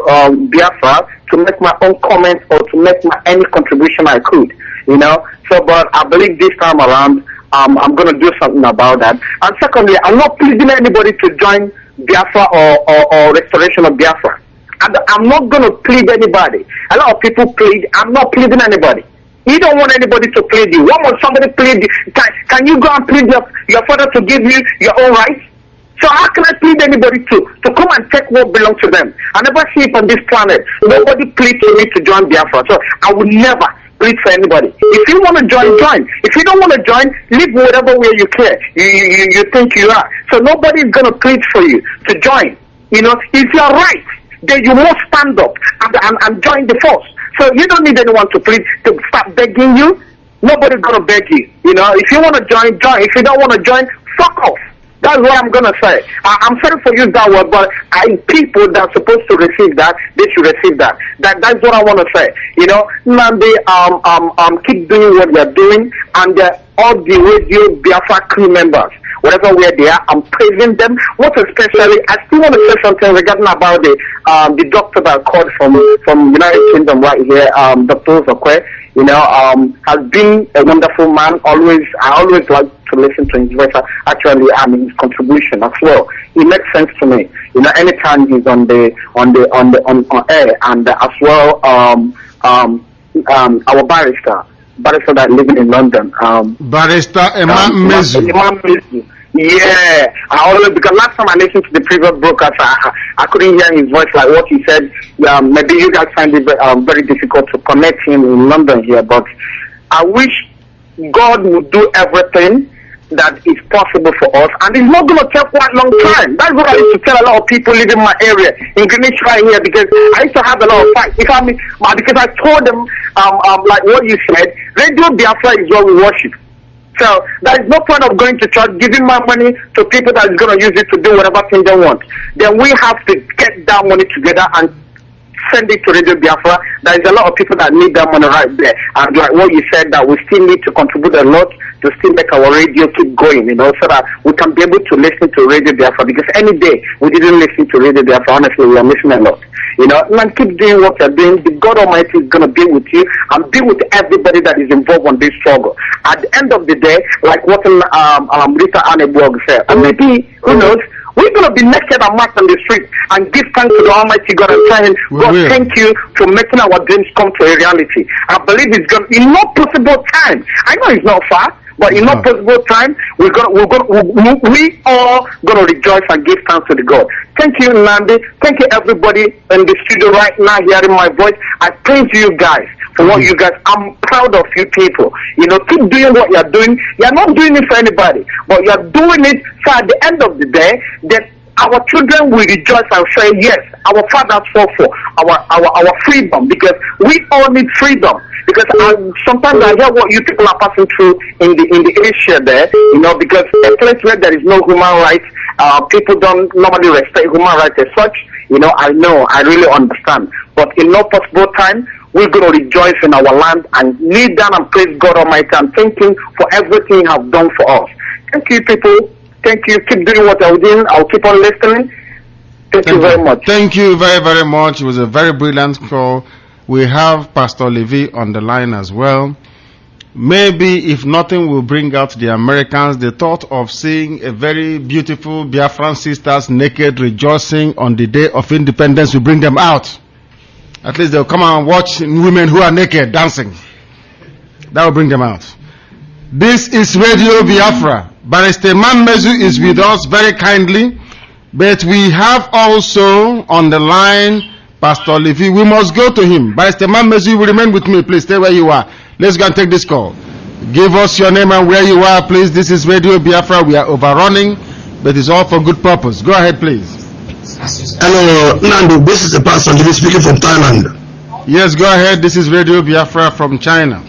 Biafra, to make my own comments or to make any contribution I could. You know, so but I believe this time around, I'm going to do something about that. And secondly, I'm not pleading anybody to join Biafra or restoration of Biafra. I'm not going to plead anybody. A lot of people plead. I'm not pleading anybody. You don't want anybody to plead you. Why would somebody plead you? Can you go and plead your father to give you your own rights? So how can I plead anybody to come and take what belongs to them? I never see it on this planet. Nobody pleads for me to join Biafra. So I would never plead for anybody. If you want to join, join. If you don't want to join, live whatever way you care. You think you are. So nobody's going to plead for you to join. You know, if you're right, then you must stand up and join the force. So you don't need anyone to plead, to start begging you. Nobody's going to beg you. You know, if you want to join, join. If you don't want to join, fuck off. That's what I'm going to say. I'm sorry for using that word, but people that are supposed to receive that, they should receive that. That's what I want to say. You know, Nnamdi, keep doing what you're doing, and all the Radio Biafra crew members, whatever where they are, I'm praising them. Most especially, I still want to say something regarding about the doctor that called from United Kingdom right here, Dr. Zokwe. You know, has been a wonderful man. I always like to listen to his voice. Actually, his contribution as well. It makes sense to me. You know, anytime he's on air, and as well, our barrister that living in London. Barrister Imam Mezu. Yeah, because last time I listened to the previous broadcast, I couldn't hear his voice like what he said. Maybe you guys find it very difficult to connect him in London here, but I wish God would do everything that is possible for us, and it's not going to take quite a long time. That's what I used to tell a lot of people living in my area, in Greenwich right here, because I used to have a lot of fights. Because I told them, like what you said, Radio Biafra is what we worship. So there is no point of going to church, giving my money to people that is going to use it to do whatever thing they want. Then we have to get that money together and send it to Radio Biafra. There is a lot of people that need that money right there. And like what you said, that we still need to contribute a lot to still make our radio keep going, so that we can be able to listen to Radio Biafra. Because any day we didn't listen to Radio Biafra, honestly, we are missing a lot. Man, keep doing what you're doing. The God Almighty is going to be with you and be with everybody that is involved in this struggle. At the end of the day, like what Rita Anneborg said, and maybe, who knows, we're going to be naked and marked on the street and give thanks to the Almighty God and tell Him, God, thank you for making our dreams come to a reality. I believe it's going to be no possible time. I know it's not far, but in no possible time, we all going to rejoice and give thanks to the God. Thank you, Nnamdi. Thank you, everybody in the studio right now hearing my voice. I praise you guys for what you guys. I'm proud of you people. Keep doing what you're doing. You're not doing it for anybody, but you're doing it so at the end of the day that our children will rejoice and say, yes, our fathers fought for our freedom, because we all need freedom. Because sometimes I hear what you people are passing through in the Asia there, because a place where there is no human rights, people don't normally respect human rights as such. I really understand. But in no possible time, we're going to rejoice in our land and kneel down and praise God Almighty and thank Him for everything He has done for us. Thank you, people. Thank you. Keep doing what you're doing. I'll keep on listening. Thank you very much. Thank you very, very much. It was a very brilliant call. We have Pastor Levy on the line as well. Maybe if nothing will bring out the Americans, the thought of seeing a very beautiful Biafran sisters naked rejoicing on the day of independence will bring them out. At least they'll come and watch women who are naked dancing. That will bring them out. This is Radio Biafra. Barrister Mezu is with us very kindly, but we have also on the line Pastor Levy. We must go to him. Barrister Mezu, you will remain with me. Please stay where you are. Let's go and take this call. Give us your name and where you are, please. This is Radio Biafra. We are overrunning, but it's all for good purpose. Go ahead, please. Hello, Nando. This is the Pastor Levy speaking from Thailand. Yes, go ahead. This is Radio Biafra from China.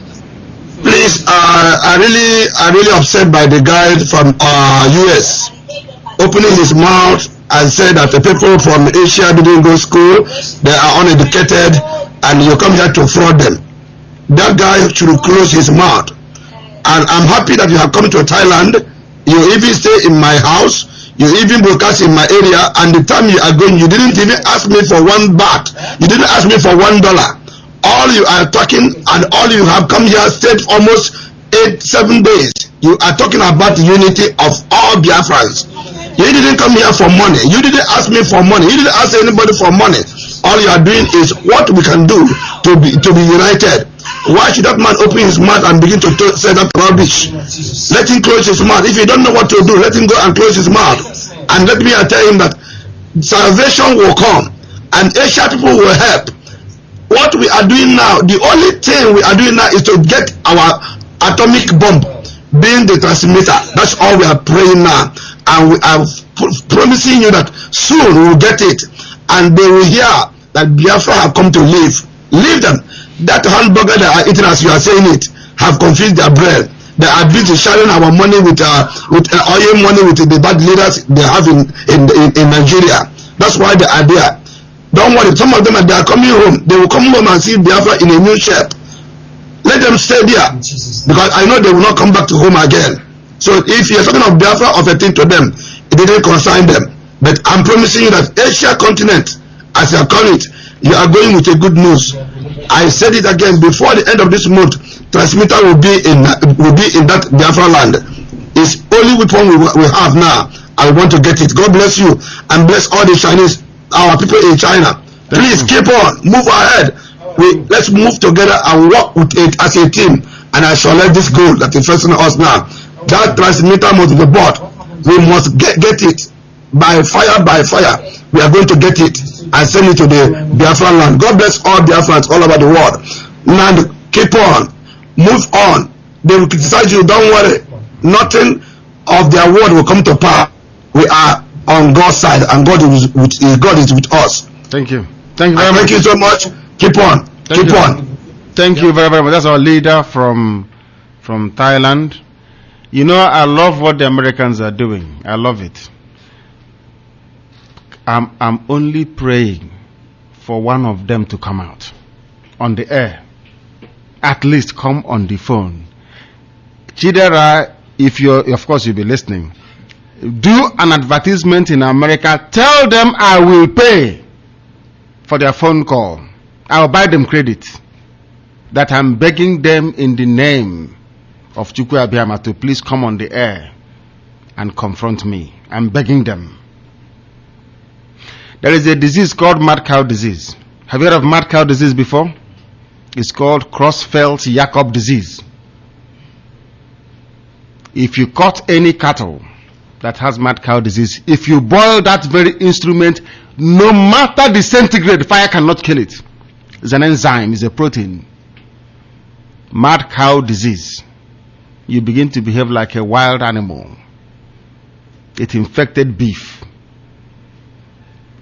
Please, I really upset by the guy from US opening his mouth and said that the people from Asia didn't go to school, they are uneducated, and you come here to fraud them. That guy should close his mouth. And I'm happy that you have come to Thailand. You even stay in my house. You even broadcast in my area. And the time you are going, you didn't even ask me for $1. You didn't ask me for $1. All you are talking and all you have come here stayed almost 7 days. You are talking about the unity of all Biafrans. You didn't come here for money. You didn't ask me for money. You didn't ask anybody for money. All you are doing is what we can do to be united. Why should that man open his mouth and begin to say that rubbish? Let him close his mouth. If he don't know what to do, let him go and close his mouth. And let me tell him that salvation will come and Asia people will help. What we are doing now, the only thing we are doing now is to get our atomic bomb being the transmitter. That's all we are praying now. And we are promising you that soon we will get it. And they will hear that Biafra have come to live. Leave them. That hamburger that are eating as you are saying it have confused their brain. They are busy sharing our money with oil money with the bad leaders they have in Nigeria. That's why they are there. Don't worry, some of them they are coming home. They will come home and see Biafra in a new shape. Let them stay there, because I know they will not come back to home again. So if you're talking of Biafra of a thing to them, it didn't concern them. But I'm promising you that Asia continent, as you call it, you are going with a good news. I said it again, before the end of this month, transmitter will be in that Biafra land. It's only weapon we have now. I want to get it. God bless you and bless all the Chinese, our people in China. Please keep on, move ahead. Let's move together and work with it as a team. And I shall let this go that is facing us now. That transmitter must be bought. We must get it by fire, by fire. We are going to get it and send it to the Biafran land. God bless all Biafrans all over the world. Now keep on, move on. They will criticize you, don't worry. Nothing of their word will come to pass. We are on God's side, and God is with us. Thank you. Thank you very much. Thank you so much. Keep on. Keep on. Thank you very, very much. That's our leader from Thailand. You know, I love what the Americans are doing. I love it. I'm only praying for one of them to come out on the air. At least come on the phone. Chidera, if you're, of course, you'll be listening. Do an advertisement in America. Tell them I will pay for their phone call. I'll buy them credit. That I'm begging them in the name of Chukwu Abiyama to please come on the air and confront me. I'm begging them. There is a disease called mad cow disease. Have you heard of mad cow disease before? It's called Creutzfeldt-Jakob disease. If you cut any cattle that has mad cow disease, if you boil that very instrument, no matter the centigrade, fire cannot kill it. It's an enzyme, it's a protein. Mad cow disease. You begin to behave like a wild animal. It infected beef.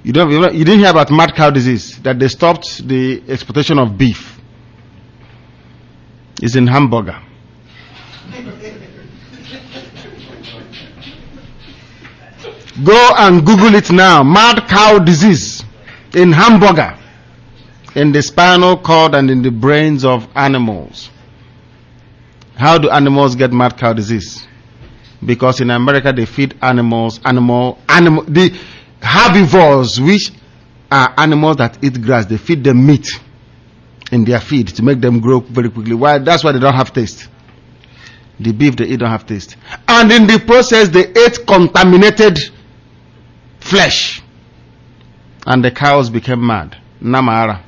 You didn't hear about mad cow disease, that they stopped the exportation of beef. It's in hamburger. Go and Google it now. Mad cow disease in hamburger, in the spinal cord and in the brains of animals. How do animals get mad cow disease? Because in America they feed the herbivores, which are animals that eat grass. They feed them meat in their feed to make them grow very quickly. Why? That's why they don't have taste. The beef they eat don't have taste. And in the process they ate contaminated flesh. And the cows became mad. Namara.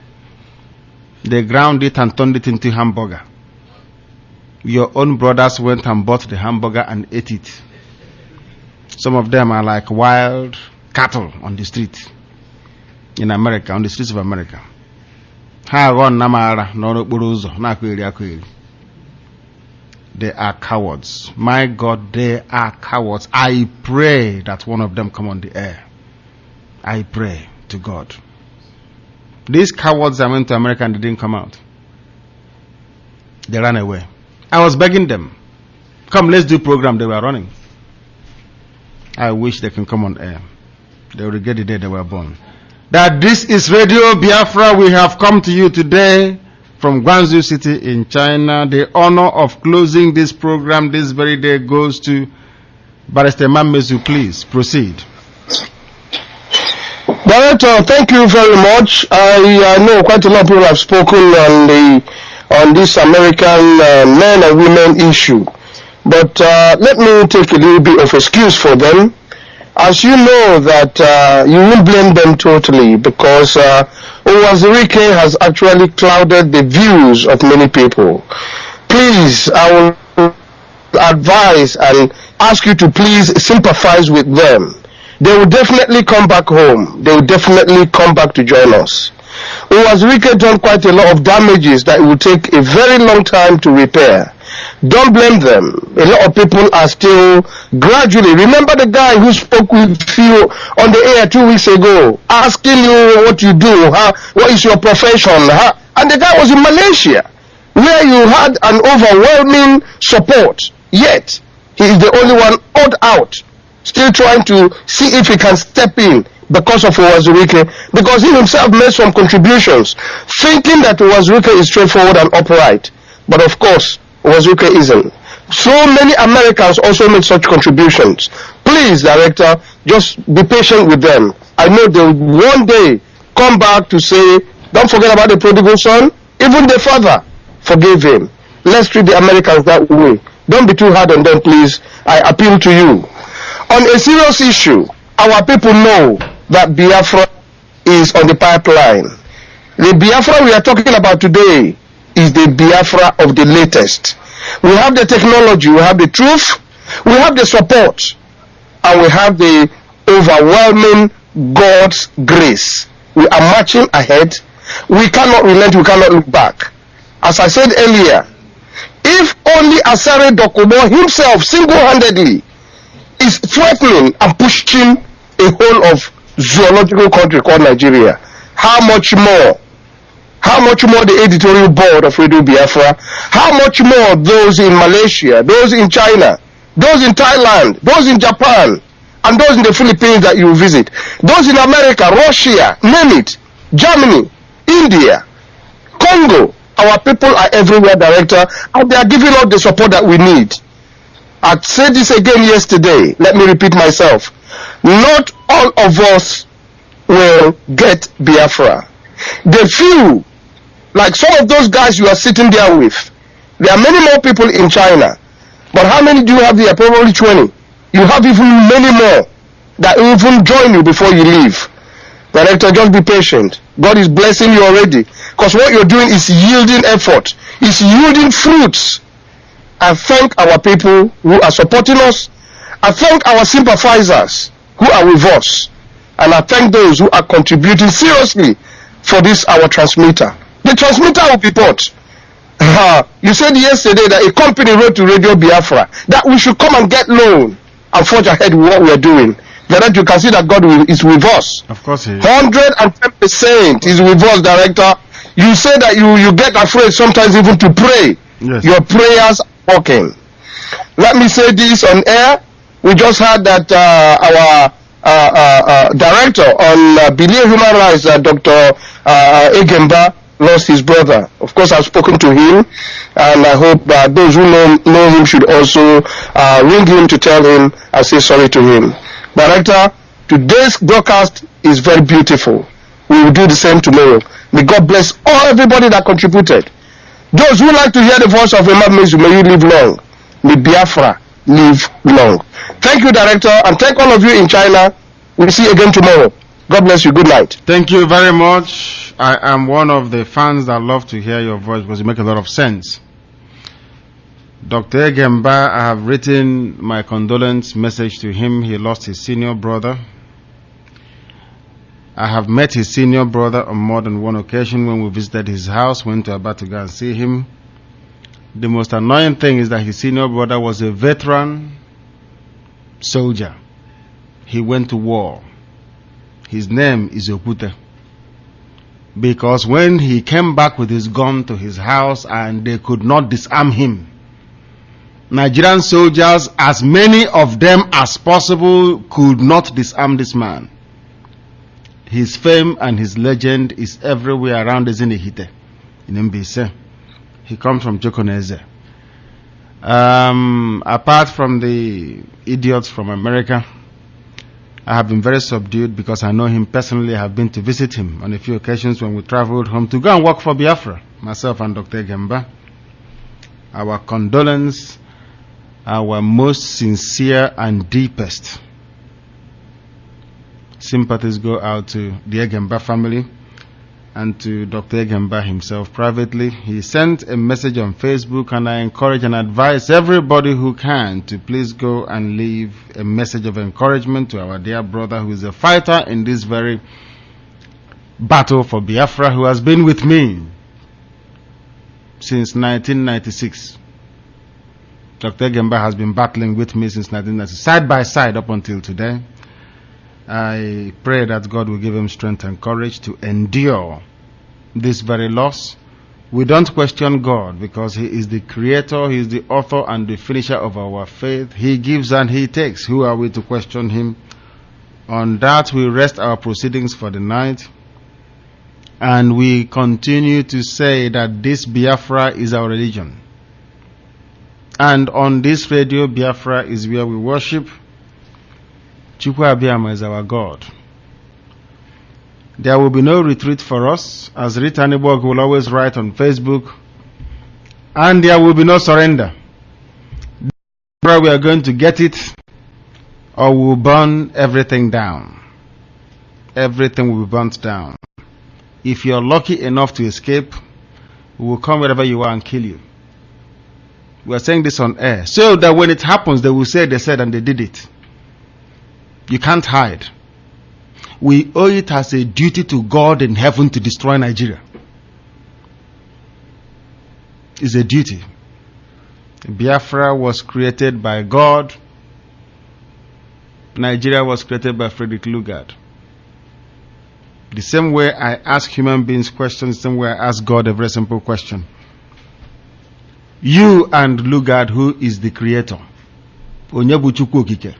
They ground it and turned it into hamburger. Your own brothers went and bought the hamburger and ate it. Some of them are like wild cattle on the street in America, on the streets of America. They are cowards. My God, they are cowards. I pray that one of them come on the air. I pray to God. These cowards that went to America and they didn't come out. They ran away. I was begging them, come, let's do program. They were running. I wish they can come on air. They will regret the day they were born. That this is Radio Biafra. We have come to you today from Guangzhou City in China. The honor of closing this program this very day goes to Barrister Mamezu. Please proceed. Director, thank you very much. I know quite a lot of people have spoken on this American men and women issue, but let me take a little bit of excuse for them. As you know that you won't blame them totally, because Owazirike has actually clouded the views of many people. Please, I will advise and ask you to please sympathize with them. They will definitely come back home. They will definitely come back to join us. Owazirike done quite a lot of damages that it will take a very long time to repair. Don't blame them. A lot of people are still gradually. Remember the guy who spoke with you on the air 2 weeks ago, asking you what you do, what is your profession, and the guy was in Malaysia, where you had an overwhelming support. Yet he is the only one odd out, still trying to see if he can step in because of Owazirike, because he himself made some contributions, thinking that Owazirike is straightforward and upright. But of course, Owazirike isn't. So many Americans also made such contributions. Please, Director, just be patient with them. I know they will one day come back to say, don't forget about the prodigal son. Even the father forgave him. Let's treat the Americans that way. Don't be too hard on them, please. I appeal to you. On a serious issue, our people know that Biafra is on the pipeline. The Biafra we are talking about today is the Biafra of the latest. We have the technology, we have the truth, we have the support, and we have the overwhelming God's grace. We are marching ahead. We cannot relent, we cannot look back. As I said earlier, if only Asare Dokubo himself single-handedly is threatening and pushing a whole of zoological country called Nigeria. How much more? How much more the editorial board of Radio Biafra? How much more those in Malaysia, those in China, those in Thailand, those in Japan, and those in the Philippines that you visit, those in America, Russia, name it, Germany, India, Congo. Our people are everywhere, Director, and they are giving us the support that we need. I said this again yesterday. Let me repeat myself. Not all of us will get Biafra. The few, like some of those guys you are sitting there with, there are many more people in China. But how many do you have there? Probably 20. You have even many more that will even join you before you leave. Director, just be patient. God is blessing you already. Because what you're doing is yielding effort. It's yielding fruits. I thank our people who are supporting us. I thank our sympathizers who are with us. And I thank those who are contributing seriously for this, our transmitter. The transmitter will be bought. You said yesterday that a company wrote to Radio Biafra that we should come and get loan and forge ahead with what we are doing. That you can see that God is with us. Of course he is. 110% is with us, Director. You say that you get afraid sometimes even to pray. Yes. Your prayers are working. Let me say this on air. We just heard that our director on Believe Human Rights, Dr. Egemba, lost his brother. Of course, I've spoken to him, and I hope those who know him should also ring him to tell him I say sorry to him. Director, today's broadcast is very beautiful. We will do the same tomorrow. May God bless everybody that contributed. Those who like to hear the voice of Imam Mezu, may you live long. May Biafra live long. Thank you, Director, and thank all of you in China. We'll see you again tomorrow. God bless you. Good night. Thank you very much. I am one of the fans that love to hear your voice because you make a lot of sense. Dr. Egemba, I have written my condolence message to him. He lost his senior brother. I have met his senior brother on more than one occasion when we visited his house, went to Aba to go and see him. The most annoying thing is that his senior brother was a veteran soldier. He went to war. His name is Okute. Because when he came back with his gun to his house and they could not disarm him, Nigerian soldiers, as many of them as possible, could not disarm this man. His fame and his legend is everywhere around Ezinehite in Mbise. He comes from Jokoneze. Apart from the idiots from America, I have been very subdued because I know him personally. I have been to visit him on a few occasions when we traveled home to go and work for Biafra, myself and Dr. Egemba. Our condolence, our most sincere and deepest sympathies go out to the Egemba family and to Dr. Egemba himself privately. He sent a message on Facebook, and I encourage and advise everybody who can to please go and leave a message of encouragement to our dear brother who is a fighter in this very battle for Biafra, who has been with me since 1996. Dr. Egemba has been battling with me since 1996, side by side up until today. I pray that God will give him strength and courage to endure this very loss. We don't question God because he is the creator, he is the author and the finisher of our faith. He gives and he takes. Who are we to question him? On that we rest our proceedings for the night, and we continue to say that this Biafra is our religion. And on this radio, Biafra is where we worship. Chukwu Abiyama is our God. There will be no retreat for us, as Rita Niborg will always write on Facebook, and there will be no surrender. We are going to get it, or we will burn everything down. Everything will be burnt down. If you are lucky enough to escape, we will come wherever you are and kill you. We are saying this on air, so that when it happens, they will say they said and they did it. You can't hide. We owe it as a duty to God in heaven to destroy Nigeria. It's a duty. Biafra was created by God Nigeria was created by Frederick Lugard. The same way I ask human beings questions, the same way I ask God a very simple question. You and Lugard, who is the creator? Onyebu Chukwu Okike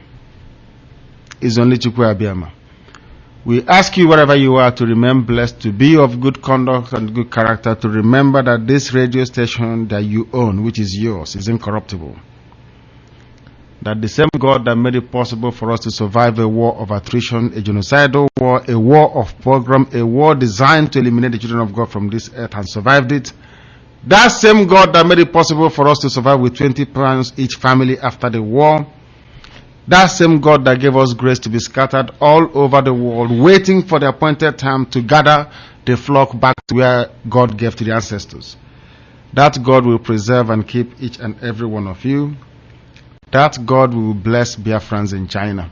is only Chukwu Abiyama. We ask you, wherever you are, to remain blessed, to be of good conduct and good character, to remember that this radio station that you own, which is yours, is incorruptible. That the same God that made it possible for us to survive a war of attrition, a genocidal war, a war of pogrom, a war designed to eliminate the children of God from this earth, and survived it. That same God that made it possible for us to survive with 20 pounds each family after the war, that same God that gave us grace to be scattered all over the world, waiting for the appointed time to gather the flock back to where God gave to the ancestors. That God will preserve and keep each and every one of you. That God will bless Biafrans in China.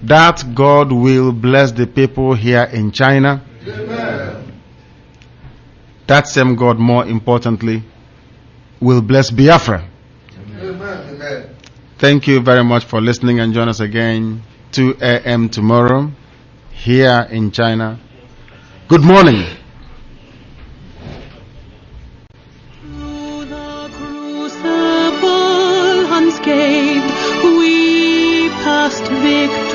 That God will bless the people here in China. Amen. That same God, more importantly, will bless Biafra. Amen. Thank you very much for listening, and join us again 2 a.m. tomorrow here in China. Good morning. Through the crucible unscathed, we passed victorious,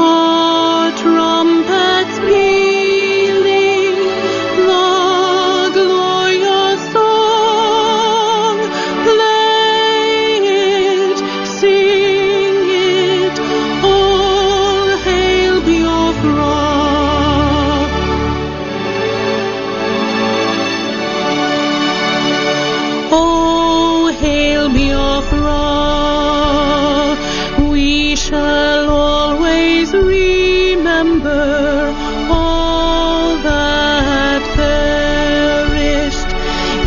our trumpets pealing the glorious song. Play it, sing it, all hail Biafra. Oh, hail Biafra, we shall always remember all that perished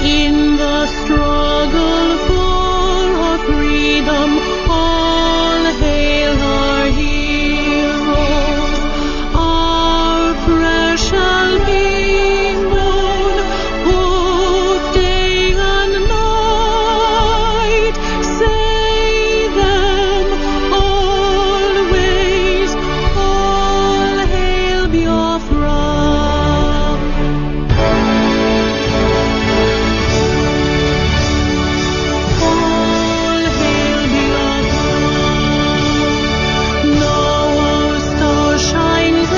in the struggle for our freedom. All hail our heroes, our prayers shall be known both day and night. Say them always, all hail Biafra. All hail Biafra. Now our star shines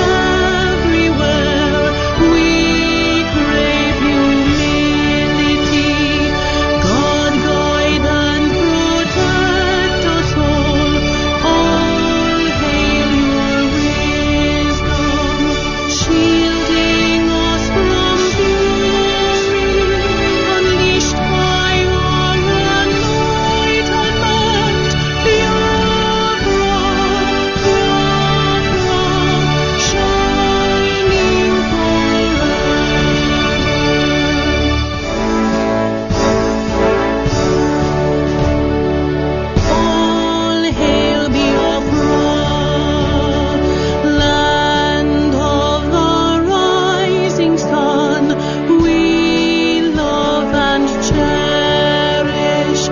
everywhere. We crave humility. God guide and protect us all. All hail your wisdom, shielding us from fury, unleashed by our enlightenment. Biafra, shining forever. All hail Biafra, land of the rising sun. We love and cherish.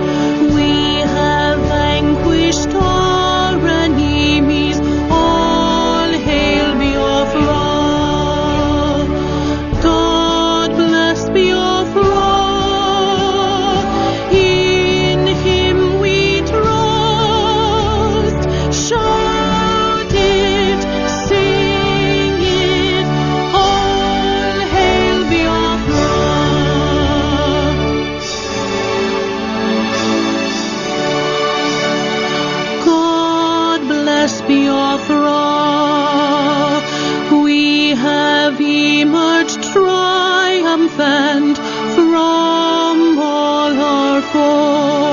We have vanquished our enemies. All hail Biafra. God bless Biafra. In Him we trust. Shout it, sing it, all hail Biafra. God bless Biafra. We have emerged triumphant from all our foes.